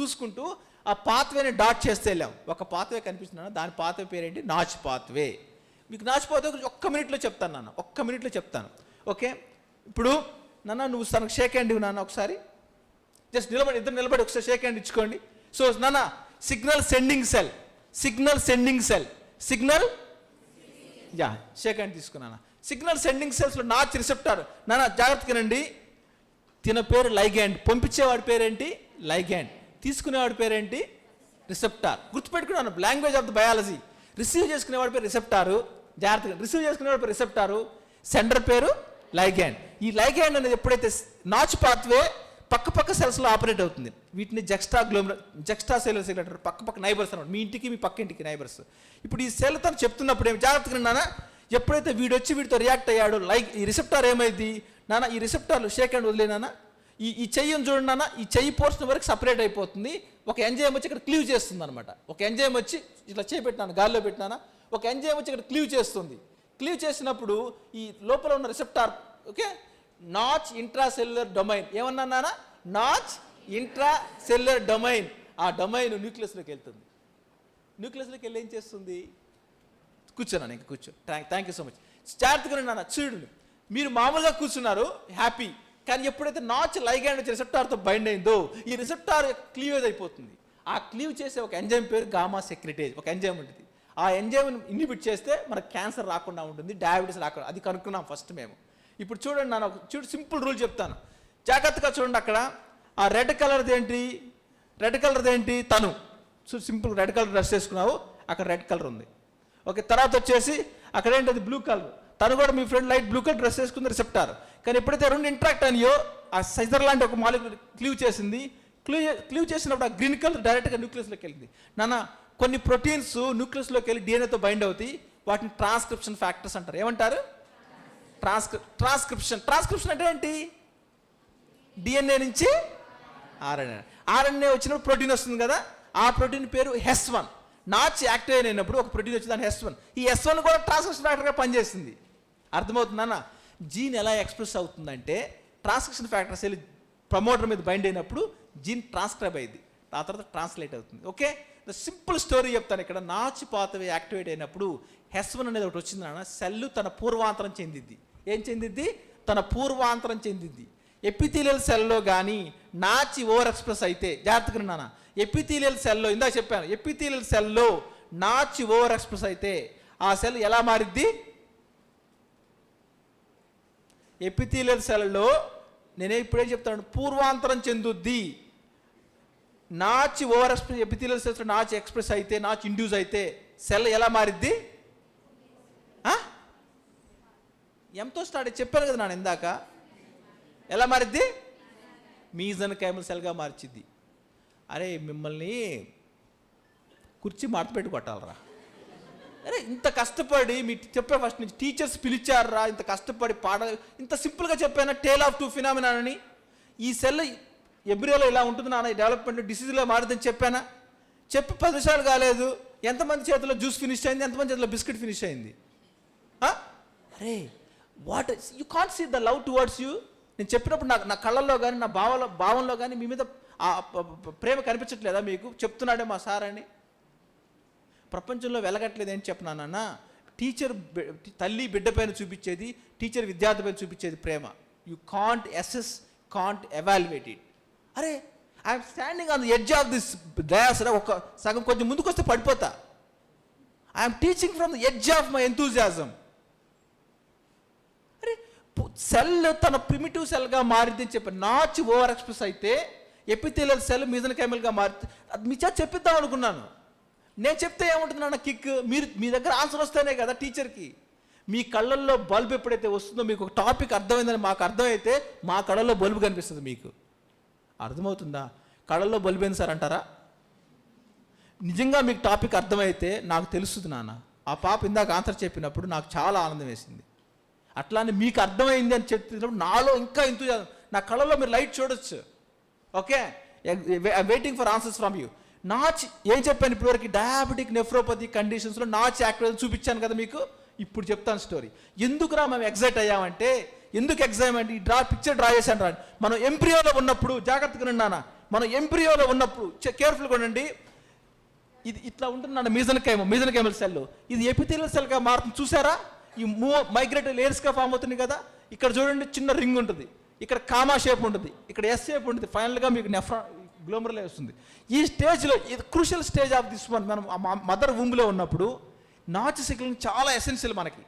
చూసుకుంటూ ఆ పాత్వేని డాట్ చేస్తే వెళ్ళాం. ఒక పాత్వే కనిపిస్తున్నాను, దాని పాత్వే పేరేంటి? Notch pathway. మీకు నాచ్ పాత్వే గురించి ఒక్క మినిట్లో చెప్తాను నాన్న, ఒక్క మినిట్లో చెప్తాను. ఓకే, ఇప్పుడు నాన్న నువ్వు తనకు షేక్ హ్యాండ్ ఇవ్వు నాన్న ఒకసారి. జస్ట్ ఇద్దరు నిలబడి ఒకసారి షేక్ హ్యాండ్ ఇచ్చుకోండి. సో నాన్న, signal sending cell, yeah shake hand తీసుకున్నాను. సిగ్నల్ సెండింగ్ సెల్స్లో నాచ్ రిసెప్టార్. నాన్న జాగ్రత్తగానండి, తిన పేరు లైగ్యాండ్, పంపించేవాడి పేరేంటి? లైగ్యాండ్, తీసుకునేవాడి పేరేంటి? రిసెప్టార్. గుర్తుపెట్టుకున్నాను, language of the biology. Receive చేసుకునేవాడి పేరు రిసెప్టారు. జాగ్రత్తగా, రిసీవ్ చేసుకునేవాడి పేరు రిసెప్టారు, సెండర్ పేరు లైగ్యాండ్. ఈ లైగ్యాండ్ అనేది ఎప్పుడైతే నాచ్ పాత్వే పక్క సెల్స్లో ఆపరేట్ అవుతుంది, వీటిని జెక్స్ట్రా సెల్యులర్ సెల్ అంటారు. పక్క నైబర్స్ అన్నమాట, మీ ఇంటికి మీ పక్క ఇంటికి నైబర్స్. ఇప్పుడు ఈ సెల్ తను చెప్తున్నప్పుడు ఏమి జాగ్రత్తగా నాన్న, ఎప్పుడైతే వీడితో రియాక్ట్ అయ్యాడో ఈ రిసెప్టార్ ఏమైంది నాన్న? ఈ రిసెప్టార్లు షేక్ హ్యాండ్ వదిలేనా? ఈ చెయ్యిని చూడండి నాన్న, ఈ చెయ్యి పోర్షన్ వరకు సపరేట్ అయిపోతుంది. ఒక ఎంజైమ్ వచ్చి ఇక్కడ క్లీవ్ చేస్తుంది అనమాట. ఒక ఎంజైమ్ వచ్చి ఇట్లా చేపెట్టినాను, గాల్లో పెట్టినానా, ఒక ఎంజైమ్ వచ్చి ఇక్కడ క్లీవ్ చేస్తుంది. క్లీవ్ చేసినప్పుడు ఈ లోపల ఉన్న receptor, okay, notch intracellular domain, ఏమన్నా నాన్న? Notch intracellular domain. ఆ డొమైన్ న్యూక్లియస్లోకి వెళ్తుంది. న్యూక్లియస్లోకి వెళ్ళి ఏం చేస్తుంది? కూర్చోనా, ఇంకా కూర్చో. Thank you so much. జాగ్రత్తగా నాన్న, చూడండి, మీరు మామూలుగా కూర్చున్నారు హ్యాపీ, కానీ ఎప్పుడైతే నాచ్ లైగ్యాండ్ వచ్చి రిసెప్టార్తో బైండ్ అయిందో ఈ రిసెప్టార్ క్లీవేజ్ అయిపోతుంది. ఆ క్లీవ్ చేసే ఒక ఎంజైమ్ పేరు గామా సెక్రిటేజ్, ఒక ఎంజైమ్ ఉంటుంది. ఆ ఎంజైమ్ ఇన్హిబిట్ చేస్తే మనకు క్యాన్సర్ రాకుండా ఉంటుంది, డయాబెటీస్ రాకుండా. అది కనుక్కున్నాం ఫస్ట్ మేము. ఇప్పుడు చూడండి నాన్న, సింపుల్ రూల్ చెప్తాను, జాగ్రత్తగా చూడండి. అక్కడ ఆ రెడ్ కలర్ది ఏంటి? తను. సింపుల్ రెడ్ కలర్ డ్రెస్ వేసుకున్నావు, అక్కడ రెడ్ కలర్ ఉంది. ఓకే, తర్వాత వచ్చేసి అక్కడ ఏంటి? అది బ్లూ కలర్. తను కూడా మీ friend light blue colour dress వేసుకుంది, రిసెప్టార్. కానీ ఎప్పుడైతే రెండు ఇంట్రాక్ట్ అయినాయో ఆ సైజర్ లాంటి ఒక మాలిక్యూల్ క్లీవ్ చేసింది. క్లీవ్ చేసినప్పుడు ఆ గ్రీన్ కలర్ డైరెక్ట్గా న్యూక్లియస్లోకి వెళ్ళింది. నాన్న, కొన్ని ప్రోటీన్స్ న్యూక్లియస్లోకి వెళ్ళి డిఎన్ఏతో బైండ్ అవుతాయి, వాటిని ట్రాన్స్క్రిప్షన్ ఫ్యాక్టర్స్ అంటారు. ఏమంటారు? ట్రాన్స్క్రిప్షన్ అంటే ఏంటి? డిఎన్ఏ నుంచి ఆర్ఎన్ఏ వచ్చినప్పుడు ప్రోటీన్ వస్తుంది కదా, ఆ ప్రోటీన్ పేరు హెస్1. నాచ్ యాక్టివేట్ అయినప్పుడు ఒక ప్రోటీన్ వచ్చి దాని హెస్1. ఈ హెస్1 కూడా ట్రాన్స్క్రిప్షన్ ఫ్యాక్టర్గా పనిచేస్తుంది. అర్థమవుతుందన్న? జీన్ ఎలా ఎక్స్ప్రెస్ అవుతుందంటే ట్రాన్స్క్రిప్షన్ ఫ్యాక్టర్స్ వెళ్ళి ప్రమోటర్ మీద బైండ్ అయినప్పుడు జీన్ ట్రాన్స్క్రైబ్ అయ్యింది, ఆ తర్వాత ట్రాన్స్లేట్ అవుతుంది. ఓకే, ద సింపుల్ స్టోరీ చెప్తాను. ఇక్కడ నాచ్ పాత్వే యాక్టివేట్ అయినప్పుడు హెస్1 అనేది ఒకటి వచ్చింది నాన్న, సెల్ తన పూర్వాంతరం చెందిద్ది. ఏం చెందిద్ది? తన పూర్వాంతరం చెందిద్ది. ఎపిథీలియల్ సెల్లో కానీ నాచ్ ఓవర్ ఎక్స్ప్రెస్ అయితే, జాగ్రత్తగా నాన్న, ఎపిథీలియల్ సెల్లో ఇందాక చెప్పాను, ఎపిథీలియల్ సెల్లో నాచ్ ఓవర్ ఎక్స్ప్రెస్ అయితే ఆ సెల్ ఎలా మారిద్ది? ఎపిథీలియల్ సెల్లో నేనే ఇప్పుడేం చెప్తాను, పూర్వాంతరం చెందుద్ది. Notch overexpress, epithelial cells Notch express అయితే, నాచ్ ఇండ్యూస్ అయితే సెల్ ఎలా మారిద్ది? ఎంతో స్టార్ట్ చెప్పాను కదా నాన్న ఇందాక. ఎలా మారిద్ది? మీజన్ కైమల్ సెల్గా మార్చిద్ది. అరే మిమ్మల్ని కుర్చీ మడత పెట్టి కొట్టాలరా. అరే ఇంత కష్టపడి మీ చెప్పే ఫస్ట్ నుంచి టీచర్స్ పిలిచారా, ఇంత కష్టపడి ఇంత సింపుల్గా చెప్పానా టేల్ ఆఫ్ టూ ఫినామినా అని. ఈ సెల్ ఎబ్రియోలో ఇలా ఉంటుంది నాన్న, డెవలప్మెంట్ డిసీజ్లో మారుతుందని చెప్పానా? చెప్పి 10 నిమిషాలు కాలేదు, ఎంతమంది చేతిలో జ్యూస్ ఫినిష్ అయింది, ఎంతమంది చేతిలో బిస్కెట్ ఫినిష్ అయింది? అరే what you can't see the love towards you. నేను చెప్పినప్పుడు నా కళ్ళల్లో కానీ నా భావంలో కానీ మీ మీద ప్రేమ కనిపించట్లేదా మీకు? చెప్తున్నాడే మా సార్ అని. ప్రపంచంలో వెలగట్లేదు ఏంటి చెప్పినానన్న? టీచర్ తల్లి బిడ్డ పైన చూపించేది, టీచర్ విద్యార్థి పైన చూపించేది ప్రేమ. You can't assess, can't evaluate it. అరే I'm standing on the edge of this dais, ఒక సగం కొంచెం ముందుకు వస్తే పడిపోతా. I'm teaching from the edge of my enthusiasm. అరే సెల్ తన ప్రిమిటివ్ సెల్గా మారిందని చెప్పి నాచ్ ఓవర్ ఎక్స్ప్రెస్ అయితే ఎపిథీలియల్ సెల్ మీజన్ కెమికల్గా మారుతుంది. అది మీ చేత చెప్పిద్దాం అనుకున్నాను. నేను చెప్తే ఏముంటుంది నాన్న కిక్? మీ దగ్గర ఆన్సర్ వస్తేనే కదా టీచర్కి. మీ కళ్ళల్లో బల్బ్ ఎప్పుడైతే వస్తుందో, మీకు ఒక టాపిక్ అర్థమైందని మాకు అర్థమైతే మా కళ్ళల్లో బల్బు కనిపిస్తుంది. మీకు అర్థమవుతుందా? కళ్ళల్లో బల్బు ఏంది సార్ అంటారా? నిజంగా మీకు టాపిక్ అర్థమైతే నాకు తెలుస్తుంది నాన్న. ఆ పాప ఇందాక ఆన్సర్ చెప్పినప్పుడు నాకు చాలా ఆనందం వేసింది. అట్లానే మీకు అర్థమైంది అని చెప్పినప్పుడు నాలో ఇంకా ఎంతూజియాజం, నా కళ్ళలో మీరు లైట్ చూడొచ్చు. Okay, waiting for answers from you. Notch ఏం చెప్పాను ఇప్పటివరకు? డయాబెటిక్ నెఫ్రోపతి కండిషన్స్లో నాచ్ యాక్టివేషన్ చూపించాను కదా మీకు. ఇప్పుడు చెప్తాను స్టోరీ. ఎందుకురా మేము ఎగ్జైట్ అయ్యామంటే, ఎందుకు ఎగ్జైట్ అంటే, ఈ పిక్చర్ డ్రా చేశాను రా. మనం ఎంబ్రియోలో ఉన్నప్పుడు, జాగ్రత్తగా ఉన్నానా, మనం ఎంబ్రియోలో ఉన్నప్పుడు కేర్ఫుల్గా ఉండండి. ఇది ఇట్లా ఉంటుంది నాన్న, మీజనకైమల్ సెల్. ఇది ఎపిథీలియల్ సెల్గా మారుతుంది చూసారా? ఈ మైగ్రేటరీ లేయర్స్గా ఫామ్ అవుతుంది కదా. ఇక్కడ చూడండి చిన్న రింగ్ ఉంటుంది, ఇక్కడ కామా షేప్ ఉంటుంది, ఇక్కడ ఎస్ షేప్ ఉంటుంది, ఫైనల్గా మీకు గ్లోమరల్ వస్తుంది. ఈ స్టేజ్లో ఇది crucial stage of this one. మనం మదర్ వూంబ్లో ఉన్నప్పుడు నాచ్ సిగ్నలింగ్ చాలా ఎసెన్షియల్ మనకి.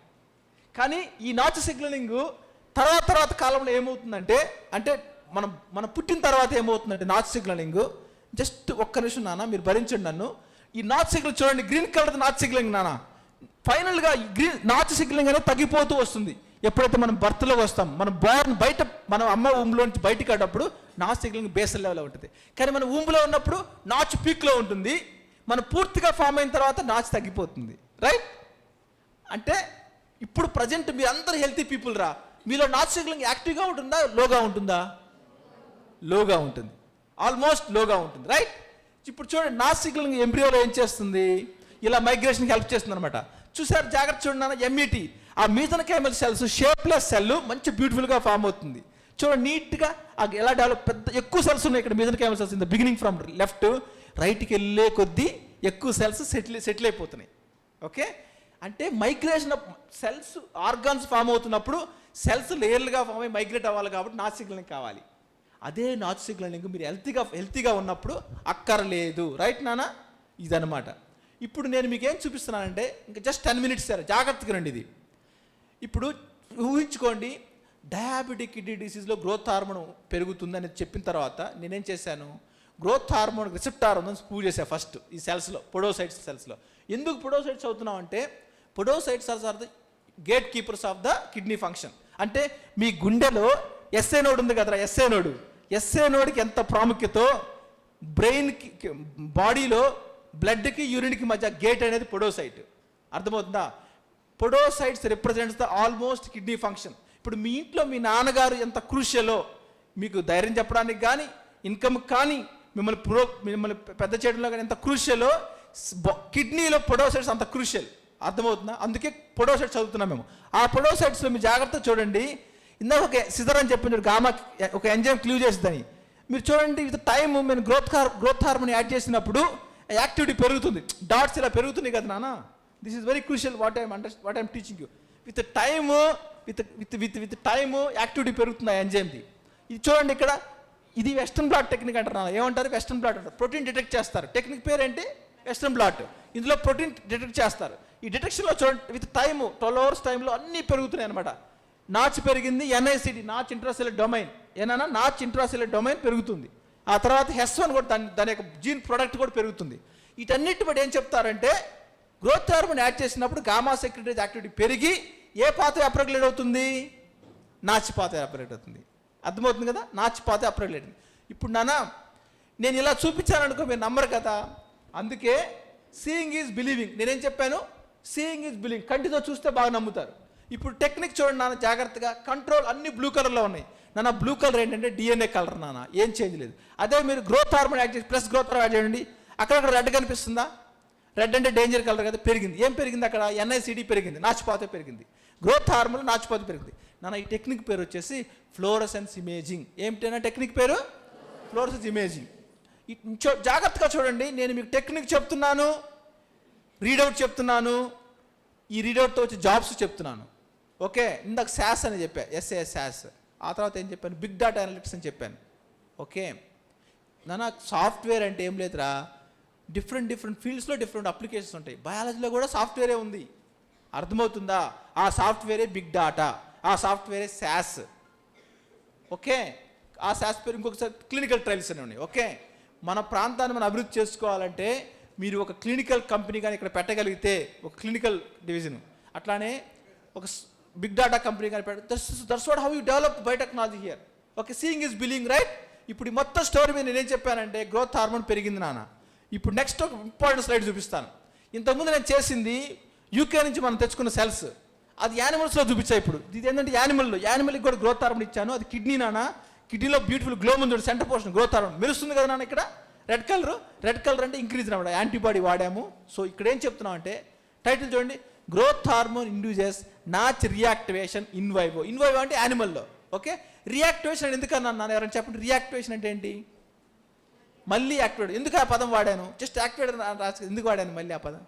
కానీ ఈ నాచ్ సిగ్నలింగ్ తర్వాత కాలంలో ఏమవుతుందంటే, అంటే మనం పుట్టిన తర్వాత ఏమవుతుందంటే నాచ్ సిగ్నలింగ్, జస్ట్ ఒక్క నిమిషం నాన్న మీరు భరించండి నన్ను. ఈ నాచ్ సిగ్నల్ చూడండి, గ్రీన్ కలర్ నాచ్ సిగ్నలింగ్ నాన్న. ఫైనల్గా ఈ గ్రీన్ నాచ్ సిగ్నలింగ్ అనేది తగ్గిపోతూ వస్తుంది ఎప్పుడైతే మనం బర్త్లోకి వస్తాం. మనం బయట మనం అమ్మ ఊంబులో నుంచి బయటికి ఆడేటప్పుడు నాచ్ సిగ్నలింగ్ బేసల్ లెవెల్లో ఉంటుంది. కానీ మన ఊంబులో ఉన్నప్పుడు నాచ్ పీక్లో ఉంటుంది. మనం పూర్తిగా ఫామ్ అయిన తర్వాత నాచ్ తగ్గిపోతుంది. రైట్? అంటే ఇప్పుడు ప్రజెంట్ మీరు అందరూ హెల్తీ పీపుల్ రా. మీలో నాచ్ సిగ్నలింగ్ యాక్టివ్గా ఉంటుందా, లోగా ఉంటుందా? లోగా ఉంటుంది, ఆల్మోస్ట్ లోగా ఉంటుంది. రైట్? ఇప్పుడు చూడండి, నాచ్ సిగ్నలింగ్ ఎంబ్రియోలో ఏం చేస్తుంది? ఇలా మైగ్రేషన్కి హెల్ప్ చేస్తుంది అనమాట. చూసారు? జాగ్రత్త చూడండి, ఎంఈటీ ఆ మీజనకైమల్ సెల్స్ షేప్లెస్ సెల్ మంచి బ్యూటిఫుల్గా ఫామ్ అవుతుంది. చూడండి నీట్గా ఎలా డెవలప్, పెద్ద ఎక్కువ సెల్స్ ఉన్నాయి ఇక్కడ mesenchymal cells. In the beginning from left రైట్కి వెళ్ళే కొద్దీ ఎక్కువ సెల్స్ సెటిల్ అయిపోతున్నాయి. ఓకే, అంటే migration of cells organs form అవుతున్నప్పుడు సెల్స్ లేయర్లుగా ఫామ్ అయ్యి మైగ్రేట్ అవ్వాలి కాబట్టి నాచ్ సిగ్నలింగ్ కావాలి. అదే నాచ్ సిగ్నలింగ్ మీరు హెల్తీగా ఉన్నప్పుడు అక్కర్లేదు. రైట్ నానా? ఇదనమాట. ఇప్పుడు నేను మీకు ఏం చూపిస్తున్నానంటే, ఇంకా జస్ట్ 10 minutes సార్, జాగ్రత్తగా రండి. ఇది ఇప్పుడు ఊహించుకోండి, డయాబెటిక్ కిడ్నీ డిసీజ్లో గ్రోత్ హార్మోన్ పెరుగుతుందని చెప్పిన తర్వాత నేనేం చేశాను, గ్రోత్ హార్మోన్ రిసెప్టార్ ఉందని ప్రూవ్ చేశాను ఫస్ట్ ఈ సెల్స్లో, పొడోసైట్స్ సెల్స్లో. ఎందుకు పొడోసైట్స్ అవుతున్నాం అంటే, podocytes are the gatekeepers of the kidney function. అంటే మీ గుండెలో ఎస్ఏ నోడ్ ఉంది కదరా, ఎస్ఏ నోడ్కి ఎంత ప్రాముఖ్యతో బ్రెయిన్కి, బాడీలో బ్లడ్కి యూరిన్కి మధ్య గేట్ అనేది పొడోసైట్. అర్థమవుతుందా? Podocytes represents the almost kidney function. ఇప్పుడు మీ ఇంట్లో మీ నాన్నగారు ఎంత క్రూషియలో మీకు ధైర్యం చెప్పడానికి కానీ, ఇన్కమ్ కానీ, మిమ్మల్ని పెద్ద చేయడంలో కానీ ఎంత క్రూషియలో, కిడ్నీలో పొడోసైట్స్ అంత క్రూషియల్. అర్థమవుతుందా? అందుకే పొడోసైట్స్ చదువుతున్నాం మేము. ఆ పొడోసైట్స్లో మీరు జాగ్రత్త చూడండి. ఇందాక ఒక సిజర్ అని చెప్పిన గామా ఒక ఎంజైమ్ క్లీవ్ చేస్తుందని మీరు చూడండి. విత్ టైమ్ మేము గ్రోత్ హార్మోన్ యాడ్ చేసినప్పుడు యాక్టివిటీ పెరుగుతుంది. డాట్స్ ఇలా పెరుగుతున్నాయి కదా నాన్న. This is very crucial what I'm teaching you. With time activity పెరుగుతుంది ఆ ఎంజైమ్ది. ఇది చూడండి ఇక్కడ, ఇది వెస్టర్న్ బ్లాట్ టెక్నిక్ అంటారు నాన్న. ఏమంటారు? వెస్టర్న్ బ్లాట్ అంటారు. ప్రోటీన్ డిటెక్ట్ చేస్తారు. టెక్నిక్ పేరు ఏంటి? Western blot. ఇందులో ప్రోటీన్ డిటెక్ట్ చేస్తారు. ఈ డిటెక్షన్లో చూడండి, విత్ టైమ్ 12 hours టైంలో అన్నీ పెరుగుతున్నాయి అనమాట. నాచ్ పెరిగింది, ఎన్ఐసిడి నాచ్ ఇంట్రాసెల్యులర్ డొమైన్, ఏనా నాచ్ ఇంట్రాసెల్యులర్ డొమైన్ పెరుగుతుంది. ఆ తర్వాత హెస్1 కూడా దాని యొక్క జీన్ ప్రొడక్ట్ కూడా పెరుగుతుంది. వీటన్నిటి బట్టి ఏం చెప్తారంటే, గ్రోత్ హార్మోన్ యాడ్ చేసినప్పుడు గామా సెక్రెటరీస్ యాక్టివిటీ పెరిగి ఏ పాత్ర అప్రెగ్యులేట్ అవుతుంది? నాచ్ పాత్ర అప్రెగ్యులేట్ అవుతుంది. అర్థమవుతుంది కదా? నాచ్ పాత్ర అప్రెగ్యులేట్. ఇప్పుడు నేను ఇలా చూపించాను అనుకో, మీరు నమ్మరు కదా. అందుకే సీయింగ్ ఈజ్ బిలీవింగ్. నేనేం చెప్పాను? Seeing is believing. కంటితో చూస్తే బాగా నమ్ముతారు. ఇప్పుడు టెక్నిక్ చూడండి నాన్న జాగ్రత్తగా. కంట్రోల్ అన్ని బ్లూ కలర్లో ఉన్నాయి నాన్న. బ్లూ కలర్ ఏంటంటే డిఎన్ఏ కలర్ నాన్న, ఏం చేంజ్ లేదు. అదే మీరు గ్రోత్ హార్మోన్ యాడ్ చేసి ప్లస్ గ్రోత్ హార్మోన్ యాడ్ చేయండి, అక్కడ రెడ్ కనిపిస్తుందా? రెడ్ అంటే డేంజర్ కలర్ కదా, పెరిగింది. ఏం పెరిగింది అక్కడ? ఎన్ఐసిడి పెరిగింది, నాచుపాత పెరిగింది. గ్రోత్ హార్మోన్ నాచుపాత పెరిగింది నాన్న. ఈ టెక్నిక్ పేరు వచ్చేసి ఫ్లోరసెన్స్ ఇమేజింగ్. ఏమిటైనా టెక్నిక్ పేరు ఫ్లోరసెన్స్ ఇమేజింగ్. జాగ్రత్తగా చూడండి, నేను మీకు టెక్నిక్ చెప్తున్నాను, రీడౌట్ చెప్తున్నాను, ఈ రీడౌట్తో వచ్చి జాబ్స్ చెప్తున్నాను. ఓకే, ఇందాక శాస్ అని చెప్పాను, ఎస్ఏఎస్ శాస్. ఆ తర్వాత ఏం చెప్పాను? బిగ్ డేటా అనలిటిక్స్ అని చెప్పాను. ఓకే నాన్న, సాఫ్ట్వేర్ అంటే ఏం లేదురా, డిఫరెంట్ ఫీల్డ్స్లో డిఫరెంట్ అప్లికేషన్స్ ఉంటాయి. బయాలజీలో కూడా సాఫ్ట్వేరే ఉంది. అర్థమవుతుందా? ఆ సాఫ్ట్వేరే బిగ్ డేటా, ఆ సాఫ్ట్వేరే శాస్. ఓకే, ఆ శాస్ పేరు ఇంకొకసారి క్లినికల్ ట్రయల్స్ అని ఉన్నాయి. ఓకే, మన ప్రాంతాన్ని మనం అభివృద్ధి చేసుకోవాలంటే మీరు ఒక క్లినికల్ కంపెనీ కానీ ఇక్కడ పెట్టగలిగితే, ఒక క్లినికల్ డివిజన్, అట్లానే ఒక బిగ్ డేటా కంపెనీ కనిపెట్టాడు. That's what how you develop biotechnology here. Okay, seeing is believing, right? ఇప్పుడు ఈ మొత్తం స్టోరీ మీద నేనేం చెప్పానంటే గ్రోత్ హార్మోన్ పెరిగింది నాన్న. ఇప్పుడు నెక్స్ట్ ఒక ఇంపార్టెంట్ స్లైడ్ చూపిస్తాను. ఇంతకుముందు నేను చేసింది యూకే నుంచి మనం తెచ్చుకున్న సెల్స్, అది యానిమల్స్లో చూపించా. ఇప్పుడు ఇది ఏంటంటే యానిమల్కి కూడా గ్రోత్ హార్మోన్ ఇచ్చాను. అది కిడ్నీ నాన్న. కిడ్నీలో బ్యూటిఫుల్ గ్లో ఉంది, సెంటర్ పోర్షన్ గ్రోత్ హార్మోన్ మెరుస్తుంది కదా నాన్న. ఇక్కడ రెడ్ కలర్ అంటే ఇంక్రీజ్ అనమాట, యాంటీబాడీ వాడాము. సో ఇక్కడ ఏం చెప్తున్నాం అంటే టైటిల్ చూడండి, growth hormone induces notch reactivation in vivo. In vivo అంటే యానిమల్లో. ఓకే, రియాక్టివేషన్ ఎందుకన్నా అన్నాను, ఎవరైనా చెప్పండి. రియాక్టివేషన్ అంటే ఏంటి? మళ్ళీ యాక్టివేట్. ఎందుకు ఆ పదం వాడాను? జస్ట్ యాక్టివేట్ రాసి ఎందుకు వాడాను మళ్ళీ ఆ పదం?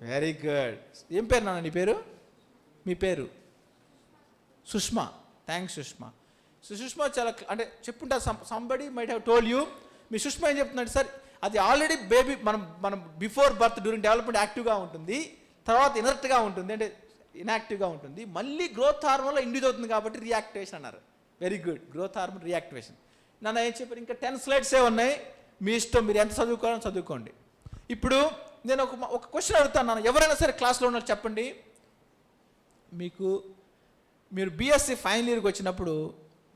Very good. ఏం పేరు నాన్న నీ పేరు? మీ పేరు సుష్మా. థ్యాంక్స్ సుష్మా. సుష్మా చాలా అంటే చెప్పుంటారు, somebody might have told you. మీ సుష్మా ఏం చెప్తున్నాడు సార్, అది ఆల్రెడీ బేబీ మనం బిఫోర్ బర్త్ డ్యూరింగ్ డెవలప్మెంట్ యాక్టివ్గా ఉంటుంది, తర్వాత ఇనర్ట్గా ఉంటుంది, అంటే ఇన్యాక్టివ్గా ఉంటుంది. మళ్ళీ గ్రోత్ హార్మోన్లో ఇండ్యూస్ అవుతుంది కాబట్టి రియాక్టివేషన్ అన్నారు. Very good, growth hormone reactivation. నన్ను ఏం చెప్పారు, ఇంకా 10 స్లైడ్సే ఉన్నాయి, మీ ఇష్టం, మీరు ఎంత చదువుకోవాలని చదువుకోండి. ఇప్పుడు నేను ఒక క్వశ్చన్ అడుగుతాను నాన్న, ఎవరైనా సరే క్లాస్లో ఉన్నారు చెప్పండి. మీరు బీఎస్సీ ఫైనల్ ఇయర్కి వచ్చినప్పుడు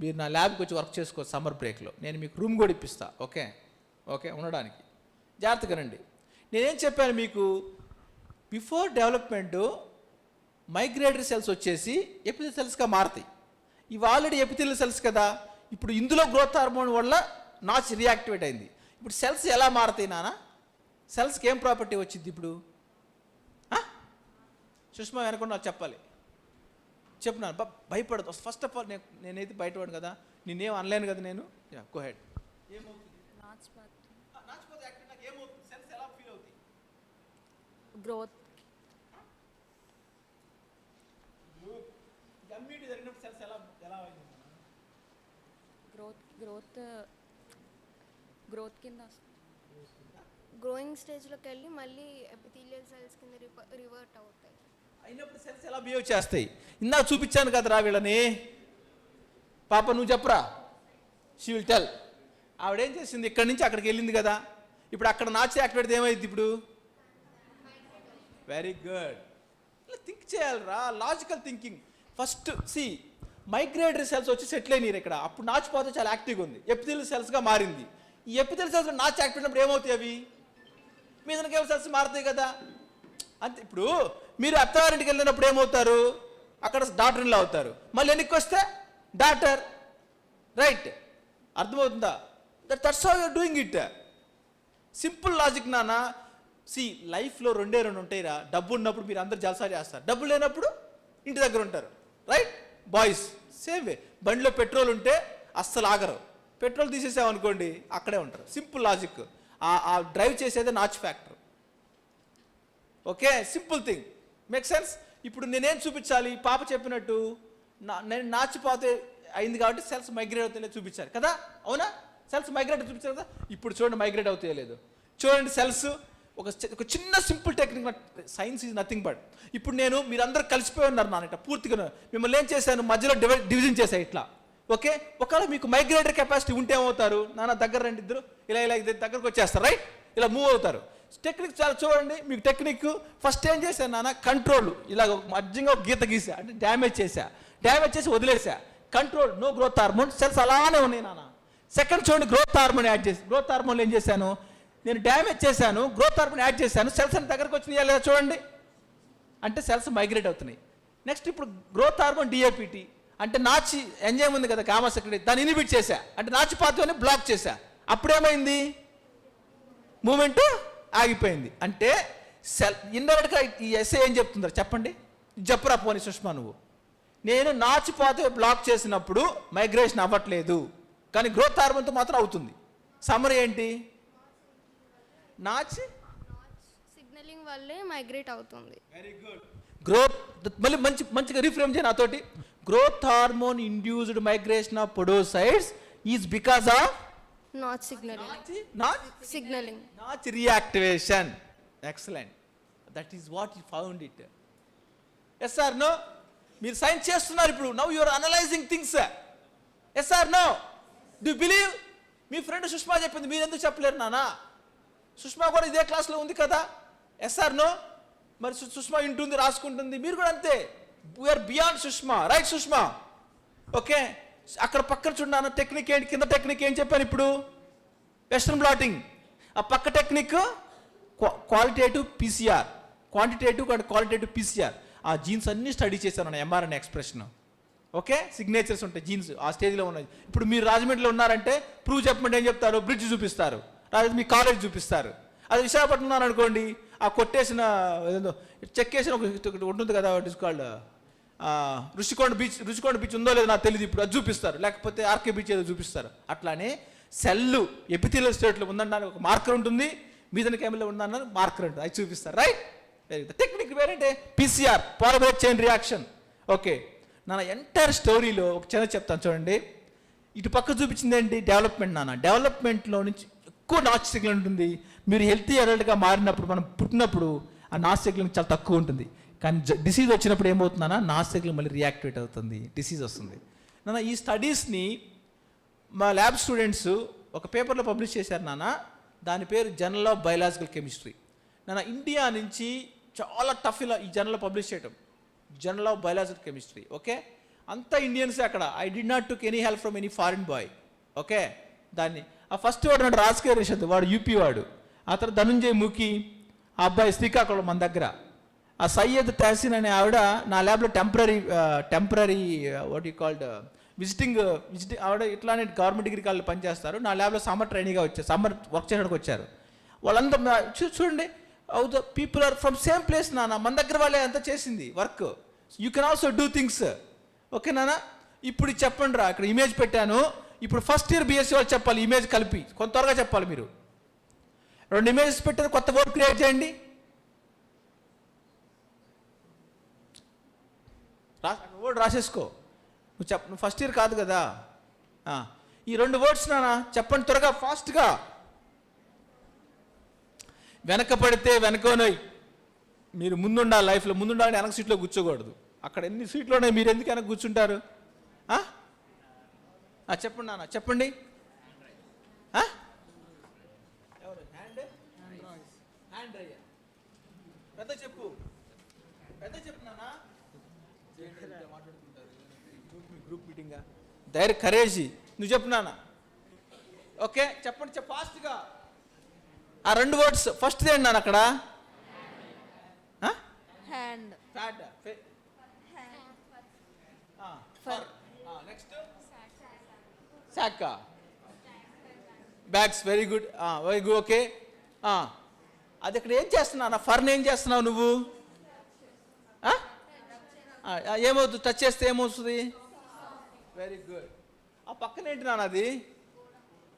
మీరు నా ల్యాబ్కి వచ్చి వర్క్ చేసుకోవచ్చు సమ్మర్ బ్రేక్లో. నేను మీకు రూమ్ కూడా ఇప్పిస్తా. ఓకే ఉండడానికి జాగ్రత్తగా రండి. నేనేం చెప్పాను మీకు, బిఫోర్ డెవలప్మెంట్ మైగ్రేటరీ సెల్స్ వచ్చేసి ఎపిథెలియల్ సెల్స్గా మారుతాయి. ఇవి ఆల్రెడీ ఎపిథెలియల్ సెల్స్ కదా. ఇప్పుడు ఇందులో గ్రోత్ హార్మోన్ వల్ల నాచ్ రియాక్టివేట్ అయింది. ఇప్పుడు సెల్స్ ఎలా మారుతాయి నాన్న? సెల్స్కి ఏం ప్రాపర్టీ వచ్చింది ఇప్పుడు? సుష్మా వెనకుండా చెప్పాలి. చెప్పున్నాను, భయపడదు. ఫస్ట్ ఆఫ్ ఆల్ నేనైతే బయటపడు కదా, నేనేం అనలేను కదా నేను. Go head. ఏమవుతుంది? ఏమవుతుంది? సెల్స్ ఎలా ఫీల్ అవుతాయి? గ్రోత్ ఇమ్మీడియట్ జరిగినప్పుడు సెల్స్ ఎలా అయింది? గ్రోత్ కింద గ్రోయింగ్ స్టేజ్లోకి వెళ్ళి మళ్ళీ ఎపిథీలియల్ సెల్స్ కింద రివర్ట్ అవుతాయి. అయినప్పుడు సెల్స్ ఎలా బిహేవ్ చేస్తాయి? ఇందాక చూపించాను కదరా వీళ్ళని. పాప నువ్వు చెప్పరా, షీ విల్ టెల్. ఆవిడేం చేసింది, ఇక్కడి నుంచి అక్కడికి వెళ్ళింది కదా. ఇప్పుడు అక్కడ నాచి యాక్టివేట్ ఏమైంది ఇప్పుడు? Very good. ఇలా థింక్ చేయాలరా, logical thinking. First migratory cells వచ్చి సెటిల్ అయినారు ఇక్కడ. అప్పుడు నాచిపోతే చాలా యాక్టివ్గా ఉంది, ఎపిథెలియల్ సెల్స్గా మారింది. ఈ ఎపిథెలియల్ సెల్స్ నాచి యాక్టివేట్ అయినప్పుడు ఏమవుతాయి? అవి మీదనకేమో సెల్స్ మారుతాయి కదా. అంతే. ఇప్పుడు మీరు అత్తవారింటికి వెళ్ళినప్పుడు ఏమవుతారు? అక్కడ డాక్టర్ ఇన్లా అవుతారు. మళ్ళీ వెనక్కి వస్తే డాక్టర్, రైట్? అర్థమవుతుందా? That's how you're doing it. Simple logic నాన్న. లైఫ్లో రెండే ఉంటాయిరా. డబ్బు ఉన్నప్పుడు మీరు అందరు జల్సా చేస్తారు, డబ్బు లేనప్పుడు ఇంటి దగ్గర ఉంటారు, రైట్? Boys same way. బండిలో పెట్రోల్ ఉంటే అస్సలు ఆగరు, పెట్రోల్ తీసేసామనుకోండి అక్కడే ఉంటారు. Simple logic. ఆ డ్రైవ్ చేసేదే notch factor. Okay, simple thing, make sense. ఇప్పుడు నేనేం చూపించాలి? పాప చెప్పినట్టు నేను నాచిపోతే అయింది కాబట్టి సెల్స్ మైగ్రేట్ అవుతాయో చూపించాలి కదా. అవునా? సెల్స్ మైగ్రేట్ చూపించారు కదా. ఇప్పుడు చూడండి మైగ్రేట్ అవుతాయో లేదు. చూడండి సెల్స్ ఒక చిన్న simple technique. Science is nothing but, ఇప్పుడు మీరందరూ కలిసిపోయి ఉన్నారు నాన్న. పూర్తిగా మిమ్మల్ని ఏం చేశాను, మధ్యలో డివిజన్ చేశాను ఇట్లా. ఓకే, ఒకవేళ మీకు మైగ్రేటరీ కెపాసిటీ ఉంటే ఏమవుతారు నాన్న? దగ్గర రండి ఇద్దరు, ఇలా దగ్గరకు వచ్చేస్తారు, రైట్? ఇలా మూవ్ అవుతారు. టెక్నిక్ చాలా చూడండి. మీకు టెక్నిక్ ఫస్ట్ ఏం చేశాను నాన్న, కంట్రోల్. ఇలా మధ్యంగా ఒక గీత గీసా, అంటే డ్యామేజ్ చేసి వదిలేసా. Control, no growth hormone. Cells అలానే ఉన్నాయి నాన్న. సెకండ్ చూడండి, గ్రోత్ హార్మోన్ యాడ్ చేసి. గ్రోత్ హార్మోన్ ఏం చేశాను నేను? డ్యామేజ్ చేశాను, గ్రోత్ హార్మోన్ యాడ్ చేశాను. సెల్స్ అని దగ్గరకు వచ్చినాయా లేదా చూడండి, అంటే సెల్స్ మైగ్రేట్ అవుతున్నాయి. నెక్స్ట్ ఇప్పుడు గ్రోత్ హార్మోన్ డిఏపిటి, అంటే నాచి ఎంజైమ్ ఉంది కదా గామా సెక్రెటరీ, దాన్ని ఇనిబిట్ చేశా, అంటే నాచి పాత్రని బ్లాక్ చేశా. అప్పుడేమైంది? మూమెంట్ ఆగిపోయింది. అంటే ఇండైరెక్ట్గా ఈ ఎస్ఏ ఏం చెప్తుందో చెప్పండి, చెప్పరా పోనీ సుష్మా నువ్వు. నేను నాచి పాత్ర బ్లాక్ చేసినప్పుడు మైగ్రేషన్ అవ్వట్లేదు, కానీ గ్రోత్ హార్మోన్తో మాత్రం అవుతుంది. సమ్మరీ ఏంటి? నాచి సిగ్నలింగ్ వల్లే మైగ్రేట్ అవుతుంది. Very good. గ్రోత్ మళ్ళీ మంచిగా రీఫ్రేమ్ చేయ నాతోటి. Growth hormone induced migration of podocytes is because of Notch signaling, Notch reactivation. Excellent. That is what you found it. Yes or no? మీరు సైన్స్ చేస్తున్నారు ఇప్పుడు. Now you are analysing things. Yes or no? Do believe? మీ friend Sushma చెప్పింది, మీరు ఎందుకు చెప్పలేరు నానా? సుష్మా కూడా ఇదే క్లాస్లో ఉంది కదా. Yes or no? మరి సుష్మా వింటుంది, రాసుకుంటుంది. మీరు కూడా అంతే. We're beyond Sushma, right Sushma? Okay, అక్కడ పక్కన చూడన్నా టెక్నిక్ ఏంటి, కింద టెక్నిక్ ఏం చెప్పాను ఇప్పుడు? Western blotting. ఆ పక్క technique qualitative PCR, quantitative and qualitative PCR. ఆ జీన్స్ అన్నీ స్టడీ చేశాను, ఎంఆర్ఎన్ఏ ఎక్స్ప్రెషన్. ఓకే, సిగ్నేచర్స్ ఉంటాయి జీన్స్ ఆ స్టేజ్లో ఉన్నాయి. ఇప్పుడు మీరు రాజమండ్రిలో ఉన్నారంటే ప్రూవ్ చెప్పమంటే ఏం చెప్తారు? బ్రిడ్జ్ చూపిస్తారు, లేదా మీ కాలేజ్ చూపిస్తారు. అది విశాఖపట్నం ఉన్నారనుకోండి, ఆ కొట్టేసిన ఏదో చెక్కేసిన ఒక ఉంటుంది కదా, what is called Rushikonda beach ఉందో లేదో నాకు తెలియదు ఇప్పుడు, అది చూపిస్తారు. లేకపోతే ఆర్కే బీచ్ ఏదో చూపిస్తారు. అట్లానే సెల్లు ఎపిథీలియల్ స్టేట్లో ఉందన్నాను ఒక మార్కర్ ఉంటుంది, మీదన కెమెరాలో ఉందన్నారు మార్కర్ ఉంటుంది, అది చూపిస్తారు. Right, very good. టెక్నిక్ వేరేంటే PCR, polymerase chain reaction. Okay, నా ఎంటైర్ స్టోరీలో ఒక చిన్న చెప్తాను చూడండి. ఇటు పక్క చూపించింది ఏంటి? డెవలప్మెంట్. డెవలప్మెంట్లో నుంచి ఎక్కువ నాచ్ సిగ్నల్ ఉంటుంది. మీరు హెల్తీ అడల్ట్గా మారినప్పుడు, మనం పుట్టినప్పుడు ఆ నాచ్ సిగ్నల్ చాలా తక్కువ ఉంటుంది. కానీ డిసీజ్ వచ్చినప్పుడు ఏమవుతుందన్నా, నాచ్ సిగ్నల్ మళ్ళీ రియాక్టివేట్ అవుతుంది, డిసీజ్ వస్తుంది. ఈ స్టడీస్ని మా ల్యాబ్ స్టూడెంట్స్ ఒక పేపర్లో పబ్లిష్ చేశారు నాన్న. దాని పేరు journal of biological chemistry. India నుంచి చాలా టఫ్ ఇలా ఈ జర్నల్లో పబ్లిష్ చేయటం, journal of biological chemistry. Okay, అంతా ఇండియన్సే అక్కడ. I did not took any help from any foreign boy. Okay, దాన్ని ఆ ఫస్ట్ వాడు నాడు రాజకీయ రిషద్, వాడు యూపీ వాడు. ఆ తర్వాత ధనుంజయ్ ముఖి, ఆ అబ్బాయి శ్రీకాకుళం మన దగ్గర. ఆ సయ్యద్ తహసీన్ అనే ఆవిడ నా ల్యాబ్లో temporary what you called visiting ఆవిడ ఇట్లానే గవర్నమెంట్ డిగ్రీ కాలేజ్లో పనిచేస్తారు. నా ల్యాబ్లో సమ్మర్ ట్రైనింగ్గా వచ్చారు, సమ్మర్ వర్క్ చేయడానికి వచ్చారు. వాళ్ళంతా చూడండి, how the people are from same place నాన్న. మన దగ్గర వాళ్ళే అంతా చేసింది work. You can also do things. Okay నాన్న, ఇప్పుడు చెప్పండి రా, ఇక్కడ ఇమేజ్ పెట్టాను. ఇప్పుడు ఫస్ట్ ఇయర్ బీఎస్సీ వాళ్ళు చెప్పాలి, ఇమేజ్ కలిపి కొంత త్వరగా చెప్పాలి. మీరు 2 ఇమేజెస్ పెట్టారు, కొత్త వర్డ్ క్రియేట్ చేయండి. వర్డ్ రాసేసుకో. నువ్వు ఫస్ట్ ఇయర్ కాదు కదా. ఈ 2 వర్డ్స్ నాన్న చెప్పండి త్వరగా, ఫాస్ట్గా. వెనక పడితే వెనకోనోయ్. మీరు ముందుండాలి, లైఫ్లో ముందుండాలని వెనక సీట్లో కూర్చోకూడదు. అక్కడ ఎన్ని సీట్లు ఉన్నాయి, మీరు ఎందుకు వెనక కూర్చుంటారు? చెప్పండి నాన్న, చెప్పండి. ఎవరు? Hand dryer. పెద్ద చెప్పు, పెద్ద చెప్పు నాన్న. గ్రూప్ మీటింగా ధైర్య కరేజీ. నువ్వు చెప్పు నాన్న. ఓకే, చెప్పండి ఫాస్ట్గా. ఆ 2 వర్డ్స్ ఫస్ట్ ఏంటి నాన్న అక్కడ? Hand. Next sock. Bags. Very good, very good. Okay, అది ఇక్కడ ఏం చేస్తున్నావు? ఫర్న్ ఏం చేస్తున్నావు నువ్వు? ఏమవుతుంది టచ్ చేస్తే? ఏమవుతుంది? Very good. ఆ పక్కన ఏంటి నాన్న అది?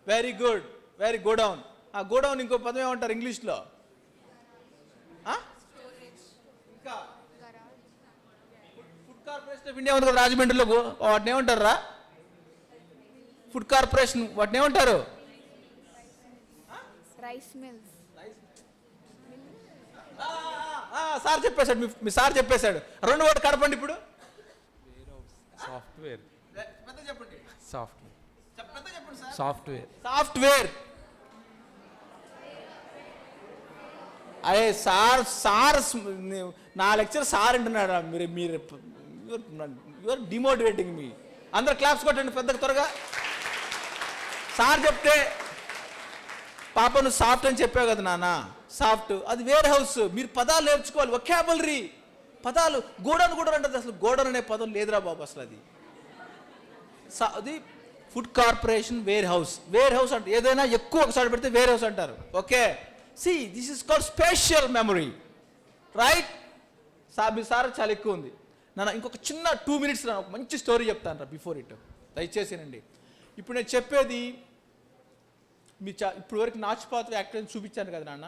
Very good, very godown. ఆ గోడౌన్ ఇంకో పదం ఏమంటారు ఇంగ్లీష్లో? ఇంకా ఫుడ్ కార్పొరేషన్ ఆఫ్ ఇండియా ఉంది కదా రాజమండ్రిలో, వాటిని ఏమంటారా? ఫుడ్ కార్పొరేషన్, వాటిని ఏమంటారు? Rice mills. సార్ చెప్పేశాడు, మీ సార్ చెప్పేశాడు. 2 వర్డ్ కడపండి ఇప్పుడు. సాఫ్ట్వేర్. పెద్ద చెప్పండి. పెద్ద చెప్పండి సార్. సాఫ్ట్వేర్. అరే సార్ నా లెక్చర్ సార్ అంటున్నాడు. మీరు యువర్ డిమోటివేటింగ్ మీ. అందరు క్లాప్స్ కొట్టండి పెద్దగా త్వరగా. సార్ చెప్తే పాప నువ్వు సాఫ్ట్ అని చెప్పావు కదా నాన్న. సాఫ్ట్ అది వేర్ హౌస్. మీరు పదాలు నేర్చుకోవాలి, వొకాబులరీ పదాలు. గోడౌన్ అంటే అసలు గోడౌన్ అనే పదం లేదురా బాబు అసలు. అది food corporation warehouse. Warehouse అంటే ఏదైనా ఎక్కువ ఒకసారి పెడితే వేర్ హౌస్ అంటారు. Okay, see this is called special memory, right? మీ సార్ చాలా ఎక్కువ ఉంది నాన్న. ఇంకొక చిన్న 2 minutes ఒక మంచి స్టోరీ చెప్తాను రా బిఫోర్ ఇట్, దయచేసేనండి. ఇప్పుడు నేను చెప్పేది మీ ఇప్పుడు వరకు నాచుపాత్ర యాక్టివేట్ చూపించాను కదా నాన్న.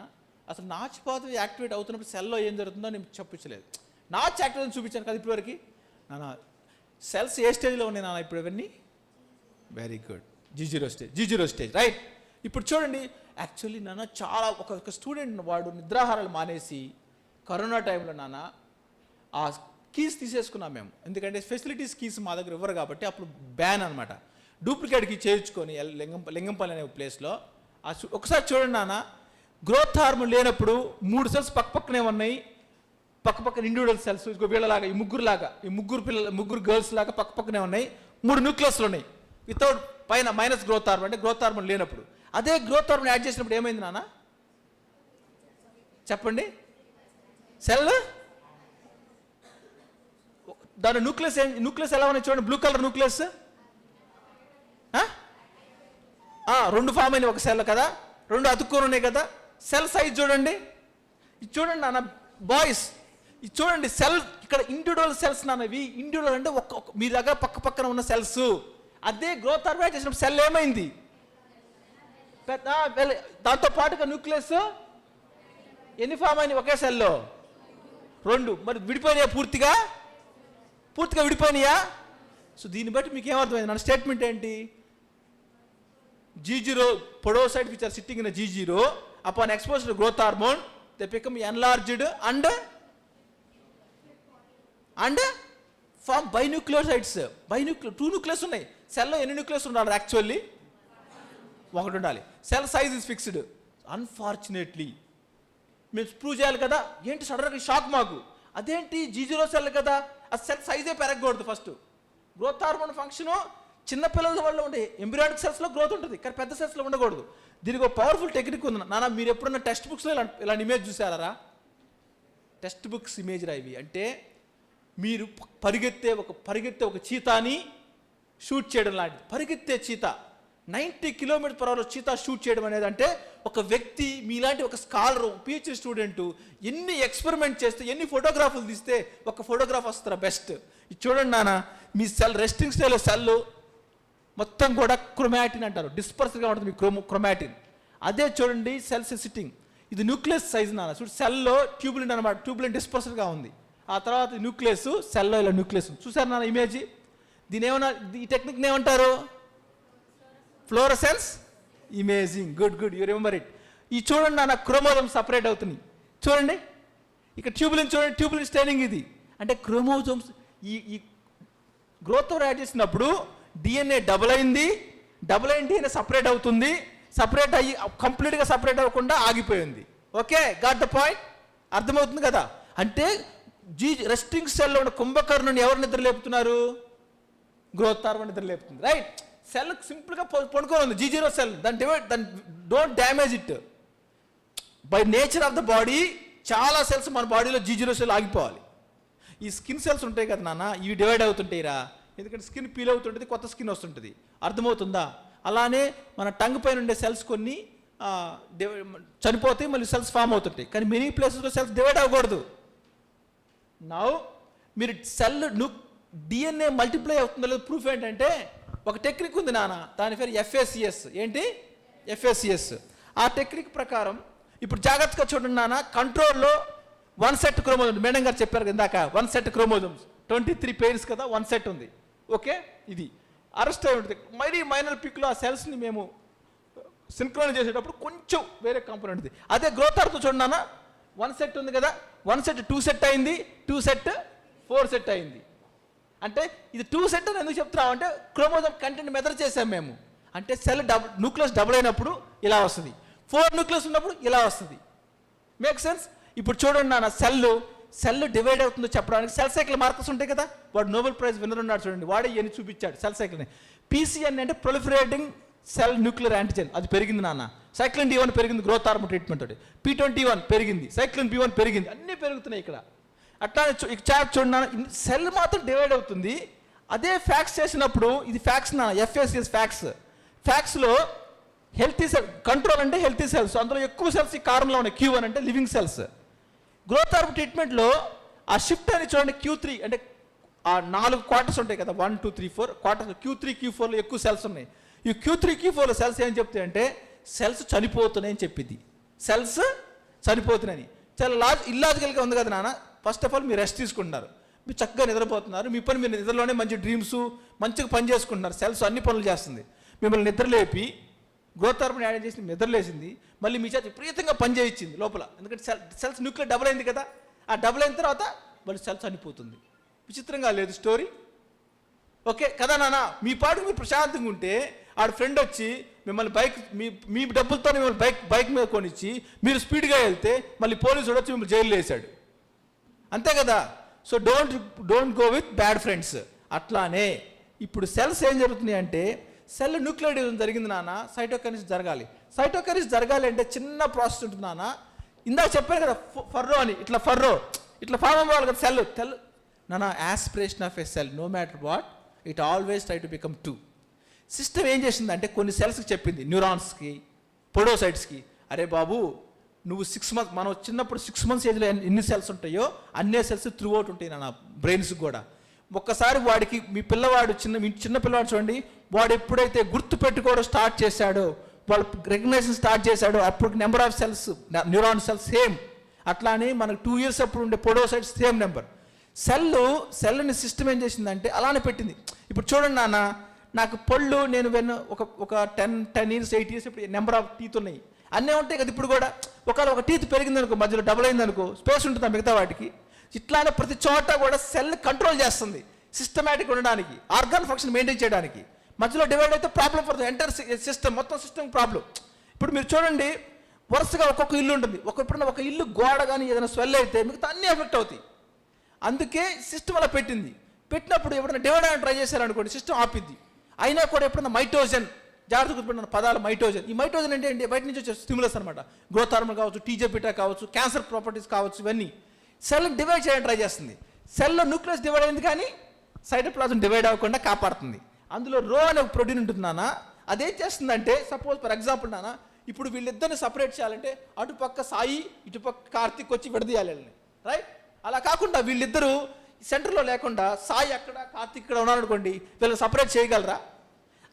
అసలు నాచుపాత్ర యాక్టివేట్ అవుతున్నప్పుడు సెల్లో ఏం జరుగుతుందో నేను చెప్పించలేదు. నాచ్ యాక్టివేట్ చూపించాను కదా ఇప్పటివరకు నాన్న. సెల్స్ ఏ స్టేజ్లో ఉన్నాయి నాన్న ఇప్పుడు ఇవన్నీ? Very good, G0 stage, right? ఇప్పుడు చూడండి, యాక్చువల్లీ నాన్న చాలా ఒక స్టూడెంట్ వాడు నిద్రాహారాలు మానేసి కరోనా టైంలో నాన్న ఆ కీస్ తీసేసుకున్నాం మేము. ఎందుకంటే ఫెసిలిటీస్ కీస్ మా దగ్గర ఇవ్వరు కాబట్టి అప్పుడు బ్యాన్ అనమాట. డూప్లికేట్కి చేర్చుకొని లింగంపల్లి అనే ప్లేస్లో ఒకసారి చూడండి నాన్న, గ్రోత్ హార్మోన్ లేనప్పుడు 3 సెల్స్ పక్కనే ఉన్నాయి. పక్క పక్కన ఇండివిజువల్ సెల్స్, ఇంకో వీళ్ళలాగా ఈ ముగ్గురు గర్ల్స్ లాగా పక్క పక్కనే ఉన్నాయి. 3 న్యూక్లియస్లు ఉన్నాయి వితౌట్ పైన మైనస్ గ్రోత్ హార్మోన్, అంటే గ్రోత్ హార్మోన్ లేనప్పుడు. అదే గ్రోత్ హార్మోన్ యాడ్ చేసినప్పుడు ఏమైంది నాన్న చెప్పండి? సెల్ దాని న్యూక్లియస్ ఎలా ఉన్నాయి చూడండి, బ్లూ కలర్ న్యూక్లియస్ 2 ఫామ్ అయినాయి ఒక సెల్ కదా, 2 అతుక్కొని ఉన్నాయి కదా. సెల్ సైజ్ చూడండి, ఇది చూడండి నాన్న బాయ్స్, ఇది చూడండి సెల్ ఇక్కడ ఇండివిజువల్ సెల్స్ నాన్నవి. ఇండివిజువల్ అంటే మీ దగ్గర పక్క పక్కన ఉన్న సెల్స్. అదే గ్రోత్ హార్మోన్ చేసినప్పుడు సెల్ ఏమైంది? దాంతో పాటుగా న్యూక్లియస్ ఎన్ని ఫామ్ అయినాయి ఒకే సెల్లో? 2. మరి విడిపోయినాయా? పూర్తిగా విడిపోయినాయా? సో దీన్ని బట్టి మీకు ఏమర్థమైంది? నా స్టేట్మెంట్ ఏంటి? G0 podocytes which are sitting in a G0 upon exposure to growth hormone they become enlarged and form binucleosides. 2 nucleus ఉన్నాయి సెల్లో. ఎన్ని న్యూక్లియస్ ఉండాలి? యాక్చువల్లీ 1 ఉండాలి. Cell size is fixed. Unfortunately మేము ప్రూవ్ చేయాలి కదా. ఏంటి సడన్గా షాక్ మాకు? అదేంటి G0 సెల్ కదా, ఆ సెల్ సైజే పెరగకూడదు. ఫస్ట్ గ్రోత్ హార్మోన్ ఫంక్షను చిన్నపిల్లల వల్ల ఉండే ఎంబ్రియానిక్ సెల్స్లో గ్రోత్ ఉంటుంది, కానీ పెద్ద సెల్స్లో ఉండకూడదు. దీనికి ఒక పవర్ఫుల్ టెక్నిక్ ఉంది నాన్న. మీరు ఎప్పుడన్నా టెక్స్ట్ బుక్స్లో ఇలాంటి ఇమేజ్ చూసారా? టెక్స్ట్ బుక్స్ ఇమేజ్ రా ఇవి. అంటే మీరు పరిగెత్తే ఒక చీతాని షూట్ చేయడం లాంటిది. పరిగెత్తే చీతా 90 km/h చీతా షూట్ చేయడం అనేది, అంటే ఒక వ్యక్తి మీలాంటి ఒక స్కాలర్ PhD స్టూడెంట్ ఎన్ని ఎక్స్పెరిమెంట్ చేస్తే, ఎన్ని ఫోటోగ్రాఫ్లు తీస్తే ఒక ఫోటోగ్రాఫ్ వస్తారా బెస్ట్. ఇది చూడండి నాన్న, మీ సెల్ రెస్టింగ్ స్టేజ్లో సెల్ మొత్తం కూడా క్రోమాటిన్ అంటారు, డిస్పర్స్గా ఉంటుంది మీ క్రోమాటిన్. అదే చూడండి సెల్స్ సిట్టింగ్, ఇది న్యూక్లియస్ సైజ్ నాన్న. చూడు సెల్లో ట్యూబులిన్ అనమాట, ట్యూబులిన్ డిస్పర్స్గా ఉంది. ఆ తర్వాత న్యూక్లియస్, సెల్లో ఇలా న్యూక్లియస్ చూసారు నాన్న ఇమేజ్. దీని ఏమన్నా, ఈ టెక్నిక్ని ఏమంటారు? Fluorescence imaging. Good you remember it. ఈ చూడండి నాన్న క్రోమోజోమ్ సపరేట్ అవుతున్నాయి చూడండి. ఇక్కడ ట్యూబులిన్ చూడండి, ట్యూబులిన్ స్టైనింగ్ ఇది. అంటే క్రోమోజోమ్స్ ఈ గ్రోత్ యాడ్ చేసినప్పుడు DNA డబుల్ అయింది DNA సపరేట్ అవుతుంది. సపరేట్ అయ్యి కంప్లీట్గా సపరేట్ అవ్వకుండా ఆగిపోయింది. Okay, got the point? అర్థమవుతుంది కదా. అంటే రెస్టింగ్ సెల్లో ఉన్న కుంభకర్ణుని ఎవరు నిద్ర లేపుతున్నారు? గ్రోత్ హార్మోన్ నిద్ర లేపుతుంది. రైట్. సెల్ సింపుల్గా పడుకొని ఉంది G0 సెల్. దాని don't damage it. By nature of the body చాలా సెల్స్ మన బాడీలో G0 సెల్ ఆగిపోవాలి. ఈ స్కిన్ సెల్స్ ఉంటాయి కదా నాన్న, ఇవి డివైడ్ అవుతుంటాయిరా. ఎందుకంటే స్కిన్ పీల్ అవుతుంటుంది, కొత్త స్కిన్ వస్తుంటుంది. అర్థమవుతుందా? అలానే మన టంగ్ పైన ఉండే సెల్స్ కొన్ని చనిపోతాయి, మళ్ళీ సెల్స్ ఫామ్ అవుతుంటాయి. కానీ మెనీ ప్లేసెస్లో సెల్స్ డివైడ్ అవ్వకూడదు. నౌ మీరు సెల్ DNA మల్టిప్లై అవుతుందో లేదు ప్రూఫ్ ఏంటంటే, ఒక టెక్నిక్ ఉంది నాన్న, దాని పేరు FACS. ఏంటి? FACS. ఆ టెక్నిక్ ప్రకారం ఇప్పుడు జాగ్రత్తగా చూడండి నాన్న, కంట్రోల్లో 1 సెట్ క్రోమోజోమ్స్, మేడం గారు చెప్పారు ఇందాక 1 సెట్ క్రోమోజోమ్స్ 23 pairs కదా, 1 సెట్ ఉంది. ఓకే, ఇది అరెస్ట్ అయి ఉంటుంది. మరీ మైనర్ పిక్లో ఆ సెల్స్ని మేము సింక్రోనైజ్ చేసేటప్పుడు కొంచెం వేరే కాంపోనెంట్ ఉంది. అదే గ్రోత్ హార్మోన్ చూడండి నాన్న, 1 సెట్ ఉంది కదా, 1 సెట్ 2 సెట్ అయింది, 2 సెట్ 4 సెట్ అయింది. అంటే ఇది 2 సెట్ అని ఎందుకు చెప్తున్నాం అంటే, క్రోమోజోమ్ కంటెంట్ మెజర్ చేసాం మేము. అంటే సెల్ న్యూక్లియస్ డబుల్ అయినప్పుడు ఇలా వస్తుంది, 4 న్యూక్లియస్ ఉన్నప్పుడు ఇలా వస్తుంది. Make sense? ఇప్పుడు చూడండి నాన్న, సెల్ డివైడ్ అవుతుందో చెప్పడానికి సెల్ సైకిల్ మార్కర్స్ ఉంటాయి కదా. వాడు నోబెల్ ప్రైజ్ విన్నర్ ఉన్నాడు చూడండి, వాడే ఇవన్నీ చూపించాడు సెల్ సైకిల్ని. PCN అంటే ప్రొలిఫరేటింగ్ సెల్ న్యూక్లియర్ యాంటిజెన్, అది పెరిగింది నాన్న. సైక్లిన్ D1 పెరిగింది గ్రోత్ హార్మోన్ ట్రీట్మెంట్ తోటి. P21 పెరిగింది, సైక్లిన్ B1 పెరిగింది, అన్నీ పెరుగుతున్నాయి ఇక్కడ. అట్లా చార్ట్ చూడండి, సెల్ మాత్రం డివైడ్ అవుతుంది. అదే ఫ్యాక్స్ చేసినప్పుడు, ఇది ఫ్యాక్స్ నాన్న, FACS ఫ్యాక్స్లో హెల్తీ సెల్ కంట్రోల్ అంటే హెల్తీ సెల్స్, అందులో ఎక్కువ సెల్స్ ఈ కారంలో ఉన్నాయి. Q1 అంటే లివింగ్ సెల్స్. గ్రోత్ హార్మోన్ ట్రీట్మెంట్లో ఆ షిఫ్ట్ అని చూడండి, Q3 అంటే ఆ 4 క్వార్టర్స్ ఉంటాయి కదా, 1 2 3 4 క్వార్టర్స్. Q3 Q4లో ఎక్కువ సెల్స్ ఉన్నాయి. ఈ Q3 Q4లో సెల్స్ ఏం చెప్తాయి అంటే, సెల్స్ చనిపోతున్నాయని చెప్పింది. సెల్స్ చనిపోతున్నాయని చాలా ఇల్లాజికల్గా ఉంది కదా నాన్న. ఫస్ట్ ఆఫ్ ఆల్ మీరు రెస్ట్ తీసుకుంటున్నారు, మీరు చక్కగా నిద్రపోతున్నారు, మీ పని మీరు నిద్రలోనే మంచి డ్రీమ్స్, మంచిగా పని చేసుకుంటున్నారు. సెల్స్ అన్ని పనులు చేస్తుంది. మిమ్మల్ని నిద్రలేపి గ్రోత్ హార్మోన్ యాడ్ చేసి నిద్రలేసింది, మళ్ళీ మీ చేత విపరీతంగా పని చేయించింది లోపల. ఎందుకంటే సెల్స్ న్యూక్లియర్ డబుల్ అయింది కదా, ఆ డబుల్ అయిన తర్వాత మళ్ళీ సెల్స్ చనిపోతుంది. విచిత్రంగా లేదు స్టోరీ? ఓకే కదా నాన్న. మీ పాటు మీరు ప్రశాంతంగా ఉంటే, ఆడ ఫ్రెండ్ వచ్చి మిమ్మల్ని మీ డబ్బులతో మిమ్మల్ని బైక్ మీద కొనిచ్చి మీరు స్పీడ్గా వెళ్తే, మళ్ళీ పోలీసు వచ్చి మిమ్మల్ని జైల్లో వేసాడు. అంతే కదా. So don't go with bad friends. అట్లానే ఇప్పుడు సెల్స్ ఏం జరుగుతున్నాయి అంటే, సెల్ న్యూక్లియర్ డివిజన్ జరిగింది నాన్న, సైటోకైనసిస్ జరగాలి. సైటోకైనసిస్ జరగాలి అంటే చిన్న ప్రాసెస్ ఉంటుంది నాన్న. ఇందాక చెప్పాను కదా ఫర్రో అని, ఇట్లా ఫామ్ అవ్వాలి కదా సెల్. నాన్న aspiration of a cell no matter what it always try to become 2. System ఏం చేసిందంటే కొన్ని సెల్స్కి చెప్పింది, న్యూరాన్స్కి, పొడోసైట్స్కి, అరే బాబు నువ్వు 6 months, మనం చిన్నప్పుడు 6 months ఏజ్లో ఎన్ని సెల్స్ ఉంటాయో అన్నే సెల్స్ త్రూ అవుట్ ఉంటాయి నా బ్రెయిన్స్కి కూడా. ఒక్కసారి వాడికి మీ చిన్న పిల్లవాడు చూడండి, వాడు ఎప్పుడైతే గుర్తు పెట్టుకోవడం స్టార్ట్ చేశాడో, వాళ్ళు రికగ్నైజేషన్ స్టార్ట్ చేశాడో, అప్పుడు number of cells neuron cells same. అట్లానే మనకు 2 years అప్పుడు ఉండే పొడోసైట్స్ సేమ్ నెంబర్. సెల్ని సిస్టమ్ ఏం చేసిందంటే అలానే పెట్టింది. ఇప్పుడు చూడండి నాన్న, నాకు పళ్ళు నేను ఒక 10 years 8 years ఇప్పుడు నెంబర్ ఆఫ్ టీత్ ఉన్నాయి, అన్నీ ఉంటాయి కదా. ఇప్పుడు కూడా ఒక టీత్ పెరిగిందనుకో, మధ్యలో డబుల్ అయిందనుకో, స్పేస్ ఉంటుంది మిగతా వాటికి. ఇట్లానే ప్రతి చోట కూడా సెల్ కంట్రోల్ చేస్తుంది సిస్టమేటిక్ ఉండడానికి, ఆర్గాన్ ఫంక్షన్ మెయింటైన్ చేయడానికి. మధ్యలో డివైడ్ అయితే ప్రాబ్లం పడుతుంది, ఎంటర్ సిస్టమ్, మొత్తం సిస్టమ్ ప్రాబ్లం. ఇప్పుడు మీరు చూడండి, వరుసగా ఒక్కొక్క ఇల్లు ఉంటుంది. ఎప్పుడైనా ఒక ఇల్లు గోడ కానీ ఏదైనా స్వెల్ అయితే మిగతా అన్నీ ఎఫెక్ట్ అవుతాయి. అందుకే సిస్టమ్ అలా పెట్టినప్పుడు ఎప్పుడైనా డివైడ్ అని ట్రై చేశారనుకోండి, సిస్టమ్ ఆపిద్ది. అయినా కూడా ఎప్పుడైనా మైటోజన్, జాగ్రత్త గుర్తుపెట్టిన పదాలు మైటోజన్. ఈ మైటోజన్ అంటే బయట నుంచి వచ్చే స్టిమ్యులస్ అనమాట. గ్రోత్ హార్మోన్ కావచ్చు, టీజెబిటా కావచ్చు, క్యాన్సర్ ప్రాపర్టీస్ కావచ్చు, ఇవన్నీ సెల్ని డివైడ్ చేయడానికి ట్రై చేస్తుంది. సెల్లో న్యూక్లియస్ డివైడ్ అయింది కానీ సైటోప్లాజం డివైడ్ అవ్వకుండా కాపాడుతుంది. అందులో రో అనే ఒక ప్రోటీన్ ఉంటుంది నాన్న. అదేం చేస్తుందంటే, సపోజ్ ఫర్ ఎగ్జాంపుల్ నాన్న, ఇప్పుడు వీళ్ళిద్దరిని సపరేట్ చేయాలంటే అటుపక్క సాయి ఇటుపక్క కార్తీక్ వచ్చి విడదీయాలి, రైట్? అలా కాకుండా వీళ్ళిద్దరూ సెంటర్లో లేకుండా సాయి అక్కడ కార్తీక్ ఇక్కడ ఉన్నారనుకోండి, వీళ్ళని సపరేట్ చేయగలరా?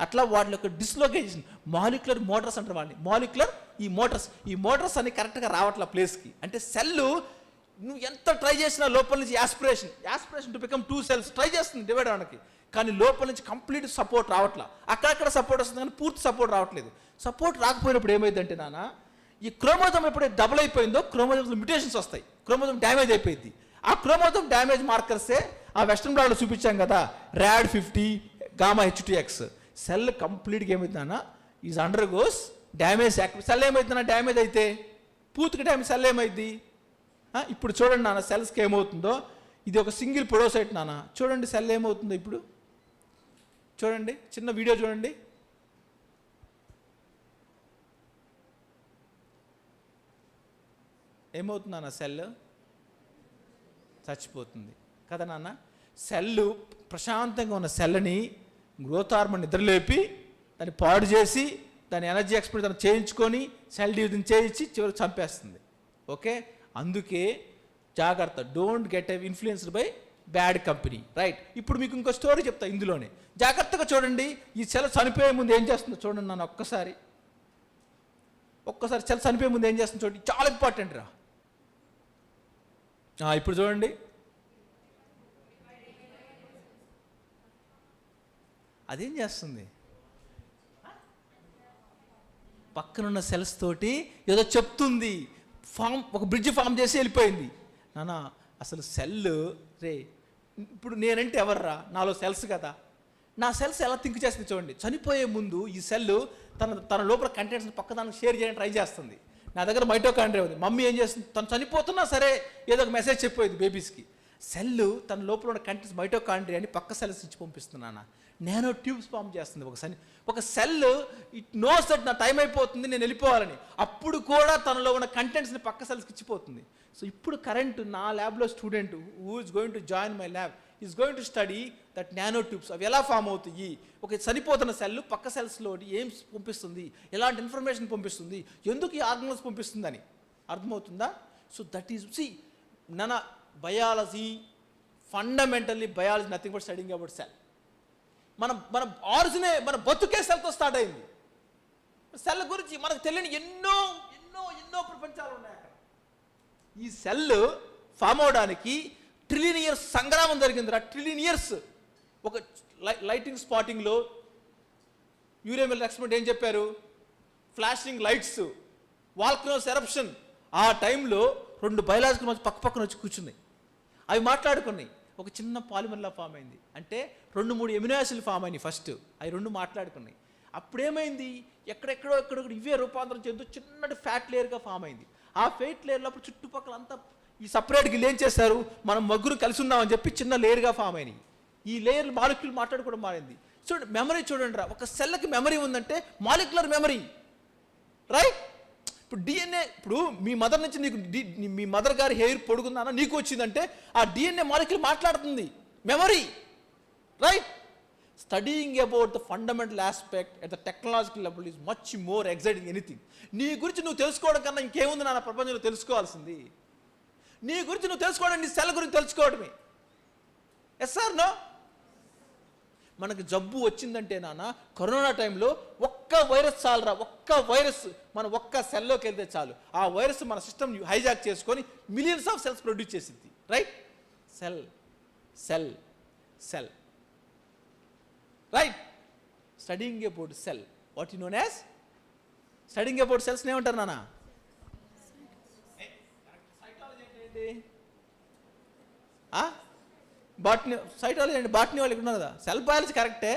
అట్లా వాళ్ళ యొక్క డిస్లోకేషన్, మాలిక్యులర్ మోటార్స్ అంటారు వాళ్ళని. ఈ మోటార్స్ అన్ని కరెక్ట్గా రావట్ల ప్లేస్కి. అంటే సెల్లు నువ్వు ఎంత ట్రై చేసినా లోపల నుంచి aspiration to become 2 cells try చేస్తుంది డివైడ్ అవడానికి, కానీ లోపల నుంచి కంప్లీట్ సపోర్ట్ రావట్లా. అక్కడక్కడ సపోర్ట్ వస్తుంది కానీ పూర్తి సపోర్ట్ రావట్లేదు. సపోర్ట్ రాకపోయినప్పుడు ఏమైందంటే నాన్న, ఈ క్రోమోజోమ్ ఎప్పుడైతే డబుల్ అయిపోయిందో క్రోమోజోమ్స్ మ్యుటేషన్స్ వస్తాయి, క్రోమోజోమ్ డ్యామేజ్ అయిపోయింది. ఆ క్రోమోజోమ్ డ్యామేజ్ మార్కర్సే ఆ వెస్ట్రన్ బ్లాట్లో చూపించాం కదా, RAD50 గామా H2X. సెల్ కంప్లీట్గా ఏమవుతుందన్నా, is under goes damage. Cell ఏమవుతుందన్నా డ్యామేజ్ అయితే, పూర్తిగా డ్యామేజ్ సెల్ ఏమైంది. ఇప్పుడు చూడండి నాన్న సెల్స్కి ఏమవుతుందో. ఇది ఒక సింగిల్ పొడోసైట్ నాన్న, చూడండి సెల్ ఏమవుతుందో. ఇప్పుడు చూడండి, చిన్న వీడియో చూడండి. ఏమవుతుంది నాన్న, సెల్ చచ్చిపోతుంది కదా నాన్న. సెల్లు ప్రశాంతంగా ఉన్న సెల్ని గ్రోత్ హార్మోన్ నిద్రలేపి దాన్ని పాడు చేసి దాని ఎనర్జీ ఎక్స్పెక్ట్ దాన్ని చేయించుకొని సెల్ డివిజన్ చేయించి చివరికి చంపేస్తుంది. ఓకే, అందుకే జాగ్రత్త, don't get influenced by bad company, right? ఇప్పుడు మీకు ఇంకో స్టోరీ చెప్తా ఇందులోనే, జాగ్రత్తగా చూడండి. ఈ సెల్ చనిపోయే ముందు ఏం చేస్తుందో చూడండి నన్ను ఒక్కసారి సెల్ చనిపోయే ముందు ఏం చేస్తుందో చూడండి, చాలా ఇంపార్టెంట్ రా. ఇప్పుడు చూడండి, అదేం చేస్తుంది, పక్కనున్న సెల్స్ తోటి ఏదో చెప్తుంది, ఒక బ్రిడ్జ్ ఫామ్ చేసి వెళ్ళిపోయింది. నాన్న అసలు సెల్ ఇప్పుడు నేనంటే ఎవర్రా, నాలో సెల్స్ కదా, నా సెల్స్ ఎలా థింక్ చేస్తుంది చూడండి. చనిపోయే ముందు ఈ సెల్ తన లోపల కంటెంట్స్ పక్కదానికి షేర్ చేయడానికి ట్రై చేస్తుంది. నా దగ్గర మైటోకాండ్రియా ఉంది, మమ్మీ ఏం చేస్తుంది, తను చనిపోతున్నా సరే ఏదో ఒక మెసేజ్ చెప్పేది బేబీస్కి. సెల్ తన లోపల ఉన్న కంటెంట్స్ మైటోకాండ్రియాని పక్క సెల్స్ ఇచ్చి పంపిస్తున్నాను. నానో ట్యూబ్స్ ఫామ్ చేస్తుంది ఒక సెల్. ఇట్ నోస్ దట్ నా టైం అయిపోతుంది, నేను వెళ్ళిపోవాలని. అప్పుడు కూడా తనలో ఉన్న కంటెంట్స్ని పక్క సెల్స్కి ఇచ్చిపోతుంది. సో ఇప్పుడు కరెంట్ నా ల్యాబ్లో student who is going to join my lab is going to study that nano tubes. అవి ఎలా ఫామ్ అవుతాయి, ఒక చనిపోతున్న సెల్ పక్క సెల్స్లో ఏం పంపిస్తుంది, ఎలాంటి ఇన్ఫర్మేషన్ పంపిస్తుంది, ఎందుకు ఈ ఆర్గనల్స్ పంపిస్తుందని అర్థమవుతుందా? సో దట్ ఈజ్ నాన్న biology, fundamentally biology nothing but studying about cell. మన ఆరిజినే, మన బతుకే సెల్తో స్టార్ట్ అయింది. సెల్ గురించి మనకు తెలియని ఎన్నో ఎన్నో ఎన్నో ప్రపంచాలు ఉన్నాయి అక్కడ. ఈ సెల్ ఫామ్ అవడానికి ట్రిలియన్ ఇయర్స్ సంగ్రామం జరిగిందిరా, ట్రిలియన్ ఇయర్స్. ఒక లైటింగ్ స్పాటింగ్లో యూరేమిల్ ఎక్స్పెరిమెంట్ ఏం చెప్పారు, ఫ్లాషింగ్ లైట్స్, వాల్కనోస్ ఎరప్షన్. ఆ టైంలో 2 బయలాజికల్ మధ్య పక్కన వచ్చి కూర్చున్నాయి, అవి మాట్లాడుకున్నాయి, ఒక చిన్న పాలిమర్లా ఫామ్ అయింది. అంటే 2-3 ఎమినో యాసిడ్లు ఫామ్ అయినాయి ఫస్ట్, అవి 2 మాట్లాడుకున్నాయి. అప్పుడేమైంది, ఎక్కడెక్కడో ఇవే రూపాంతరం చెందుతూ చిన్నటి ఫ్యాట్ లేయర్గా ఫామ్ అయింది. ఆ ఫ్యాట్ లేయర్లో అప్పుడు చుట్టుపక్కల అంతా ఈ సపరేట్గా వీళ్ళు ఏం చేస్తారు, మనం ముగ్గురు కలిసి ఉన్నామని చెప్పి చిన్న లేయర్గా ఫామ్ అయినాయి. ఈ లేయర్ మాలిక్యూల్ మాట్లాడుకోవడం మారింది. చూడండి మెమరీ చూడండి రా, ఒక సెల్కి మెమరీ ఉందంటే మాలిక్యులర్ మెమరీ, రైట్? ఇప్పుడు డిఎన్ఏ, ఇప్పుడు మీ మదర్ నుంచి నీకు మీ మదర్ గారి హెయిర్ పొడుగుందా నీకు వచ్చిందంటే ఆ డిఎన్ఏ మాలిక్యూల్ మాట్లాడుతుంది, memory, right? Studying about the fundamental aspect at the technological level is much more exciting anything. నీ గురించి నువ్వు తెలుసుకోవడం కన్నా ఇంకేముంది నా ప్రపంచంలో తెలుసుకోవాల్సింది? నీ గురించి నువ్వు తెలుసుకోవడం, నీ సెల్ గురించి తెలుసుకోవడమే. Yes sir no? మనకు జబ్బు వచ్చిందంటే నాన్న కరోనా టైంలో ఒక్క వైరస్ చాలరా, ఒక్క వైరస్ మన ఒక్క సెల్లోకి వెళ్తే చాలు, ఆ వైరస్ మన సిస్టమ్ హైజాక్ చేసుకొని మిలియన్స్ ఆఫ్ సెల్స్ ప్రొడ్యూస్ చేసింది, right? Cell cell cell, right? Studying about cell, what you known as studying about cells ఏమంటారు నాన్న? సైటాలజీ అంటే ఏంటి? బాటనీ, సైటాలజీ అంటే బాటనీ వాళ్ళు ఇక్కడ ఉన్నారు కదా. సెల్ బయాలజీ కరెక్టే.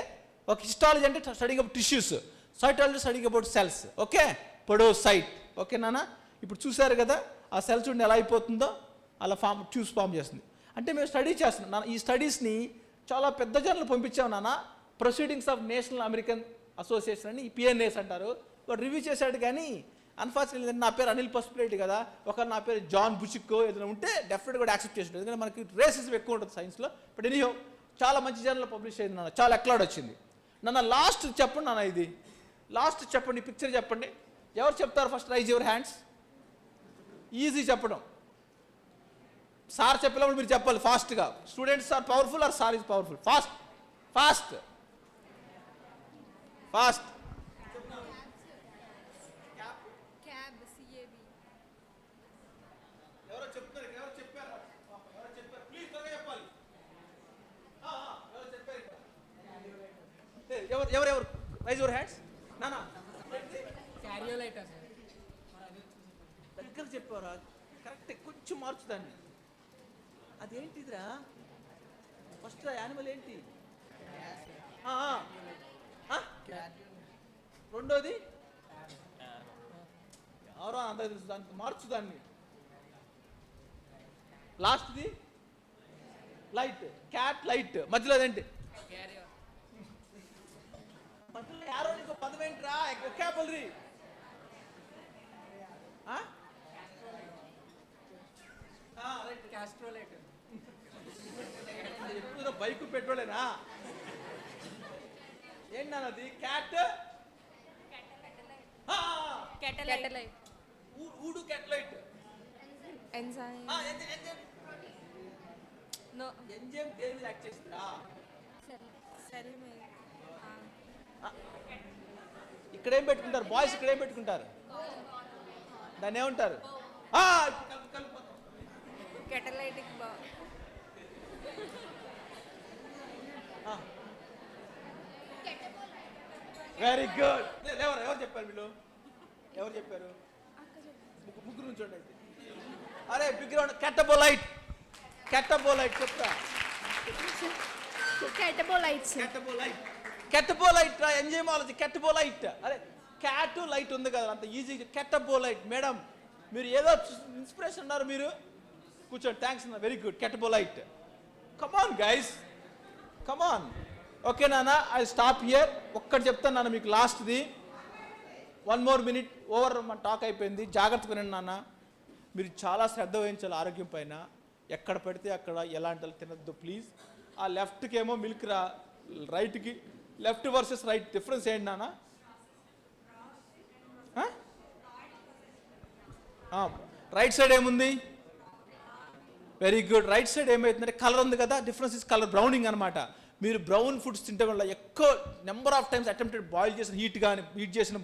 ఒక హిస్టాలజీ అంటే studying about tissues, cytology studying about cells. Okay, podocyte. Okay నాన్న, ఇప్పుడు చూసారు కదా ఆ సెల్ చూడండి ఎలా అయిపోతుందో, అలా ఫామ్ చేస్తుంది. అంటే మేము స్టడీ చేస్తున్నాం నాన్న. ఈ స్టడీస్ని చాలా పెద్ద జర్నల్ పంపించాము నాన్న. Proceedings of national American association అని, పిఎన్ఏస్ అంటారు. వాడు రివ్యూ చేశాడు, కానీ అన్ఫార్చునేట్లీ నా పేరు అనిల్ పసుపులేటి కదా, ఒక నా పేరు జాన్ బుచిక్కో ఏదైనా ఉంటే డెఫినెట్గా కూడా యాక్సెప్ట్ చేసి, ఎందుకంటే మనకి రేసిజం ఎక్కువ ఉంటుంది సైన్స్లో. బట్ ఎనీహో చాలా మంచి జర్నల్ పబ్లిష్ అయింది నాన్న, చాలా ఎక్లాడ్ వచ్చింది నాన్న. లాస్ట్ చెప్పండి నాన్న, ఇది లాస్ట్ చెప్పండి, పిక్చర్ చెప్పండి. ఎవరు చెప్తారు first? Raise your hands. Easy చెప్పడం. సార్ చెప్పినప్పుడు మీరు చెప్పాలి ఫాస్ట్గా. Students are powerful or sir is powerful? Fast fast fast. ఎవరెవరు రైజ్ యువర్ హ్యాండ్స్ నానా. దగ్గర చెప్పారా? కరెక్ట్, కొంచెం మార్చుదాన్ని. అదేంటిదిరా ఫస్ట్ యానిమల్ ఏంటి? రెండోది ఎవరో అంత తెలుసు, దానికి మార్చుదాన్ని. లాస్ట్ది లైట్, క్యాట్ లైట్. మధ్యలో అదేంటి? మధ్యలో యారో నీకు పదం ఏంట్రా? ఒకాబులరీ. ఎప్పుడు బైక్ పెట్రోలేనా? ఏంటన్నది? క్యాట్ ఊడు క్యాటలైట్ ఎంజైమ్ దేని యాక్ట్ చేస్తుందా? ఇక్కడ ఏం పెట్టుకుంటారు బాయ్స్? ఇక్కడ ఏం పెట్టుకుంటారు? దాన్ని ఏమంటారు? Very good. ఎవరు చెప్పారు వీళ్ళు? ఎవరు చెప్పారు? ముగ్గురు నుంచి చూడండి. అరే బిగ్రౌండ్ కెటబోలైట్. కెటబోలైట్ చెప్తా. కెటబోలైట్ రా, ఎంజైమాలజీ. కెటబోలైట్. అరే క్యాట్ లైట్ ఉంది కదా, అంత ఈజీ. కెటబోలైట్. మేడం మీరు ఏదో ఇన్స్పిరేషన్ ఉన్నారు, మీరు కూర్చోండి. థ్యాంక్స్ అన్న, వెరీ గుడ్. కెటబోలైట్. కమాన్ గైస్, కమాన్. ఓకే నాన్న, ఐ స్టాప్ హియర్. ఒక్కటి చెప్తాను నాన్న మీకు లాస్ట్ది. 1 more minute. ఓవర్ మన టాక్ అయిపోయింది. జాగ్రత్తగా వినండి నాన్న. మీరు చాలా శ్రద్ధ వహించాలి ఆరోగ్యం పైన. ఎక్కడ పడితే అక్కడ ఎలాంటి తినద్దు ప్లీజ్. ఆ లెఫ్ట్కి ఏమో మిల్క్ రా, రైట్కి. లెఫ్ట్ వర్సెస్ రైట్ డిఫరెన్స్ ఏంటి నాన్న? రైట్ సైడ్ ఏముంది? Very good. రైట్ సైడ్ ఏమవుతుందంటే కలర్ ఉంది కదా, డిఫరెన్స్ ఇస్ కలర్, బ్రౌనింగ్ అనమాట. మీరు బ్రౌన్ ఫుడ్స్ తింటే వల్ల ఎక్కువ number of times attempted boil చేసిన హీట్ చేసిన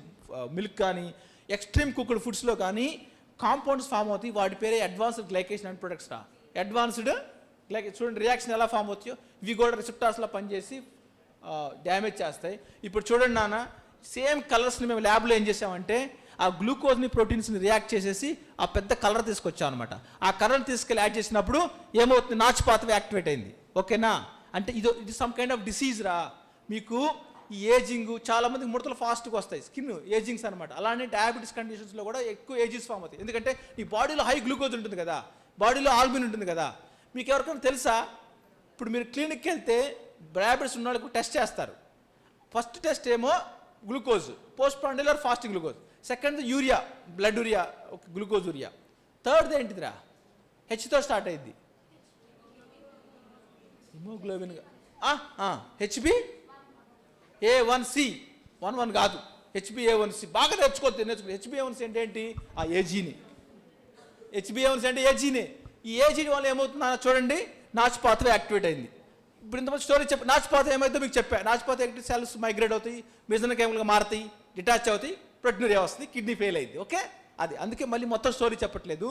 మిల్క్ కానీ, ఎక్స్ట్రీమ్ కుక్డ్ ఫుడ్స్లో కానీ కాంపౌండ్స్ ఫామ్ అవుతాయి. వాటి పేరే అడ్వాన్స్డ్ గ్లైకేషన్ అండ్ ప్రొడక్ట్స్ రా. అడ్వాన్స్డ్ చూడండి రియాక్షన్ ఎలా ఫామ్ అవుతాయో. ఇవి కూడా రిసెప్టార్స్లో పనిచేసి డ్యామేజ్ చేస్తాయి. ఇప్పుడు చూడండి నాన్న, సేమ్ కలర్స్ని మేము ల్యాబ్లో ఏం చేసామంటే ఆ గ్లూకోజ్ని ప్రోటీన్స్ని రియాక్ట్ చేసేసి ఆ పెద్ద కలర్ తీసుకొచ్చాం అనమాట. ఆ కలర్ తీసుకెళ్ళి యాడ్ చేసినప్పుడు ఏమవుతుంది? నాచ్ పాత్వే యాక్టివేట్ అయింది. ఓకేనా? అంటే ఇది సమ్ కైండ్ ఆఫ్ డిసీజ్ రా. మీకు ఈ ఏజింగ్, చాలామందికి ముడతలు ఫాస్ట్గా వస్తాయి, స్కిన్ ఏజింగ్స్ అనమాట. అలానే డయాబెటీస్ కండిషన్స్లో కూడా ఎక్కువ ఏజింగ్స్ ఫామ్ అవుతాయి. ఎందుకంటే ఈ బాడీలో హై గ్లూకోజ్ ఉంటుంది కదా, బాడీలో ఆల్బిన్ ఉంటుంది కదా. మీకు ఎవరికైనా తెలుసా, ఇప్పుడు మీరు క్లినిక్కి వెళ్తే డయాబెటీస్ ఉన్న వాళ్ళకు టెస్ట్ చేస్తారు. ఫస్ట్ టెస్ట్ ఏమో glucose, post prandial fasting glucose. Second urea, blood urea, glucose urea. థర్డ్ది ఏంటిదిరా, హెచ్తో స్టార్ట్ అయ్యింది, హిమోగ్లోబిన్. హెచ్బి A1C, 11 కాదు, HbA1c. బాగా నేర్చుకో. HbA1c అంటే ఏంటి, ఆ ఏజీని. HbA1c అంటే ఏజీనే. ఈ ఏజీ వల్ల ఏమవుతుందో చూడండి, నాచ్ పాత్వే యాక్టివేట్ అయింది. ఇప్పుడు ఇంతమంది స్టోరీ చెప్పి నాచ్ పాత్ర ఏమైతే మీకు చెప్పా. నాచ్ పాత్ర యాక్టివ్ సెల్స్ మైగ్రేట్ అవుతాయి, మెజనోకెమికల్గా మారుతాయి, డిటాచ్ అవుతాయి, ప్రోటీనూరియా వస్తుంది, కిడ్నీ ఫెయిల్ అయింది. ఓకే, అది అందుకే మళ్ళీ మొత్తం స్టోరీ చెప్పట్లేదు.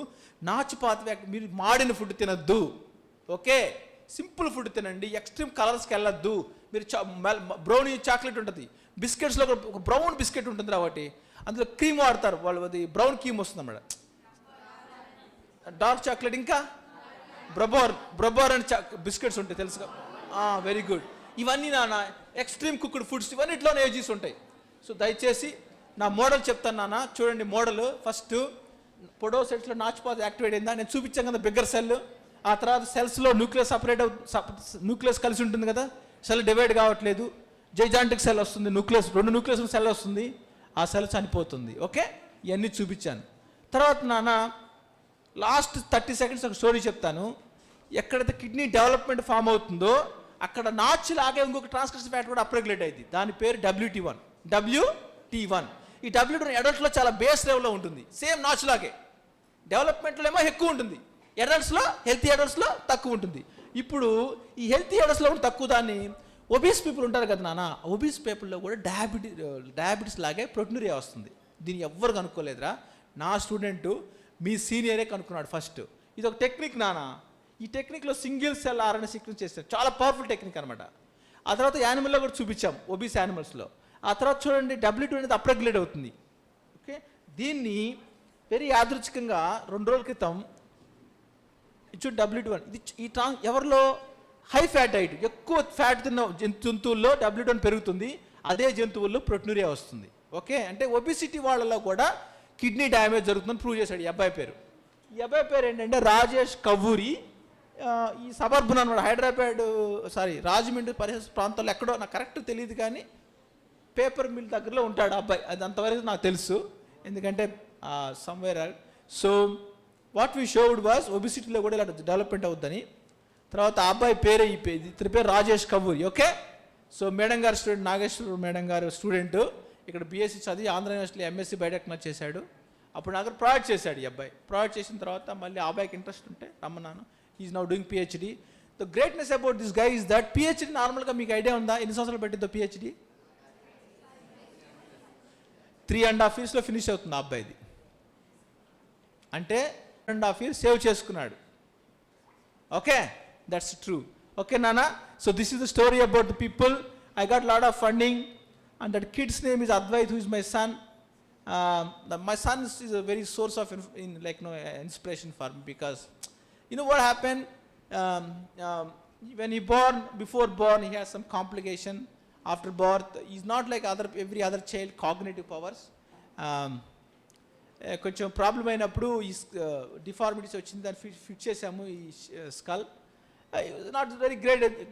నాచ్ పాత్వే మీరు మాడిన ఫుడ్ తినద్దు. ఓకే, సింపుల్ ఫుడ్ తినండి, ఎక్స్ట్రీమ్ కలర్స్కి వెళ్ళొద్దు. మీరు బ్రౌనీ చాక్లెట్ ఉంటుంది, బిస్కెట్స్లో ఒక బ్రౌన్ బిస్కెట్ ఉంటుంది కాబట్టి అందులో క్రీమ్ వాడతారు వాళ్ళు, అది బ్రౌన్ క్రీమ్ వస్తుంది అన్నమాట. డార్క్ చాక్లెట్, ఇంకా బ్రబోర్ అండ్ బిస్కెట్స్ ఉంటాయి తెలుసుగా. Very good. ఇవన్నీ నాన్న ఎక్స్ట్రీమ్ కుక్డ్ ఫుడ్స్, ఇవన్నిట్లోనే ఏజీస్ ఉంటాయి. సో దయచేసి నా మోడల్ చెప్తాను నాన్న, చూడండి మోడల్. ఫస్ట్ పొడోసైట్స్లో నాచుపాత యాక్టివేట్ అయిందా, నేను చూపించాను కదా బిగ్గర్ సెల్. ఆ తర్వాత సెల్స్లో న్యూక్లియస్ న్యూక్లియస్ కలిసి ఉంటుంది కదా, సెల్ డివైడ్ కావట్లేదు, జైజాంటిక్ సెల్ వస్తుంది, రెండు న్యూక్లియస్ సెల్ వస్తుంది, ఆ సెల్ చనిపోతుంది. ఓకే, ఇవన్నీ చూపించాను. తర్వాత నాన్న లాస్ట్ 30 seconds ఒక స్టోరీ చెప్తాను. ఎక్కడైతే కిడ్నీ డెవలప్మెంట్ ఫామ్ అవుతుందో అక్కడ నాచ్ లాగే ఇంకొక ట్రాన్స్క్రిప్షన్ ఫ్యాక్టర్ కూడా అప్రెగ్యులేట్ అయింది, దాని పేరు WT1. ఈ WT1 అడల్ట్స్లో చాలా బేస్ లెవెల్లో ఉంటుంది, సేమ్ నాచ్ లాగే. డెవలప్మెంట్లో ఏమో ఎక్కువ ఉంటుంది, అడల్ట్స్లో, హెల్తీ అడల్ట్స్లో తక్కువ ఉంటుంది. ఇప్పుడు ఈ హెల్తీ అడల్ట్స్లో కూడా తక్కువ దాన్ని ఒబీస్ పీపుల్ ఉంటారు కదా నాన్న, ఒబీస్ పీపుల్లో కూడా డయాబెటీస్ లాగే ప్రోటీనూరియా వస్తుంది. దీన్ని ఎవ్వరు కనుక్కోలేదురా, నా స్టూడెంటు మీ సీనియరే కనుక్కున్నాడు ఫస్ట్. ఇది ఒక టెక్నిక్ నాన్న, ఈ టెక్నిక్లో సింగిల్ సెల్ RNA సీక్వెన్స్ చేస్తారు, చాలా పవర్ఫుల్ టెక్నిక్ అనమాట. ఆ తర్వాత యానిమల్లో కూడా చూపించాం, ఒబీస్ యానిమల్స్లో. ఆ తర్వాత చూడండి WT అనేది అప్రెగ్యులేట్ అవుతుంది. ఓకే, దీన్ని వెరీ యాదృచ్ఛికంగా 2 రోజుల క్రితం ఇచ్చు WT1 ఇది ఎవరిలో హై ఫ్యాట్ డైట్, ఎక్కువ ఫ్యాట్ తిన్న జంతువుల్లో WT1 పెరుగుతుంది, అదే జంతువుల్లో ప్రోటీనూరియా వస్తుంది. ఓకే, అంటే ఒబిసిటీ వాళ్ళలో కూడా కిడ్నీ డ్యామేజ్ జరుగుతుందని ప్రూవ్ చేశాడు ఈ అబ్బాయి పేరు. ఈ అబ్బాయి పేరు ఏంటంటే రాజేష్ కవ్వూరి. ఈ సబర్బన్ అనమాట, రాజమండ్రి పరిసర ప్రాంతాల్లో ఎక్కడో, నాకు కరెక్ట్ తెలియదు కానీ పేపర్ మిల్ దగ్గరలో ఉంటాడు అబ్బాయి, అది అంతవరకు నాకు తెలుసు, ఎందుకంటే somewhere. So what we showed was ఒబిసిటీలో కూడా ఇలా డెవలప్మెంట్ అవుద్దని. తర్వాత ఆ అబ్బాయి పేరే ఇతని పేరు రాజేష్ కవ్వూరి. ఓకే, సో మేడం గారు స్టూడెంట్, నాగేశ్వర మేడం గారు స్టూడెంట్, ఇక్కడ BSc చదివి ఆంధ్ర యూనివర్సిటీలో MSc బయోటెక్నాలజీ చేశాడు. అప్పుడు నాకు ప్రాజెక్ట్ చేశాడు ఈ అబ్బాయి. ప్రాజెక్ట్ చేసిన తర్వాత మళ్ళీ ఆ అబ్బాయికి ఇంట్రెస్ట్ ఉంటే రమ్మన్నాను. Is now doing PhD. The greatness about this guy is that PhD నార్మల్గా మీకు ఐడియా ఉందా, ఎన్ని సంవత్సరాలు పెట్టిందో PhD? 3.5 yearsలో ఫినిష్ అవుతుంది ఆ అబ్బాయిది. అంటే 2.5 years సేవ్ చేసుకున్నాడు. Okay, that's true. ఓకే నాన్న, so this is the story about the people. I got lot of funding and that kid's name is Advait, who is my son. My son is a very source of inspiration for me, because you know what happened, when he before born he has some complication. After birth he's not like every other child, cognitive powers కొంచెం problem అయినప్పుడు ఈ deformities వచ్చింది, దాన్ని fit చేసాము ఈ skull. Not very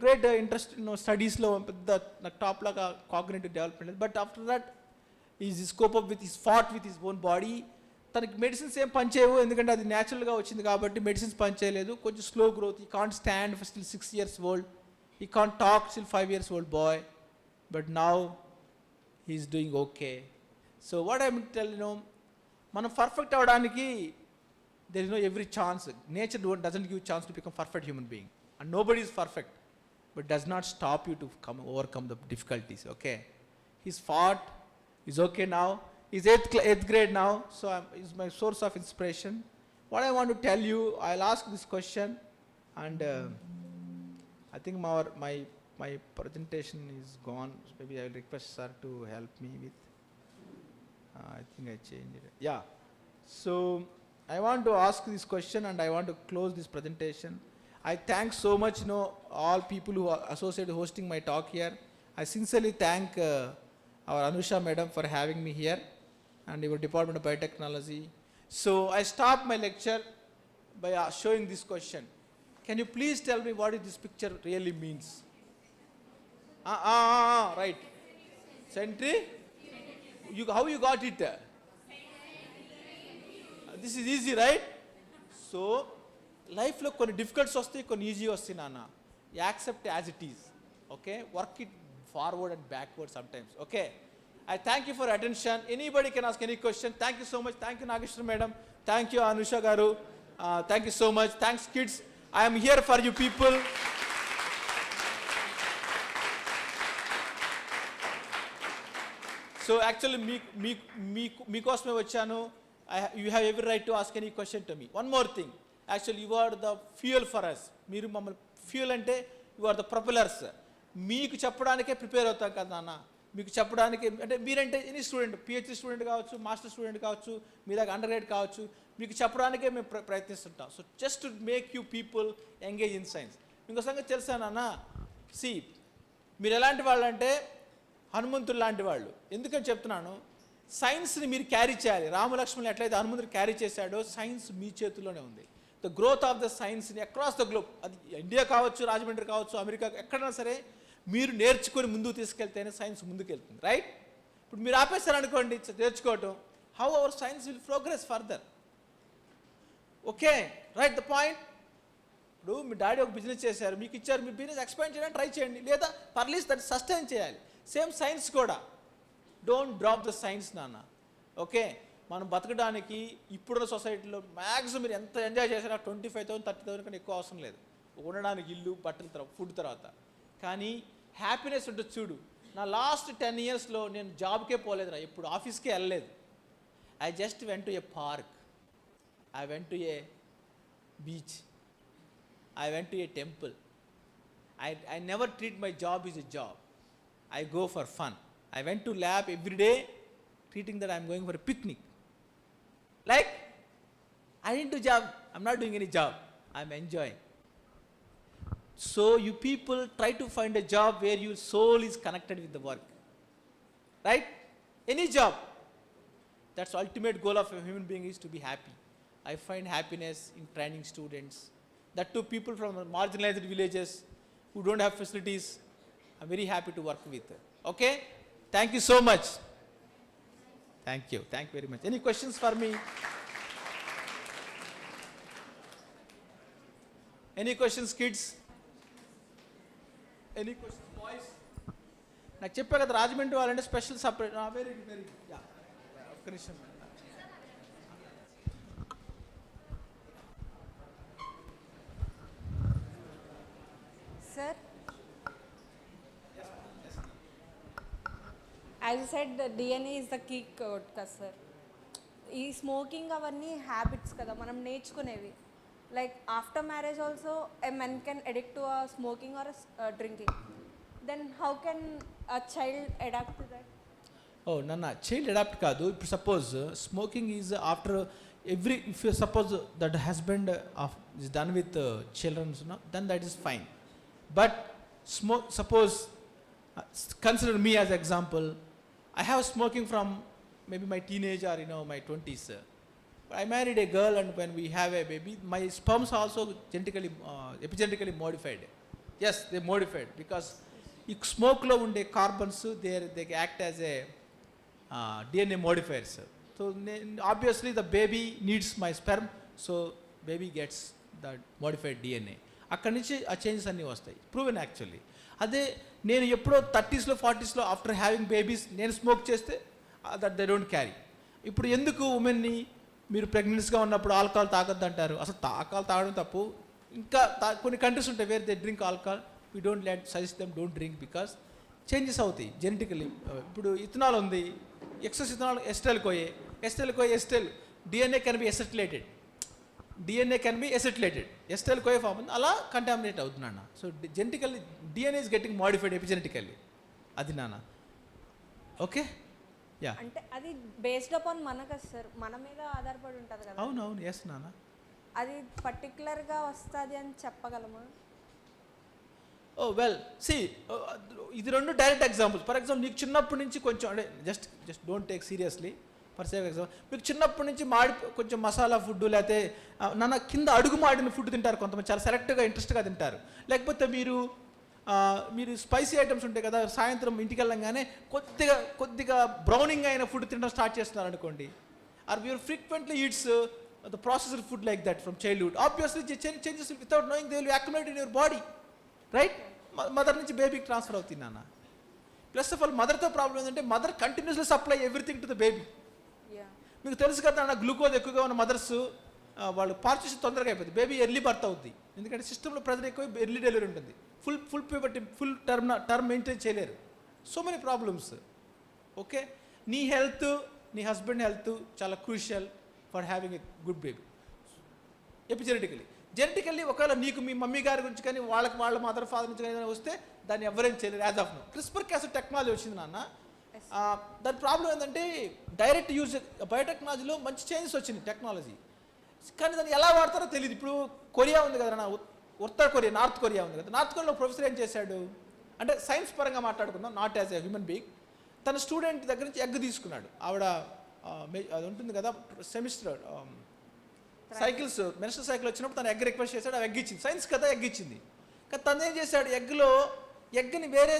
great interest స్టడీస్లో, పెద్ద నాకు టాప్ లాగా cognitive development. But after that is scope up with fought with his own body. తనకి మెడిసిన్స్ ఏం పనిచేయవు, ఎందుకంటే అది న్యాచురల్గా వచ్చింది కాబట్టి మెడిసిన్స్ పనిచేయలేదు. కొంచెం slow growth, he can't stand for still 6 years old, he can't talk still 5 years old boy, but now he's doing okay. So what I tell, మనం పర్ఫెక్ట్ అవ్వడానికి there is no every chance. Nature doesn't give chance to become perfect human being, and nobody is perfect, but does not stop you to overcome the difficulties. Okay, he's fought, he's okay now, he's 8th grade now, so he's my source of inspiration. What I want to tell you, I'll ask this question, and I think my presentation is gone. Maybe I will request sir to help me with, I think I changed it. Yeah, so I want to ask this question and I want to close this presentation. I thank so much, all people who are associated hosting my talk here. I sincerely thank our Anusha madam for having me here and your Department of Biotechnology. So I stop my lecture by showing this question. Can you please tell me what is this picture really means? Right. Century? How you got it? This is easy, right? So, life lo konni difficulties vastayi, konni easy vastayi nana. You accept as it is. Okay? Work it forward and backward sometimes. Okay? I thank you for attention. Anybody can ask any question. Thank you so much. Thank you, Nageshwar madam. Thank you, Anusha garu. Thank you so much. Thanks, kids. I am here for you people. So actually, me kosme vachanu. You have every right to ask any question to me. One more thing. Actually, you are the fuel for us. Meeru mammal fuel ante you are the propellers. మీకు చెప్పడానికే prepare అవుతాం కదా నాన్న. మీకు చెప్పడానికి అంటే మీరంటే any student, PhD student కావచ్చు, మాస్టర్ స్టూడెంట్ కావచ్చు, మీలాగా అండర్ గ్రేడ్ కావచ్చు, మీకు చెప్పడానికే మేము ప్రయత్నిస్తుంటాం. So just to make you people engage in science. ఇంకో సంగతి తెలుసా నాన్న, మీరు ఎలాంటి వాళ్ళు అంటే హనుమంతుడు లాంటి వాళ్ళు. ఎందుకని చెప్తున్నాను, సైన్స్ని మీరు క్యారీ చేయాలి. రామలక్ష్మణులు ఎట్లయితే హనుమంతుడు క్యారీ చేశాడో, సైన్స్ మీ చేతుల్లోనే ఉంది. ద గ్రోత్ ఆఫ్ ద సైన్స్ని అక్రాస్ ద గ్లోబ్, అది ఇండియా కావచ్చు, రాజమండ్రి కావచ్చు, అమెరికా, ఎక్కడైనా సరే మీరు నేర్చుకొని ముందుకు తీసుకెళ్తేనే సైన్స్ ముందుకెళ్తుంది. రైట్? ఇప్పుడు మీరు ఆపేశారనుకోండి నేర్చుకోవటం, how our science will progress further. Okay, right the point. ఇప్పుడు మీ డాడీ ఒక బిజినెస్ చేశారు, మీకు ఇచ్చారు, మీ బిజినెస్ ఎక్స్పాండ్ చేయడానికి ట్రై చేయండి, లేదా పర్లీస్ దాన్ని సస్టైన్ చేయాలి. సేమ్ సైన్స్ కూడా, డోంట్ డ్రాప్ ద సైన్స్ నాన్న. ఓకే, మనం బతకడానికి ఇప్పుడున్న సొసైటీలో మ్యాక్సిమం మీరు ఎంత ఎంజాయ్ చేసినా 25,000 30,000 కన్నా ఎక్కువ అవసరం లేదు. ఉండడానికి ఇల్లు, బట్టల తర్వాత, ఫుడ్ తర్వాత. కానీ హ్యాపీనెస్ ఉంటుంది చూడు. నా లాస్ట్ 10 yearsలో నేను జాబ్కే పోలేదురా, ఎప్పుడు ఆఫీస్కే వెళ్ళలేదు. I just went to A park, I went to A beach, I went to A temple. I never treat my job as a job. I go for fun. I went to lab every day treating that I'm going for a picnic. Like, I didn't do job, I'm not doing any job, I'm enjoying. So you people try to find a job where your soul is connected with the work. Right? Any job. That's ultimate goal of a human being, is to be happy. I find happiness in training students. That too people from marginalized villages who don't have facilities, I'm very happy to work with. Okay? Thank you so much. Thank you very much. Any questions for me? Any questions, kids? Any questions, boys? నాకు చెప్పా కదా, రాజమండ్రి వాళ్ళంటే special separate. Very very ఒక్క నిమిషం. Sir, as you said, the DNA is the key code కదా sir. ఈ smoking అవన్నీ habits కదా మనం నేర్చుకునేవి. Like after marriage also a men can addict to smoking or drinking. Then how can a child adapt to that? ఓ నన్న child adapt కాదు. ఇప్పుడు suppose smoking is after every, if you suppose that husband of is done with childrens, then that is fine. But suppose, consider me as example. I have smoking from maybe my teenage or my 20s. But I married a girl, and when we have a baby, my sperms are also epigenetically modified. Yes, they modified because smoke lo unde carbons they act as a DNA modifiers. So obviously the baby needs my sperm, so baby gets the modified DNA. అక్కడి నుంచి ఆ changes అన్నీ వస్తాయి, proven actually. అదే నేను ఎప్పుడో 30sలో 40sలో after having babies నేను smoke చేస్తే దట్ దే డోంట్ క్యారీ. ఇప్పుడు ఎందుకు ఉమెన్ని మీరు ప్రెగ్నెన్సీగా ఉన్నప్పుడు ఆల్కహాల్ తాగొద్దు అంటారు? అసలు ఆల్కహాల్ తాగడం తప్పు. ఇంకా కొన్ని కంట్రీస్ ఉంటాయి where they drink alcohol, we don't suggest them don't drink because changes అవుతాయి జెనెటికలీ. ఇప్పుడు ఇథనాల్ ఉంది, excess ethanol acetyl CoA acetyl DNA can be acetylated. DNA can be acetylated. Acetyl CoA form అలా contaminate అవుతున్నాను. So genetically DNA is getting modified epigenetically. అది నాన్న. Okay, yeah. అంటే అది based upon మనకు సార్, మన మీద ఆధారపడి ఉంటుంది కదా. అవునవును, ఎస్ నాన్న. అది పర్టికులర్గా వస్తుంది అని చెప్పగలమా? ఓ వెల్ సి, ఇది రెండు డైరెక్ట్ ఎగ్జాంపుల్స్. ఫర్ ఎగ్జాంపుల్ నీకు చిన్నప్పటి నుంచి కొంచెం అంటే just don't take seriously. For save example మీకు చిన్నప్పటి నుంచి కొంచెం మసాలా ఫుడ్, లేకపోతే నాన్న కింద అడుగు మాడిన ఫుడ్ తింటారు కొంతమంది, చాలా సెలెక్ట్గా ఇంట్రెస్ట్గా తింటారు. లేకపోతే మీరు స్పైసీ ఐటమ్స్ ఉంటాయి కదా, సాయంత్రం ఇంటికి వెళ్ళంగానే కొద్దిగా బ్రౌనింగ్ అయిన ఫుడ్ తినడం స్టార్ట్ చేస్తున్నారు అనుకోండి. Are your frequently eats the processed food like that from childhood. Obviously changes without knowing they will accumulate in your body, right? Mother నుంచి బేబీకి ట్రాన్స్ఫర్ అవుతుంది నాన్న. ప్లస్ ఆఫ్ ఆల్ మదర్తో ప్రాబ్లం ఏంటంటే mother continuously supply everything to the baby. మీకు తెలుసు కదా నాన్న, glucose ఎక్కువగా ఉన్న మదర్స్ వాళ్ళు పార్చుషన్ తొందరగా అయిపోతుంది, బేబీ ఎర్లీ బర్త్ అవుతుంది. ఎందుకంటే సిస్టంలో ప్రెజర్ ఎక్కువ, ఎర్లీ డెలివరీ ఉంటుంది, full puberty full term maintain చేయలేరు. So many problems. ఓకే, నీ హెల్త్ నీ హస్బెండ్ హెల్త్ చాలా crucial for having a good baby. Genetically ఒకవేళ నీకు మీ మమ్మీ గారి గురించి కానీ వాళ్ళ మదర్ ఫాదర్ నుంచి కానీ వస్తే దాన్ని ఎవరేం చేయలేరు యాజ్ ఆఫ్ నో. క్రిస్పర్ క్యాసెడ్ టెక్నాలజీ వచ్చింది నాన్న. దాని ప్రాబ్లం ఏంటంటే డైరెక్ట్ యూజ్ బయోటెక్నాలజీలో మంచి చేంజెస్ వచ్చింది టెక్నాలజీ, కానీ దాన్ని ఎలా వాడతారో తెలియదు. ఇప్పుడు కొరియా ఉంది కదా నా, ఉత్తర కొరియా, నార్త్ కొరియా ఉంది కదా, నార్త్ కొరియాలో ప్రొఫెసర్ ఏం చేశాడు అంటే, సైన్స్ పరంగా మాట్లాడుకుందాం, not as a human being, తన స్టూడెంట్ దగ్గర నుంచి ఎగ్ తీసుకున్నాడు. ఆవిడ అది ఉంటుంది కదా సెమిస్టర్ సైకిల్స్, మెన్స్ట్రల్ సైకిల్ వచ్చినప్పుడు తను ఎగ్ రిక్వెస్ట్ చేశాడు, ఆ ఎగ్ ఇచ్చింది. సైన్స్ కదా ఎగ్ ఇచ్చింది, కానీ తను ఏం చేశాడు, ఎగ్ని వేరే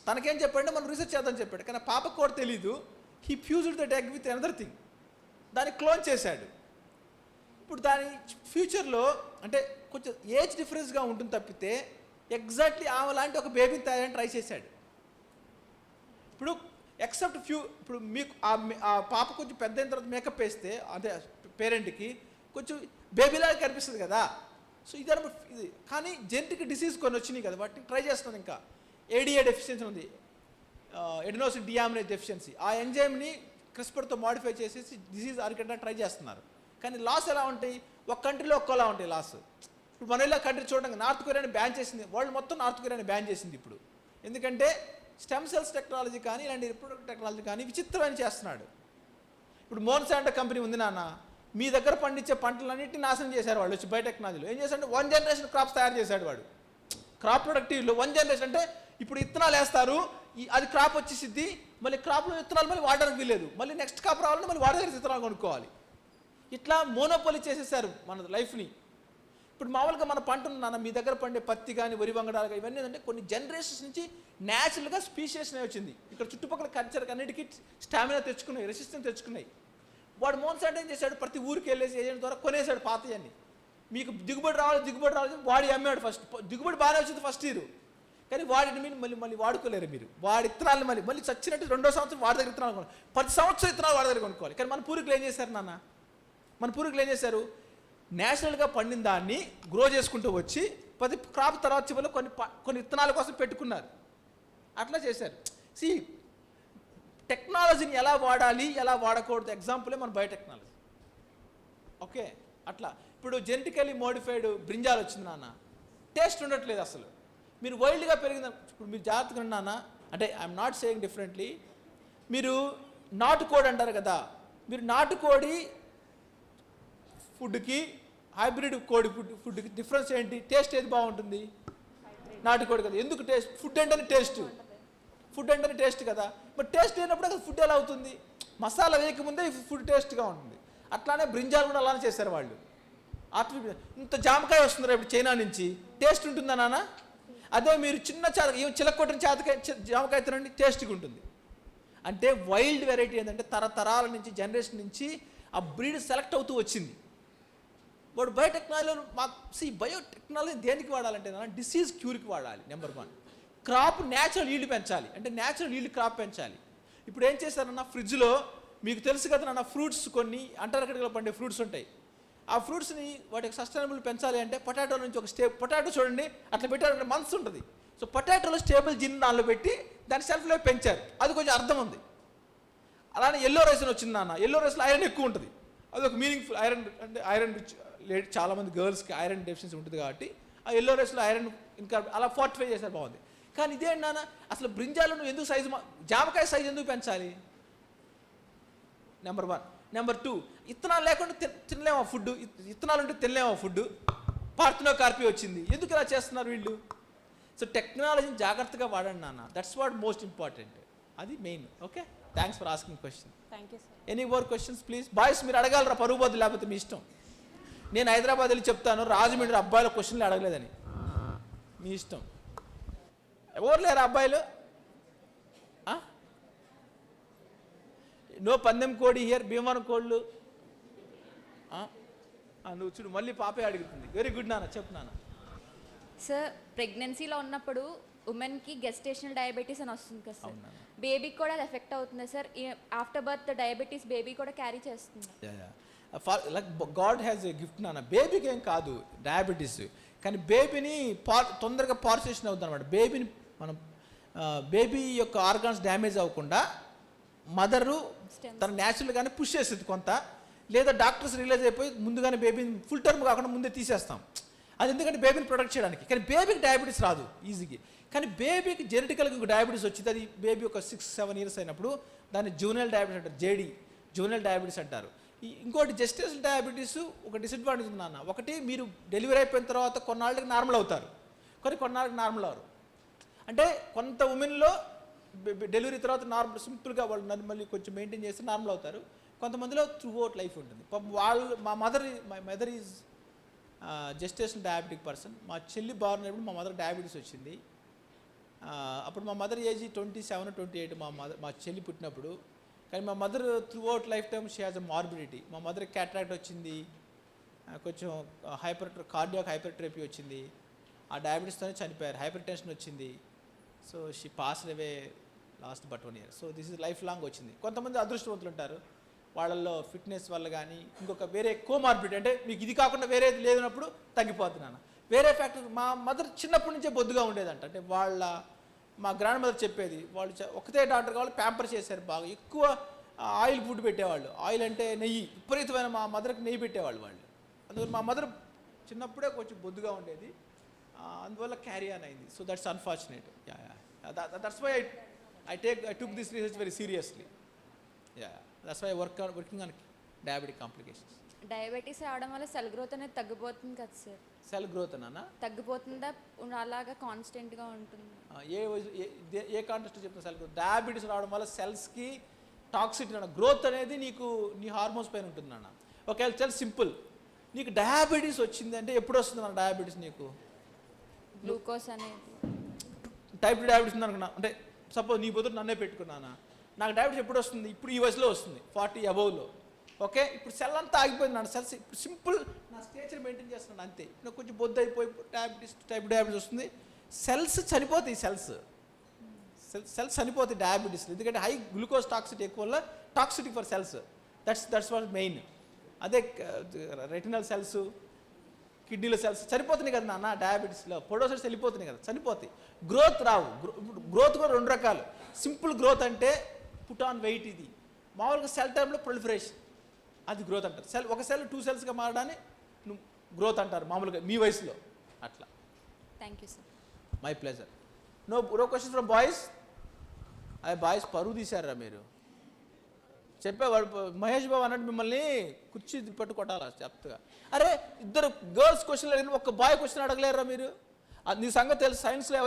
తనకేం చెప్పాడంటే మనం రీసెర్చ్ చేద్దామని చెప్పాడు, కానీ పాపకు కూడా తెలీదు. He fused that egg with another thing, దాన్ని క్లోన్ చేశాడు. ఇప్పుడు దాని ఫ్యూచర్లో అంటే కొంచెం ఏజ్ డిఫరెన్స్గా ఉంటుంది తప్పితే ఎగ్జాక్ట్లీ ఆమె లాంటి ఒక బేబీని తయారని ట్రై చేశాడు. ఇప్పుడు ఎక్సెప్ట్ ఇప్పుడు మీకు ఆ పాప కొంచెం పెద్ద అయిన తర్వాత మేకప్ వేస్తే అదే పేరెంట్కి కొంచెం బేబీలాగా కనిపిస్తుంది కదా. సో ఇది కానీ జెనెటిక్ డిసీజ్ కొన్ని వచ్చినాయి కదా, వాటిని ట్రై చేస్తున్నాను. ఇంకా ఏడిఏ డెఫిషియన్సీ ఉంది, ఎడినోసిన్ డియామినేజ్ డెఫిషియన్సీ. ఆ ఎంజైమ్ని క్రిస్పర్తో మాడిఫై చేసేసి డిసీజ్ అరికట్టడానికి ట్రై చేస్తున్నారు. కానీ లాస్ ఎలా ఉంటాయి, ఒక కంట్రీలో ఒక్కోలా ఉంటాయి లాస్. ఇప్పుడు మన ఇలా కంట్రీ చూడండి, నార్త్ కొరియాని బ్యాన్ చేసింది, వరల్డ్ మొత్తం నార్త్ కొరియాని బ్యాన్ చేసింది ఇప్పుడు. ఎందుకంటే స్టెమ్ సెల్స్ టెక్నాలజీ కానీ ఇలాంటి రిప్రొడక్టివ్ టెక్నాలజీ కానీ విచిత్రమైన చేస్తున్నాడు. ఇప్పుడు మోన్సాంటో కంపెనీ ఉంది నాన్న, మీ దగ్గర పండించే పంటలన్నింటినీ నాశనం చేశారు వాళ్ళు వచ్చి బయోటెక్నాలజీలో. ఏం చేశారంటే 1 జనరేషన్ క్రాప్స్ తయారు చేశాడు వాడు. క్రాప్ ప్రొడక్టివ్లో 1 జనరేషన్ అంటే ఇప్పుడు విత్తనాలు వేస్తారు, అది క్రాప్ వచ్చేసిద్ది, మళ్ళీ క్రాప్లో విత్తనాలు మళ్ళీ వాడడానికి వీలేదు, మళ్ళీ నెక్స్ట్ క్రాప్ రావాలంటే మళ్ళీ వాడే విత్తనాలు కొనుక్కోవాలి. ఇట్లా మోనోపోలీ చేసేసారు మన లైఫ్ని. ఇప్పుడు మామూలుగా మన పంట ఉన్నాను, మీ దగ్గర పండే పత్తి కానీ వరి వంగడాలు కానీ ఇవన్నీ ఏంటంటే కొన్ని జనరేషన్స్ నుంచి న్యాచురల్గా స్పీషియస్నే వచ్చింది. ఇక్కడ చుట్టుపక్కల కల్చర్ అన్నిటికీ స్టామినా తెచ్చుకున్నాయి, రెసిస్టెన్స్ తెచ్చుకున్నాయి. వాడు మోన్సాంటో ఏం చేశాడు, ప్రతి ఊరికి వెళ్ళేసి ఏజెంట్ ద్వారా కొనేసాడు పాతయన్ని. మీకు దిగుబడి రావాలి వాడి అమ్మాడు. ఫస్ట్ దిగుబడి బాగానే వచ్చింది ఫస్ట్ ఇయర్, కానీ వాడిని మీరు మళ్ళీ వాడుకోలేరు. మీరు వాడి ఇత్తనాలను మళ్ళీ చచ్చినట్టు 2వ సంవత్సరం వాడి దగ్గర ఇత్తనాలు కొనుక్కోవాలి, ప్రతి సంవత్సరం ఇత్తనాలు వాడి దగ్గర కొనుక్కోవాలి. కానీ మన పూర్వీకులు ఏం చేశారు నాన్న, మన పూర్వీకులు ఏం చేశారు, నేచురల్గా పండిన దాన్ని గ్రో చేసుకుంటూ వచ్చి ప్రతి క్రాప్ తర్వాత చివరిలో కొన్ని విత్తనాల కోసం పెట్టుకున్నారు. అట్లా చేశారు. సి టెక్నాలజీని ఎలా వాడాలి ఎలా వాడకూడదు ఎగ్జాంపులే మన బయోటెక్నాలజీ. ఓకే, అట్లా ఇప్పుడు జెనెటికలీ మోడిఫైడ్ బ్రింజాల్ వచ్చింది నాన్న, టేస్ట్ ఉండట్లేదు అసలు. మీరు వైల్డ్గా పెరిగిన ఇప్పుడు మీరు జాగ్రత్తగా ఉన్నానా అంటే ఐఎమ్ నాట్ సేయింగ్ డిఫరెంట్లీ. మీరు నాటుకోడి అంటారు కదా, మీరు నాటుకోడి ఫుడ్కి హైబ్రిడ్ కోడి ఫుడ్కి డిఫరెన్స్ ఏంటి, టేస్ట్ ఏది బాగుంటుంది, నాటుకోడి కదా. ఎందుకు టేస్ట్, ఫుడ్ అంటేనే టేస్ట్ కదా. మరి టేస్ట్ లేనప్పుడు అసలు ఫుడ్ ఎలా అవుతుంది, మసాలా వేయకముందే ఫుడ్ టేస్ట్గా ఉంటుంది. అట్లానే బ్రింజాలు కూడా అలానే చేశారు వాళ్ళు. ఇంత జామకాయ వస్తుంది ఇప్పుడు చైనా నుంచి, టేస్ట్ ఉంటుందా నాన్న? అదే మీరు చిన్న చిలకొట్టిన జామకాయ తినండి, టేస్ట్గా ఉంటుంది. అంటే వైల్డ్ వెరైటీ ఏంటంటే తరతరాల నుంచి జనరేషన్ నుంచి ఆ బ్రీడ్ సెలెక్ట్ అవుతూ వచ్చింది. వాడు బయోటెక్నాలజీ దేనికి వాడాలంటే డిసీజ్ క్యూర్కి వాడాలి. నెంబర్ 1 క్రాప్ న్యాచురల్ ఈల్డ్ పెంచాలి, అంటే న్యాచురల్ ఈల్డ్ క్రాప్ పెంచాలి. ఇప్పుడు ఏం చేశారన్న, ఫ్రిడ్జ్లో మీకు తెలుసు కదా నాన్న, ఫ్రూట్స్ కొన్ని అంటార్కిటికాలో పండే ఫ్రూట్స్ ఉంటాయి. ఆ ఫ్రూట్స్ని వాటికి సస్టైనబుల్ పెంచాలి అంటే పొటాటో నుంచి ఒక పొటాటో చూడండి అట్లా పెట్టారంటే మంత్స్ ఉంటుంది. సో పొటాటోలో స్టేబుల్ జిన్ దానిలో పెట్టి దాని సెల్ఫ్ లైఫ్ పెంచారు, అది కొంచెం అర్థం ఉంది. అలానే ఎల్లో రైస్ అని వచ్చింది నాన్న, ఎల్లో రైస్లో ఐరన్ ఎక్కువ ఉంటుంది, అది ఒక మీనింగ్ఫుల్ ఐరన్ రిచ్ చాలామంది గర్ల్స్కి ఐరన్ డెఫిషియన్సీ ఉంటుంది కాబట్టి ఆ ఎల్లో రైస్లో ఐరన్ ఇంకా అలా ఫోర్టిఫై చేశారు, బాగుంది. కానీ ఇదేంటి నాన్న, అసలు బ్రింజాలు నువ్వు ఎందుకు సైజు జామకాయ సైజు ఎందుకు పెంచాలి, నెంబర్ 1. నెంబర్ 2 ఇత్తనాలు లేకుండా తినలేము ఆ ఫుడ్, ఇత్తనాలు ఉంటే తినలేము ఆ ఫుడ్. పార్థెనోకార్పీ వచ్చింది, ఎందుకు ఇలా చేస్తున్నారు వీళ్ళు? సో టెక్నాలజీని జాగ్రత్తగా వాడండి నాన్న, దట్స్ వాట్ మోస్ట్ ఇంపార్టెంట్, అది main. Okay. Thanks for asking question. Thank you sir. Any more questions please? Boys మీరు అడగలరా పరుగు బదులు, లేకపోతే మీ ఇష్టం. నేను హైదరాబాద్ వెళ్ళి చెప్తాను రాజమండ్రి అబ్బాయిల క్వశ్చన్లు అడగలేదని, మీ ఇష్టం. ఎవరు లేరు అబ్బాయిలు? నో పందెం కోడి హియర్, భీమవరం కోళ్ళు. నువ్వు చూడు మళ్ళీ పాపే అడుగుతుంది. వెరీ గుడ్ నాన్న, చెప్పు నాన్న. సార్ ప్రెగ్నెన్సీలో ఉన్నప్పుడు ఉమెన్కి గెస్టేషనల్ డయాబెటీస్ అని వస్తుంది కదా సార్, బేబీకి కూడా అది ఎఫెక్ట్ అవుతుంది sir. After birth diabetes baby కూడా క్యారీ చేస్తుంది. Like God has a gift నాన్న. బేబీకి ఏం కాదు డయాబెటీస్, కానీ బేబీని తొందరగా పార్సేషన్ అవుతుంది అనమాట. బేబీని మనం బేబీ యొక్క ఆర్గాన్స్ డ్యామేజ్ అవ్వకుండా మదరు తన న్యాచురల్గానే పుష్ చేస్తుంది కొంత, లేదా డాక్టర్స్ రిలీజ్ అయిపోయి ముందుగానే బేబీని ఫుల్ టర్మ్ కాకుండా ముందే తీసేస్తాం. అది ఎందుకంటే బేబీని ప్రొటెక్ట్ చేయడానికి. కానీ బేబీకి డయాబెటీస్ రాదు ఈజీగా. కానీ బేబీకి జెనెటికల్గా డయాబెటీస్ వచ్చింది. అది బేబీ ఒక 6-7 years అయినప్పుడు దాన్ని జూనియల్ డయాబెటీస్ అంటారు, జేడీ జూనియల్ డయాబెటీస్ అంటారు. ఇంకోటి జెస్టేషనల్ డయాబెటీస్ ఒక డిసడ్వాంటేజ్ ఉంది నాన్న. ఒకటి, మీరు డెలివరీ అయిపోయిన తర్వాత కొన్నాళ్ళకి నార్మల్ అవుతారు, కొన్నాళ్ళకి నార్మల్ అవరు. అంటే కొంత ఉమెన్లో డెలివరీ తర్వాత నార్మల్ సింపుల్గా వాళ్ళు మళ్ళీ కొంచెం మెయింటైన్ చేస్తే నార్మల్ అవుతారు. కొంతమందిలో త్రూ అవుట్ లైఫ్ ఉంటుంది. వాళ్ళు my mother is gestational diabetic person. మా చెల్లి బాగున్నప్పుడు మా మదర్ డయాబెటీస్ వచ్చింది. అప్పుడు మా మదర్ ఏజ్ 27-28 మా చెల్లి పుట్టినప్పుడు. కానీ మా mother through out life time she has a morbidity. మా మదర్కి క్యాట్రాక్ట్ వచ్చింది, కొంచెం కార్డియాక్ హైపర్ట్రోఫీ వచ్చింది. ఆ డయాబెటీస్తోనే చనిపోయారు. హైపర్ టెన్షన్ వచ్చింది. So she passed away last but 1 year. So this is life long వచ్చింది. కొంతమంది అదృష్టవంతులు ఉంటారు, వాళ్ళల్లో ఫిట్నెస్ వల్ల కానీ ఇంకొక వేరే కోమార్బిడ్, అంటే మీకు ఇది కాకుండా వేరేది లేనప్పుడు తగ్గిపోతుంది నాన్న. వేరే ఫ్యాక్టర్, మా మదర్ చిన్నప్పటి నుంచే బొద్దుగా ఉండేదంట. అంటే మా గ్రాండ్ మదర్ చెప్పేది, వాళ్ళు ఒకటే డాక్టర్ కావాలి, ప్యాంపర్ చేశారు బాగా. ఎక్కువ ఆయిల్ ఫుడ్ పెట్టేవాళ్ళు. ఆయిల్ అంటే నెయ్యి, విపరీతమైన మా మదర్కి నెయ్యి పెట్టేవాళ్ళు వాళ్ళు. అందుకని మా మదర్ చిన్నప్పుడే కొంచెం బొద్దుగా ఉండేది, అందువల్ల క్యారీ ఆన్ అయింది. So that's unfortunate. That's why I took this research very seriously. Yeah, that's why I working on diabetic complications. Diabetes రావడం వల్ల సెల్ గ్రోత్ అనేది తగ్గిపోతుంది కదా సార్? సెల్ గ్రోత్ అన్నా తగ్గిపోతుందా, అలాగా కాన్స్టెంట్గా ఉంటుంది? ఏ కాంటెస్ట్ చెప్తున్నా? Cell growth. డయాబెటీస్ రావడం వల్ల సెల్స్కి టాక్సిటీ అన్న గ్రోత్ అనేది నీ హార్మోన్స్ పైన ఉంటుంది నాన్న. ఒకవేళ చాలా సింపుల్, నీకు డయాబెటీస్ వచ్చిందంటే ఎప్పుడు వస్తుంది మన డయాబెటీస్? నీకు గ్లూకోజ్ అనేది టైప్ 2 డయాబెటీస్ ఉంది అనుకున్నా. అంటే సపోజ్ నీ బదులు నన్నే పెట్టుకున్నానా, నాకు డయాబెటీస్ ఎప్పుడు వస్తుంది? ఇప్పుడు ఈ వయసులో వస్తుంది, 40 above. ఓకే, ఇప్పుడు సెల్ అంతా ఆగిపోయింది నాన్న. సెల్స్ ఇప్పుడు సింపుల్ నా స్టేచర్ మెయింటైన్ చేస్తున్నాను అంతే. ఇప్పుడు కొంచెం బొద్దు అయిపోయి టైప్ 2 డయాబెటీస్ వస్తుంది. సెల్స్ చనిపోతాయి, సెల్స్ చనిపోతాయి డయాబెటీస్. ఎందుకంటే హై గ్లూకోజ్ టాక్సిటీ ఎక్కువ వల్ల toxicity for cells. That's what main. అదే రెటినల్ సెల్స్, కిడ్నీలో సెల్స్ చనిపోతున్నాయి కదా నాన్న డయాబెటీస్లో. పొడోసైట్స్ వెళ్ళిపోతున్నాయి కదా, చనిపోతాయి. గ్రోత్ రావు. గ్రోత్ కూడా 2 రకాలు. సింపుల్ గ్రోత్ అంటే పుట్ ఆన్ వెయిట్, ఇది మామూలుగా సెల్ టైంలో ప్రొలిఫరేషన్, అది గ్రోత్ అంటారు. ఒక సెల్ 2 cells మారడాన్ని గ్రోత్ అంటారు మామూలుగా మీ వయసులో. అట్లా. Thank you sir. My pleasure. No question from boys? అదే బాయ్స్ పరువు తీశారా మీరు? చెప్పేవాడు మహేష్ బాబు అన్నట్టు మిమ్మల్ని కుర్చీ పట్టు కొట్టాలా చెప్తగా. అరే, ఇద్దరు గర్ల్స్ క్వశ్చన్లు అడిగిన ఒక బాయ్ క్వశ్చన్ అడగలేరా మీరు? నీ సంగతి తెలుసు. సైన్స్లో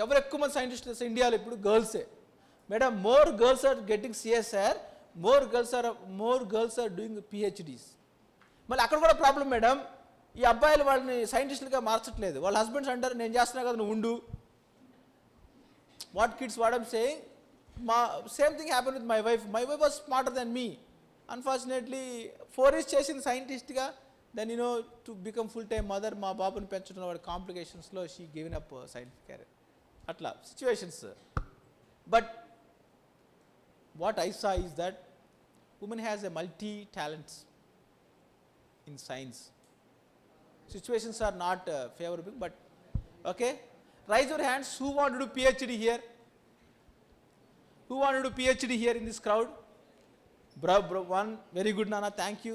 ఎవరు ఎక్కువ మంది సైంటిస్టులు ఇండియాలో ఇప్పుడు? గర్ల్సే madam. More girls are getting CSR, more girls are doing PhDs. మళ్ళీ అక్కడ కూడా ప్రాబ్లం మేడం. ఈ అబ్బాయిలు వాళ్ళని సైంటిస్టులుగా మార్చట్లేదు. వాళ్ళ హస్బెండ్స్ అంటారు, నేను చేస్తున్నా కదా నువ్వు ఉండు. What kids what I'm saying. Same thing happen with my wife. My wife was smarter than me. Unfortunately 4 years చేసింది సైంటిస్ట్గా. Then to become full time mother. మా బాబుని పెంచడం వాడి కాంప్లికేషన్స్లో she given up scientific career. అట్లా situations. But what I saw is that woman has a multi-talents in science. Situations are not favorable, but okay. Raise your hands. Who want to do PhD here? Who want to do PhD here in this crowd? Bro, one. Very good, Nana. Thank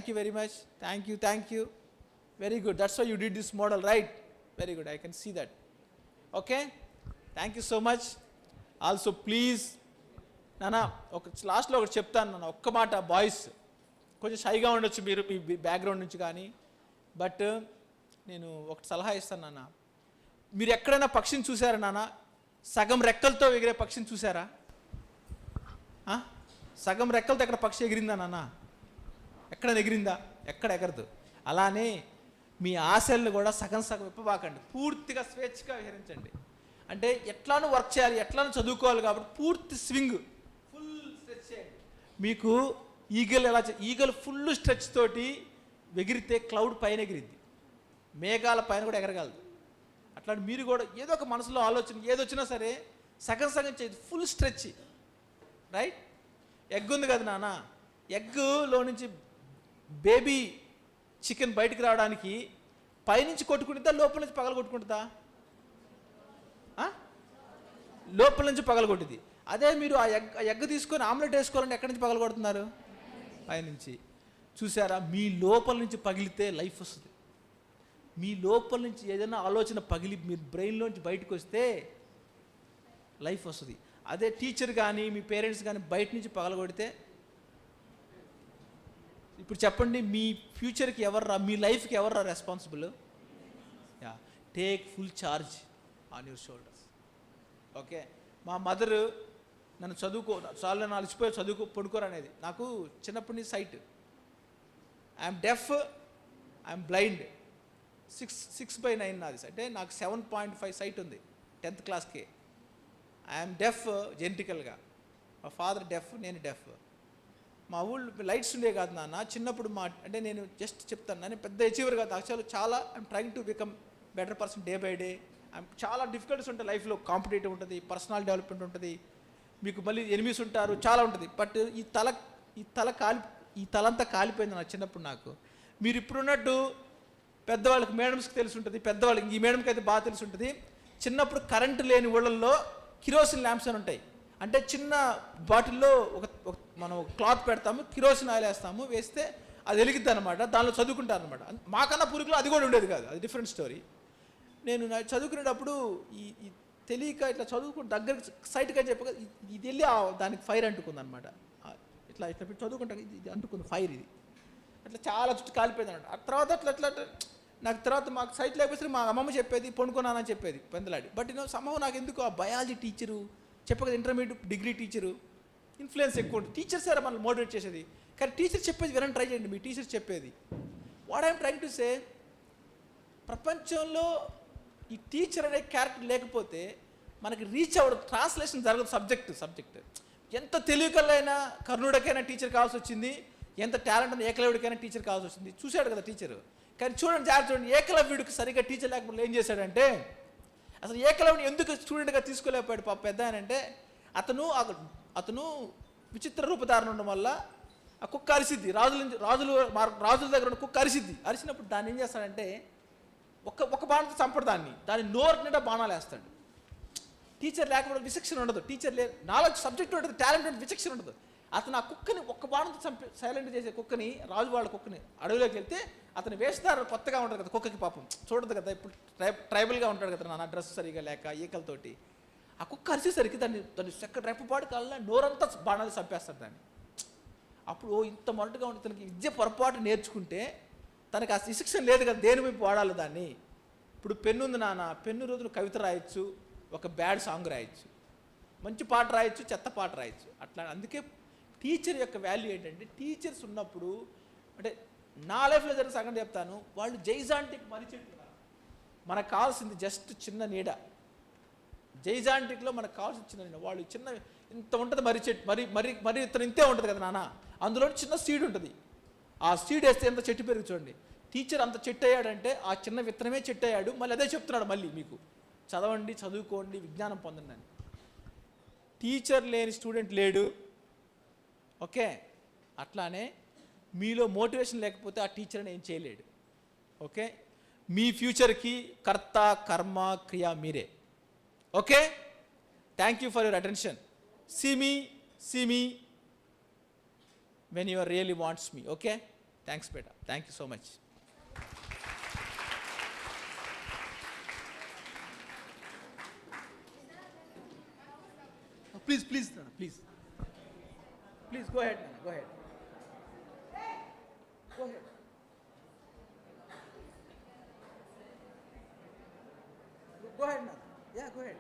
you very much. Thank you. Very good. That's why you did this model, right? Very good. I can see that. Okay. Thank you so much. Also, please. నాన్న లాస్ట్లో ఒకటి చెప్తాను నాన్న, ఒక్క మాట. Boys కొంచెం షైగా ఉండొచ్చు మీరు మీ బ్యాక్గ్రౌండ్ నుంచి, కానీ బట్ నేను ఒకటి సలహా ఇస్తాను నాన్న. మీరు ఎక్కడైనా పక్షిని చూసారా నాన్న? సగం రెక్కలతో ఎగిరే పక్షిని చూసారా? సగం రెక్కలతో ఎక్కడ పక్షి ఎగిరిందా నాన్న? ఎక్కడ ఎగిరిందా? ఎక్కడ ఎగరదు. అలానే మీ ఆశలను కూడా సగం సగం ఇప్పబాకండి, పూర్తిగా స్వేచ్ఛగా విహరించండి. అంటే ఎట్లానూ వర్క్ చేయాలి, ఎట్లానూ చదువుకోవాలి కాబట్టి పూర్తి స్వింగ్, ఫుల్ స్ట్రెచ్ చేయండి. మీకు ఈగల్ ఎలా ఈగల్ ఫుల్ స్ట్రెచ్ తోటి ఎగిరితే క్లౌడ్ పైన ఎగిరిద్ది, మేఘాల పైన కూడా ఎగరగలదు. అట్లాంటి మీరు కూడా ఏదో ఒక మనసులో ఆలోచన ఏదొచ్చినా సరే సగం సగం చేయదు, ఫుల్ స్ట్రెచ్. రైట్? ఎగ్ ఉంది కదా నాన్న, ఎగ్లో నుంచి బేబీ చికెన్ బయటికి రావడానికి పైనుంచి కొట్టుకుంటుందా, లోపల నుంచి పగల కొట్టుకుంటుందా? లోపల నుంచి పగల కొట్టింది. అదే మీరు ఆ ఎగ్ తీసుకొని ఆమ్లెట్ వేసుకోవాలంటే ఎక్కడి నుంచి పగల కొడుతున్నారు? పైనుంచి. చూసారా? మీ లోపల నుంచి పగిలితే లైఫ్ వస్తుంది. మీ లోపల నుంచి ఏదైనా ఆలోచన పగిలి మీరు బ్రెయిన్లోంచి బయటకు వస్తే లైఫ్ వస్తుంది. అదే టీచర్ కానీ మీ పేరెంట్స్ కానీ బయట నుంచి పగలగొడితే, ఇప్పుడు చెప్పండి, మీ ఫ్యూచర్కి ఎవర్రా, మీ లైఫ్కి ఎవర్రా responsible? Yeah, take full charge on your shoulders. Okay, మా మదరు నన్ను చాలా నేను అలసిపోయి పడుకోరు అనేది. నాకు చిన్నప్పటి నుంచి sight, I'm deaf, I'm blind. 6/9 నాది, అంటే నాకు 7.5 సైట్ ఉంది 10th క్లాస్కి. ఐఎమ్ డెఫ్ జెనెటికల్గా. మా ఫాదర్ డెఫ్, నేను డెఫ్. మా ఊళ్ళో లైట్స్ ఉండే కాదు నాన్న చిన్నప్పుడు. అంటే నేను జస్ట్ చెప్తాను, నేను పెద్ద అచీవర్ కాదు యాక్చువల్. చాలా I'm trying to become better person day by day. చాలా డిఫికల్టీస్ ఉంటాయి లైఫ్లో. కాంపిటేటివ్ ఉంటుంది, పర్సనల్ డెవలప్మెంట్ ఉంటుంది, మీకు మళ్ళీ ఎనిమీస్ ఉంటారు, చాలా ఉంటుంది. బట్ ఈ తలంతా కాలిపోయింది నా చిన్నప్పుడు నాకు. మీరు ఇప్పుడున్నట్టు పెద్దవాళ్ళకి, మేడమ్స్కి తెలిసి ఉంటుంది, పెద్దవాళ్ళకి, ఈ మేడంకి అయితే బాగా తెలిసి ఉంటుంది. చిన్నప్పుడు కరెంటు లేని ఊళ్ళల్లో కిరోసిన్ ల్యాంప్స్ అని ఉంటాయి. అంటే చిన్న బాటిల్లో మనం క్లాత్ పెడతాము, కిరోసిన్ ఆయిల్ వేస్తాము, వేస్తే అది వెలిగిద్ది అనమాట. దానిలో చదువుకుంటారు అనమాట. మాకన్నా పూర్వీకులు అది కూడా ఉండేది కాదు, అది డిఫరెంట్ స్టోరీ. నేను చదువుకునేటప్పుడు ఈ తెలియక ఇట్లా దగ్గరికి సైట్కి అని చెప్పగా ఇది వెళ్ళి దానికి ఫైర్ అంటుకుంది అనమాట. ఇట్లా చదువుకుంటా ఇది అంటుకుంది ఫైర్. ఇది అట్లా చాలా చుట్టూ కాలిపోయింది అనమాట. ఆ తర్వాత అట్లా నాకు తర్వాత మాకు సైట్ లేకపోతే మా అమ్మమ్మ చెప్పేది, పండుకున్నానని చెప్పేది పెందలాడి. బట్ సంభవం నాకు ఎందుకు ఆ బయాలజీ టీచరు చెప్పగా ఇంటర్మీడియట్ డిగ్రీ టీచరు ఇన్ఫ్లుయెన్స్ ఎక్కువ ఉంటుంది. టీచర్స్ సార్ మనల్ని మోటివేట్ చేసేది. కానీ టీచర్ చెప్పేది వినని ట్రై చేయండి. మీ టీచర్ చెప్పేది what I'm trying to say, ప్రపంచంలో ఈ టీచర్ అనే క్యారెక్టర్ లేకపోతే మనకి రీచ్ అవ్వడం, ట్రాన్స్లేషన్ జరగదు. సబ్జెక్ట్ ఎంత తెలివికల్లైనా కర్ణుడికైనా టీచర్ కావాల్సి వచ్చింది, ఎంత టాలెంట్ ఉన్న ఏకలవ్యుడికైనా టీచర్ కావాల్సి వచ్చింది. చూశాడు కదా టీచరు. కానీ చూడండి, ఏకలవ్యుడికి సరిగ్గా టీచర్ లేకపోతే ఏం చేశాడంటే, అసలు ఏకలవ్యుడిని ఎందుకు స్టూడెంట్గా తీసుకోలేకపోయాడు పాప పెద్ద అంటే, అతను విచిత్ర రూపధారణ ఉండడం వల్ల ఆ కుక్క అరిసిద్ది. రాజుల దగ్గర ఉన్న కుక్క అరిసినప్పుడు దాన్ని ఏం చేస్తాడంటే ఒక బాణంతో చంపడు దాని నోరు నిండా బాణాలు వేస్తాడు. టీచర్ లేకపోతే విచక్షణ ఉండదు. టీచర్ నాలెడ్జ్ సబ్జెక్ట్ ఉంటుంది, టాలెంట్ ఉంటుంది, విచక్షణ ఉండదు. అతను ఆ కుక్కని ఒక్క బాణంతో సైలెంట్ చేసే కుక్కని, రాజు వాళ్ళ కుక్కని అడవిలోకి వెళ్తే అతను వేస్తారు కొత్తగా ఉంటుంది కదా కుక్కకి, పాపం చూడదు కదా, ఇప్పుడు ట్రైబల్గా ఉంటాడు కదా నా డ్రెస్ సరిగా లేక ఈకలతోటి. ఆ కుక్క అరిసేసరికి దాన్ని రెప్పపాటు కాళ్ళ నోరంతా బాణాలు చంపేస్తాడు దాన్ని. అప్పుడు ఇంత మొదటిగా ఉంటే తనకి విద్య పొరపాటు నేర్చుకుంటే తనకు ఆ శిక్షణ లేదు కదా, దేని వైపు వాడాలి దాన్ని. ఇప్పుడు పెన్ను ఉంది నాన్న, పెన్ను రోజున కవిత రాయొచ్చు, ఒక బ్యాడ్ సాంగ్ రాయొచ్చు, మంచి పాట రాయొచ్చు, చెత్త పాట రాయొచ్చు. అట్లా అందుకే టీచర్ యొక్క వాల్యూ ఏంటంటే, టీచర్స్ ఉన్నప్పుడు, అంటే నా లైఫ్లో జరిగిన సంగతి చెప్తాను. వాళ్ళు జైజాంటిక్ మర్రి చెట్టు, మనకు కావాల్సింది జస్ట్ చిన్న నీడ. జైజాంటిక్లో మనకు కావాల్సిన చిన్న నీడ. వాళ్ళు చిన్న ఇంత ఉంటుంది మర్రి చెట్టు, మరి ఇతను ఇంతే ఉంటుంది కదా నాన్న, అందులో చిన్న సీడ్ ఉంటుంది. ఆ సీడ్ వేస్తే ఎంత చెట్టు పెరుగు చూడండి. టీచర్ అంత చెట్టు అయ్యాడంటే ఆ చిన్న విత్తనమే చెట్టు అయ్యాడు. మళ్ళీ అదే చెప్తున్నాడు మళ్ళీ మీకు, చదవండి, చదువుకోండి, విజ్ఞానం పొందండి అని. టీచర్ లేని స్టూడెంట్ లేడు. ఓకే, అట్లానే మీలో మోటివేషన్ లేకపోతే ఆ టీచర్ని ఏం చేయలేడు. ఓకే, మీ ఫ్యూచర్కి కర్త, కర్మ, క్రియ మీరే. Okay, thank you for your attention. See me when you really wants me. Okay, thanks beta, thank you so much. Please go ahead, go ahead. Go ahead now. Yeah, go ahead.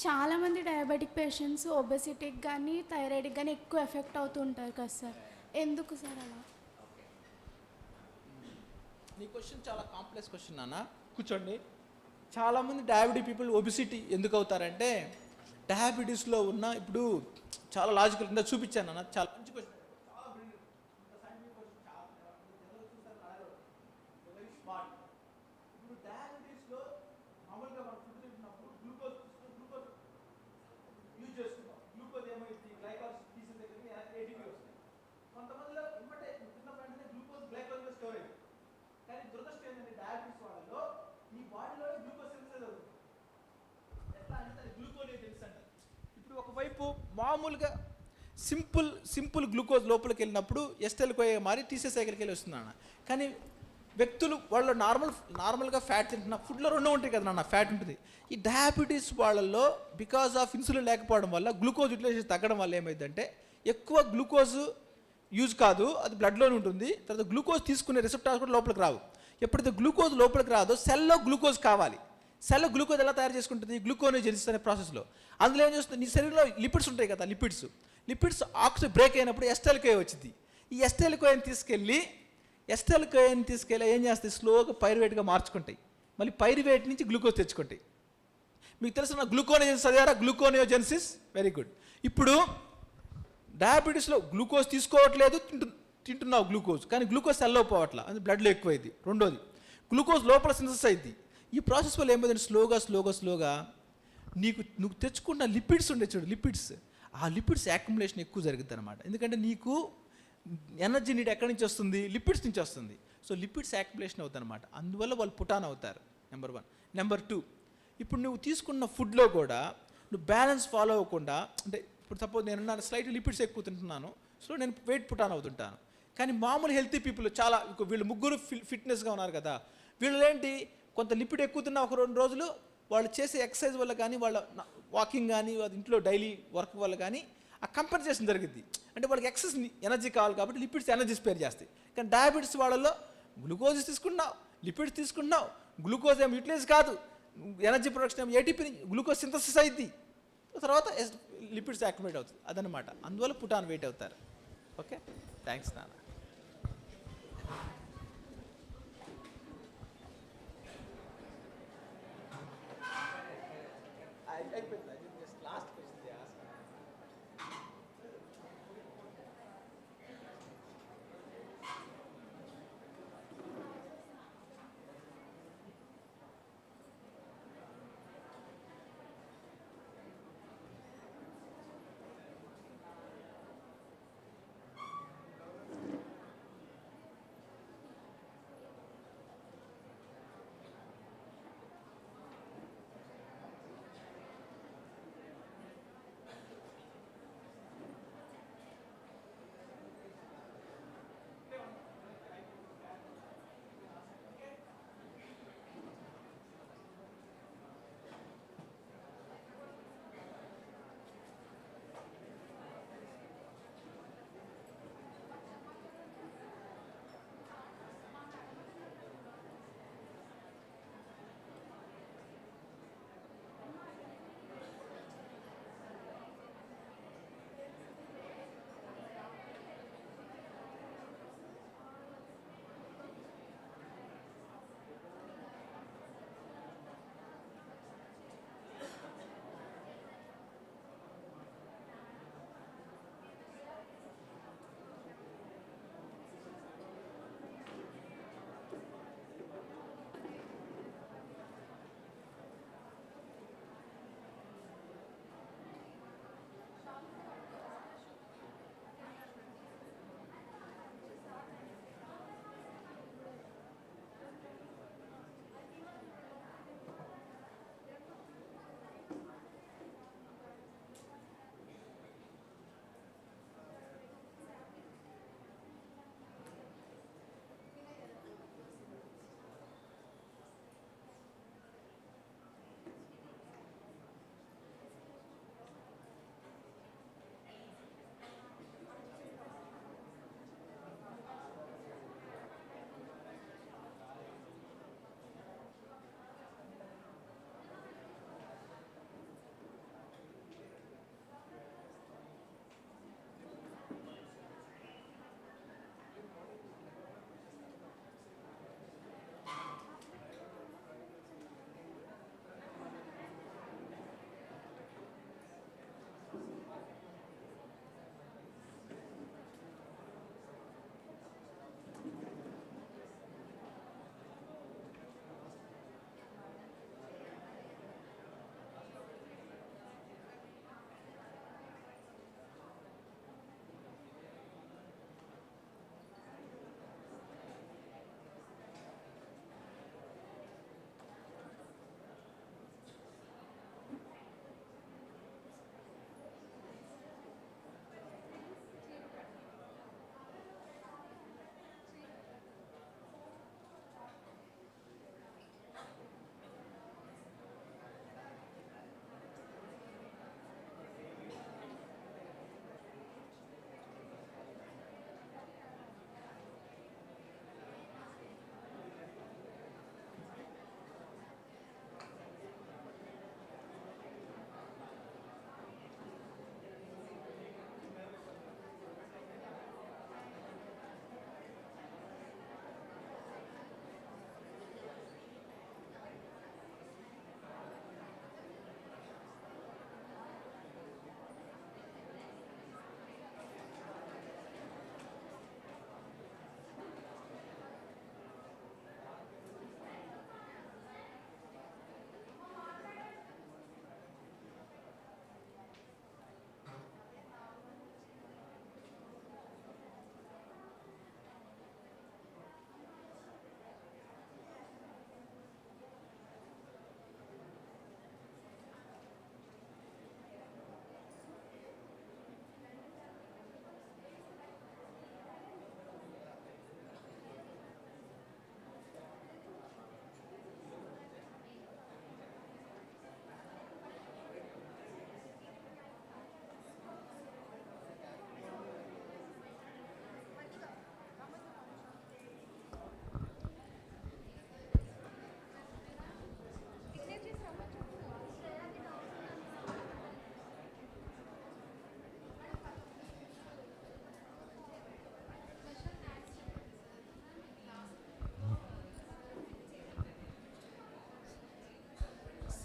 చాలామంది diabetic patients ఒబెసిటీకి కానీ థైరాయిడ్కి కానీ ఎక్కువ effect అవుతూ ఉంటారు కదా sir, ఎందుకు sir అలా? నీ క్వశ్చన్ చాలా కాంప్లెక్స్ క్వశ్చన్ నాన్న. కూర్చోండి. చాలామంది డయాబెటిక్ పీపుల్ ఒబిసిటీ ఎందుకు అవుతారంటే డయాబెటీస్లో ఉన్న ఇప్పుడు చాలా లాజికల్ కింద చూపించాను నాన్న. చాలా మంచి క్వశ్చన్. ఇప్పుడు డయాబెటీస్లో మామూలుగా మనం ఫుడ్ తింటున్నప్పుడు గ్లూకోజ్ యూజ్ చేస్తున్నాం. గ్లూకోజ్ ఏమైంది గ్లైకాలసిస్ పీసెస్ దగ్గరికి ఏటీపీ వస్తాయి. కొంతమందిలో ఇమ్మటే తిన్న వెంటనే గ్లూకోజ్ గ్లైకాలజిలో స్టోర్ అయింది. కానీ దురదృష్టం ఏంటంటే డయాబెటీస్ వాళ్ళలో ఈ బాడీలో గ్లూకోజ్ సింథసిస్ అవుతుంది. ఎట్లా అంటే గ్లూకోజ్ తెలుసు అంటారు. ఇప్పుడు ఒకవైపు మామూలుగా సింపుల్ గ్లూకోజ్ లోపలికి వెళ్ళినప్పుడు ఎస్టెల్కోఏ మారి టీసీ సైకిల్కి వెళ్ళి వస్తున్నాను. కానీ వ్యక్తులు వాళ్ళు నార్మల్గా ఫ్యాట్ తింటున్న ఫుడ్లో రెండు ఉంటాయి కదా నాన్న, ఫ్యాట్ ఉంటుంది. ఈ డయాబెటీస్ వాళ్ళల్లో బికాజ్ ఆఫ్ ఇన్సులిన్ లేకపోవడం వల్ల గ్లూకోజ్ యూటిలైజేషన్ తగ్గడం వల్ల ఏమైందంటే ఎక్కువ గ్లూకోజ్ యూజ్ కాదు, అది బ్లడ్లోనే ఉంటుంది. తర్వాత గ్లూకోజ్ తీసుకునే రిసెప్టార్స్ కూడా లోపలికి రావు. ఎప్పుడైతే గ్లూకోజ్ లోపలికి రాదో సెల్లో గ్లూకోజ్ కావాలి. సెల్లో గ్లూకోజ్ ఎలా తయారు చేసుకుంటుంది? గ్లూకోనోజెనిసిస్ అనే ప్రాసెస్లో. అందులో ఏం చేస్తుంది, నీ శరీరంలో లిపిడ్స్ ఉంటాయి కదా, లిపిడ్స్ ఆక్సిజన్ బ్రేక్ అయినప్పుడు ఎస్టెల్కోఏ వచ్చింది. ఈ ఎస్టెల్కోఏని తీసుకెళ్ళి ఏం చేస్తాయి, స్లోగా పైరువేట్గా మార్చుకుంటాయి. మళ్ళీ పైరువేట్ నుంచి గ్లూకోజ్ తెచ్చుకుంటాయి. మీకు తెలుసు గ్లూకోనోజెనిసిస్ చదివారా? Gluconeogenesis, very good. ఇప్పుడు డయాబెటీస్లో గ్లూకోజ్ తీసుకోవట్లేదు, తింటున్నావు గ్లూకోజ్, కానీ గ్లూకోజ్ సెల్లో పోవట్లా, అది బ్లడ్లో ఎక్కువైంది. రెండోది గ్లూకోజ్ లోపల సింథసిస్ అయింది. ఈ ప్రాసెస్ వల్ల ఏమైందంటే స్లోగా నువ్వు తెచ్చుకున్న లిపిడ్స్ ఉండే చూడు, ఆ లిపిడ్స్ యాక్యుములేషన్ ఎక్కువ జరుగుతుంది అనమాట. ఎందుకంటే నీకు ఎనర్జీ నీడ్ ఎక్కడి నుంచి వస్తుంది? లిపిడ్స్ నుంచి వస్తుంది. సో లిపిడ్స్ యాక్యుములేషన్ అవుతుంది అనమాట. అందువల్ల వాళ్ళు పుటాన్ అవుతారు. నెంబర్ 1. నెంబర్ 2, ఇప్పుడు నువ్వు తీసుకున్న ఫుడ్లో కూడా నువ్వు బ్యాలెన్స్ ఫాలో అవ్వకుండా, అంటే ఇప్పుడు సపోజ్ నేను స్లైట్ లిపిడ్స్ ఎక్కువ తింటున్నాను, సో నేను వెయిట్ పుటాన్ అవుతుంటాను. కానీ మామూలు హెల్తీ పీపుల్ చాలా వీళ్ళు ముగ్గురు ఫిట్నెస్గా ఉన్నారు కదా, వీళ్ళు ఏంటి కొంత లిపిడ్ ఎక్కువ తిన్న ఒక 2 రోజులు వాళ్ళు చేసే ఎక్సర్సైజ్ వల్ల కానీ వాళ్ళ వాకింగ్ కానీ ఇంట్లో డైలీ వర్క్ వల్ల కానీ ఆ కంపెన్సేషన్ జరిగింది. అంటే వాళ్ళకి ఎక్సెస్ ఎనర్జీ కావాలి కాబట్టి లిపిడ్స్ ఎనర్జీ స్పేర్ చేస్తాయి. కానీ డయాబెటీస్ వాళ్ళలో గ్లూకోజ్ తీసుకుంటున్నావు, లిపిడ్స్ తీసుకుంటున్నావు, గ్లూకోజ్ ఏం యూటిలైజ్ కాదు, ఎనర్జీ ప్రొడక్షన్ ఏం ఏటీపీ గ్లూకోజ్ సింథసిస్ అయింది, తర్వాత లిపిడ్స్ యాక్యుములేట్ అవుతుంది. అదనమాట. అందువల్ల పుటాన్ వెయిట్ అవుతారు. ఓకే, థ్యాంక్స్ నాన్న. Last question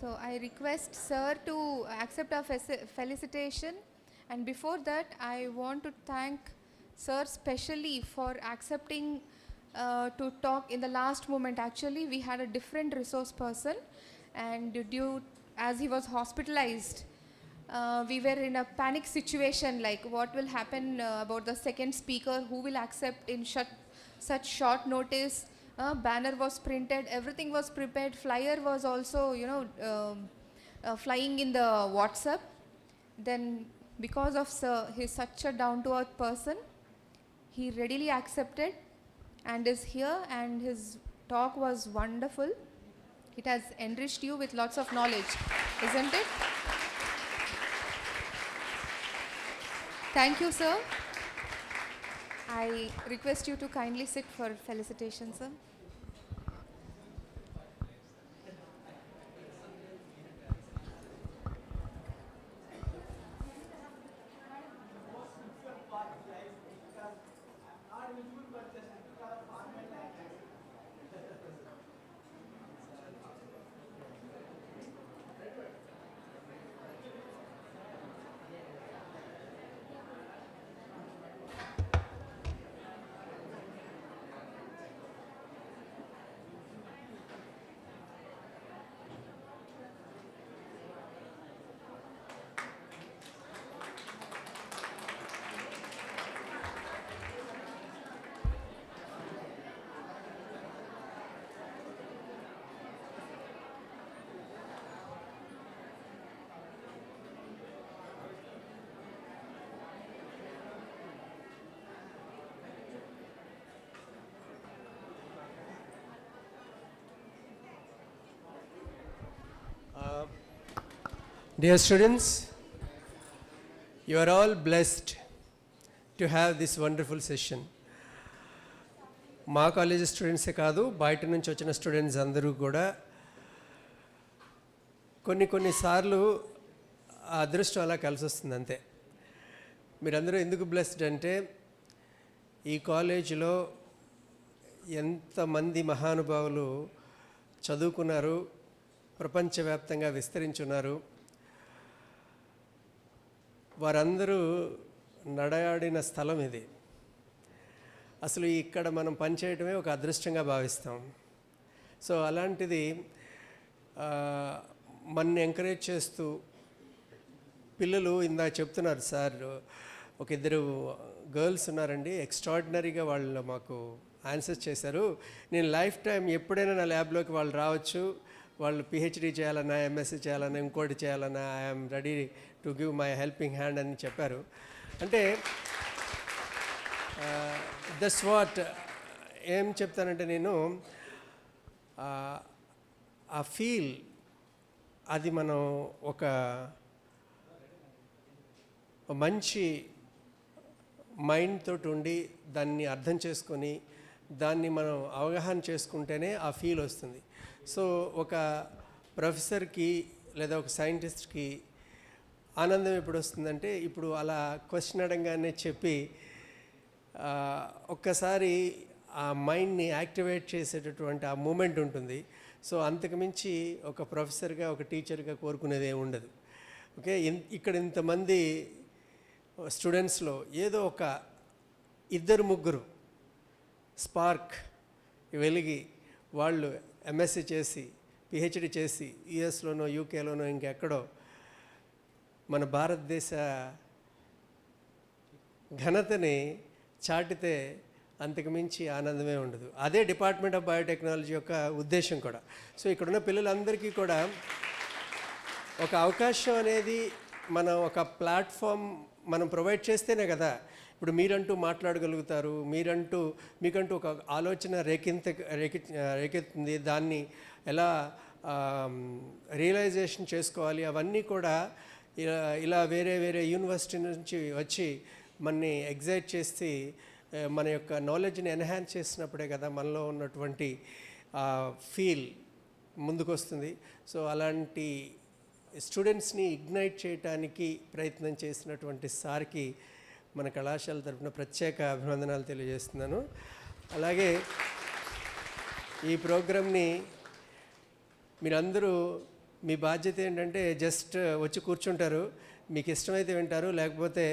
So I request sir to accept our felicitation, and before that I want to thank sir specially for accepting to talk in the last moment. Actually we had a different resource person, and as he was hospitalized, we were in a panic situation, like what will happen about the second speaker, who will accept in such short notice. Banner was printed, everything was prepared, flyer was also flying in the WhatsApp. Then because of sir, he's such a down to earth person, he readily accepted and is here, and his talk was wonderful. It has enriched you with lots of knowledge, isn't it? Thank you, sir. I request you to kindly sit for felicitation, sir. Dear students, you are all blessed to have this wonderful session. మా college స్టూడెంట్సే కాదు, బయట నుంచి వచ్చిన students అందరూ కూడా కొన్నిసార్లు ఆ అదృష్టం అలా కలిసి వస్తుంది అంతే. మీరందరూ ఎందుకు బ్లెస్డ్ అంటే, ఈ కాలేజీలో ఎంతమంది మహానుభావులు చదువుకున్నారు, ప్రపంచవ్యాప్తంగా విస్తరించున్నారు. వారందరూ నడయాడిన స్థలం ఇది. అసలు ఇక్కడ మనం పనిచేయటమే ఒక అదృష్టంగా భావిస్తాం. సో అలాంటిది మనని ఎంకరేజ్ చేస్తూ పిల్లలు ఇందా చెప్తున్నారు, సార్ ఒక ఇద్దరు గర్ల్స్ ఉన్నారండి, ఎక్స్ట్రాడినరీగా వాళ్ళు మాకు ఆన్సర్స్ చేశారు. నేను లైఫ్ టైం ఎప్పుడైనా నా ల్యాబ్లోకి వాళ్ళు రావచ్చు, వాళ్ళు పిహెచ్డీ చేయాలన్నా, ఎంఎస్సీ చేయాలన్నా, ఇంకోటి చేయాలన్నా, I'm ready to give my helping hand అని చెప్పారు. అంటే దట్స్ వాట్ ఏం చెప్తానంటే, నేను ఆ ఫీల్ అది మనం ఒక మంచి మైండ్ తోటి ఉండి దాన్ని అర్థం చేసుకొని దాన్ని మనం అవగాహన చేసుకుంటేనే ఆ ఫీల్ వస్తుంది. సో ఒక ప్రొఫెసర్కి లేదా ఒక సైంటిస్ట్కి ఆనందం ఎప్పుడు వస్తుందంటే, ఇప్పుడు అలా క్వశ్చన్ అడగానే చెప్పి ఒక్కసారి ఆ మైండ్ని యాక్టివేట్ చేసేటటువంటి ఆ మూమెంట్ ఉంటుంది. సో అంతకుమించి ఒక ప్రొఫెసర్గా, ఒక టీచర్గా కోరుకునేది ఏమి ఉండదు. ఓకే, ఇక్కడ ఇంతమంది స్టూడెంట్స్లో ఏదో ఒక ఇద్దరు ముగ్గురు స్పార్క్ వెలిగి వాళ్ళు ఎంఎస్సీ చేసి, పిహెచ్డి చేసి, యుఎస్లోనో యూకేలోనో ఇంకెక్కడో మన భారతదేశ ఘనతని చాటితే అంతకుమించి ఆనందమే ఉండదు. అదే డిపార్ట్మెంట్ ఆఫ్ బయోటెక్నాలజీ యొక్క ఉద్దేశం కూడా. సో ఇక్కడున్న పిల్లలందరికీ కూడా ఒక అవకాశం అనేది, మనం ఒక ప్లాట్ఫామ్ మనం ప్రొవైడ్ చేస్తేనే కదా ఇప్పుడు మీరంటూ మాట్లాడగలుగుతారు, మీకంటూ ఒక ఆలోచన రేకెత్తుంది, దాన్ని ఎలా రియలైజేషన్ చేసుకోవాలి, అవన్నీ కూడా ఇలా వేరే వేరే యూనివర్సిటీ నుంచి వచ్చి మనని ఎగ్జైట్ చేసి మన యొక్క నాలెడ్జ్ని ఎన్హాన్స్ చేసినప్పుడే కదా మనలో ఉన్నటువంటి ఫీల్ ముందుకు వస్తుంది. సో అలాంటి స్టూడెంట్స్ని ఇగ్నైట్ చేయడానికి ప్రయత్నం చేసినటువంటి సార్కి మన కళాశాల తరఫున ప్రత్యేక అభినందనాలు తెలియజేస్తున్నాను. అలాగే ఈ ప్రోగ్రామ్ని మీరందరూ మీ బాధ్యత ఏంటంటే జస్ట్ వచ్చి కూర్చుంటారు, మీకు ఇష్టమైతే వింటారు, లేకపోతే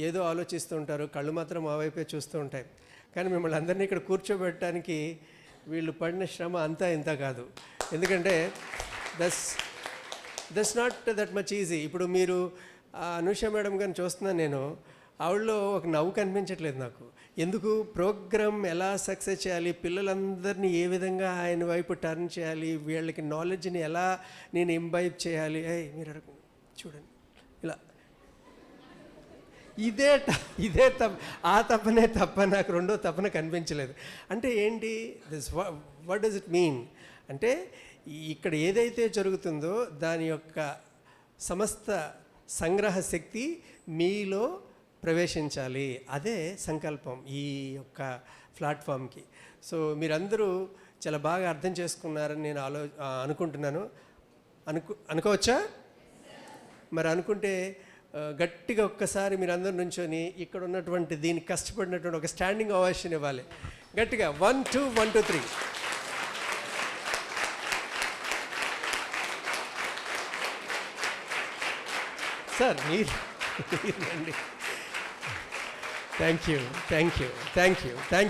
ఏదో ఆలోచిస్తూ ఉంటారు, కళ్ళు మాత్రం మా వైపే చూస్తూ ఉంటాయి. కానీ మిమ్మల్ని అందరినీ ఇక్కడ కూర్చోబెట్టడానికి వీళ్ళు పడిన శ్రమ అంతా ఇంత కాదు. ఎందుకంటే that's not that much easy. ఇప్పుడు మీరు అనుష మేడం గారిని చూస్తున్నాను నేను, ఆవిడలో ఒక నవ్వు కనిపించట్లేదు నాకు. ఎందుకు? ప్రోగ్రామ్ ఎలా సక్సెస్ చేయాలి, పిల్లలందరినీ ఏ విధంగా ఆయన వైపు టర్న్ చేయాలి, వీళ్ళకి నాలెడ్జ్ని ఎలా నేను ఇంబైబ్ చేయాలి. మీరు చూడండి ఇలా, ఇదే ఆ తప్పనే తప్ప నాకు రెండో తప్పన కనిపించలేదు. అంటే ఏంటి this, what does it mean అంటే ఇక్కడ ఏదైతే జరుగుతుందో దాని యొక్క సమస్త సంగ్రహ శక్తి మీలో ప్రవేశించాలి. అదే సంకల్పం ఈ యొక్క ప్లాట్ఫామ్కి. సో మీరందరూ చాలా బాగా అర్థం చేసుకున్నారని నేను అనుకుంటున్నాను. అనుకోవచ్చా? మరి అనుకుంటే గట్టిగా ఒక్కసారి మీరు అందరూ నుంచొని ఇక్కడ ఉన్నటువంటి దీనికి కష్టపడినటువంటి ఒక స్టాండింగ్ ఓవేషన్ ఇవ్వాలి గట్టిగా. 1 2 1 2 3. సార్ మీరండి. Thank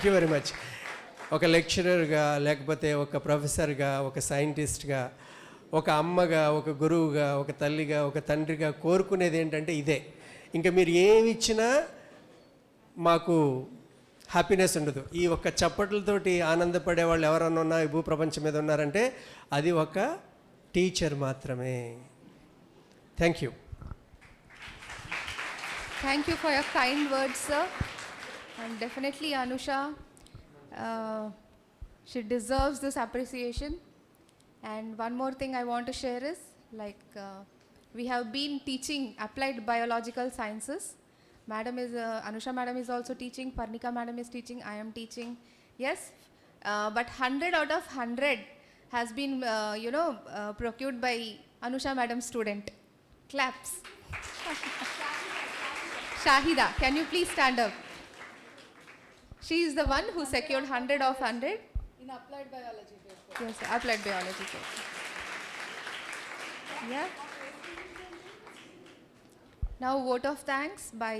you very much. ఒక లెక్చరర్గా, లేకపోతే ఒక ప్రొఫెసర్గా, ఒక సైంటిస్ట్గా, ఒక అమ్మగా, ఒక గురువుగా, ఒక తల్లిగా, ఒక తండ్రిగా కోరుకునేది ఏంటంటే ఇదే. ఇంకా మీరు ఏమి ఇచ్చినా మాకు హ్యాపీనెస్ ఉండదు. ఈ ఒక్క చప్పట్లతోటి ఆనందపడే వాళ్ళు ఎవరన్నా ఉన్నా ఈ భూప్రపంచం మీద ఉన్నారంటే అది ఒక టీచర్ మాత్రమే. Thank you. Thank you for your kind words, sir. And definitely Anusha, she deserves this appreciation. And one more thing I want to share is, like, we have been teaching applied biological sciences. Anusha madam is also teaching, Parnika madam is teaching, I am teaching. Yes, but 100 out of 100 has been, procured by Anusha madam student. Claps. Shahida, can you please stand up? She is the one who secured 100 of 100. In applied biology paper. Yes, applied biology paper. Yeah. Now vote of thanks by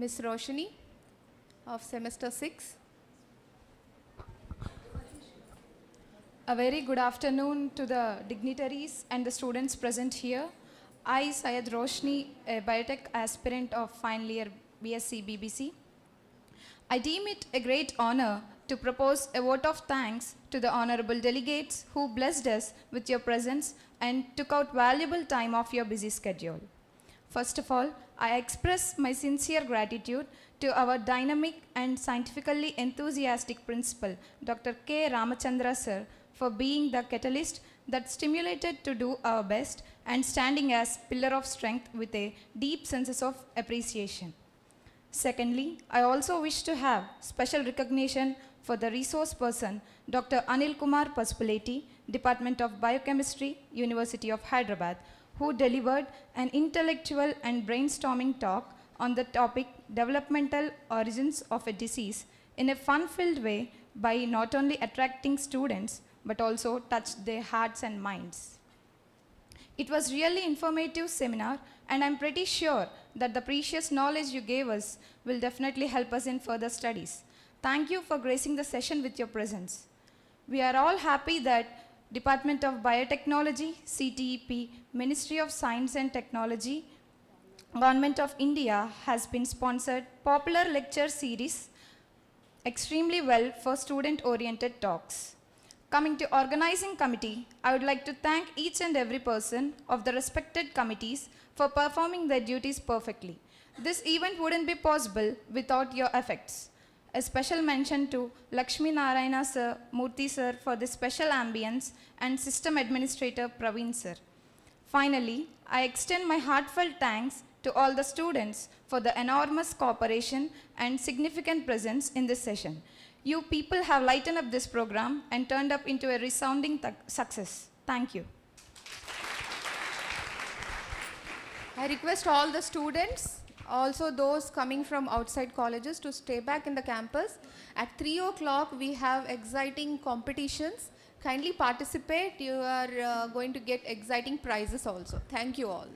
Miss Roshni of semester 6. A very good afternoon to the dignitaries and the students present here. I, Syed Roshni, a Biotech aspirant of final year BSc BBC. I deem it a great honor to propose a vote of thanks to the honorable delegates who blessed us with your presence and took out valuable time off your busy schedule. First of all, I express my sincere gratitude to our dynamic and scientifically enthusiastic principal, Dr. K. Ramachandra sir, for being the catalyst that stimulated to do our best and standing as pillar of strength with a deep sense of appreciation. Secondly, I also wish to have special recognition for the resource person, Dr. Anil Kumar Pasupuleti, Department of Biochemistry, University of Hyderabad, who delivered an intellectual and brainstorming talk on the topic developmental origins of a disease in a fun-filled way by not only attracting students but also touched their hearts and minds. It was really informative seminar, and I'm pretty sure that the precious knowledge you gave us will definitely help us in further studies. Thank you for gracing the session with your presence. We are all happy that Department of Biotechnology, CTEP, Ministry of Science and Technology, Government of India has been sponsored popular lecture series extremely well for student-oriented talks. Coming to organizing committee, I would like to thank each and every person of the respected committees for performing their duties perfectly. This event wouldn't be possible without your efforts. A special mention to Lakshmi Narayana sir, Murthy sir for the special ambience, and system administrator Praveen sir. Finally, I extend my heartfelt thanks to all the students for the enormous cooperation and significant presence in this session. You people have lightened up this program and turned up into a resounding success. Thank you. I request all the students, also those coming from outside colleges, to stay back in the campus. At 3 o'clock, we have exciting competitions Kindly participate. You are going to get exciting prizes also. Thank you all.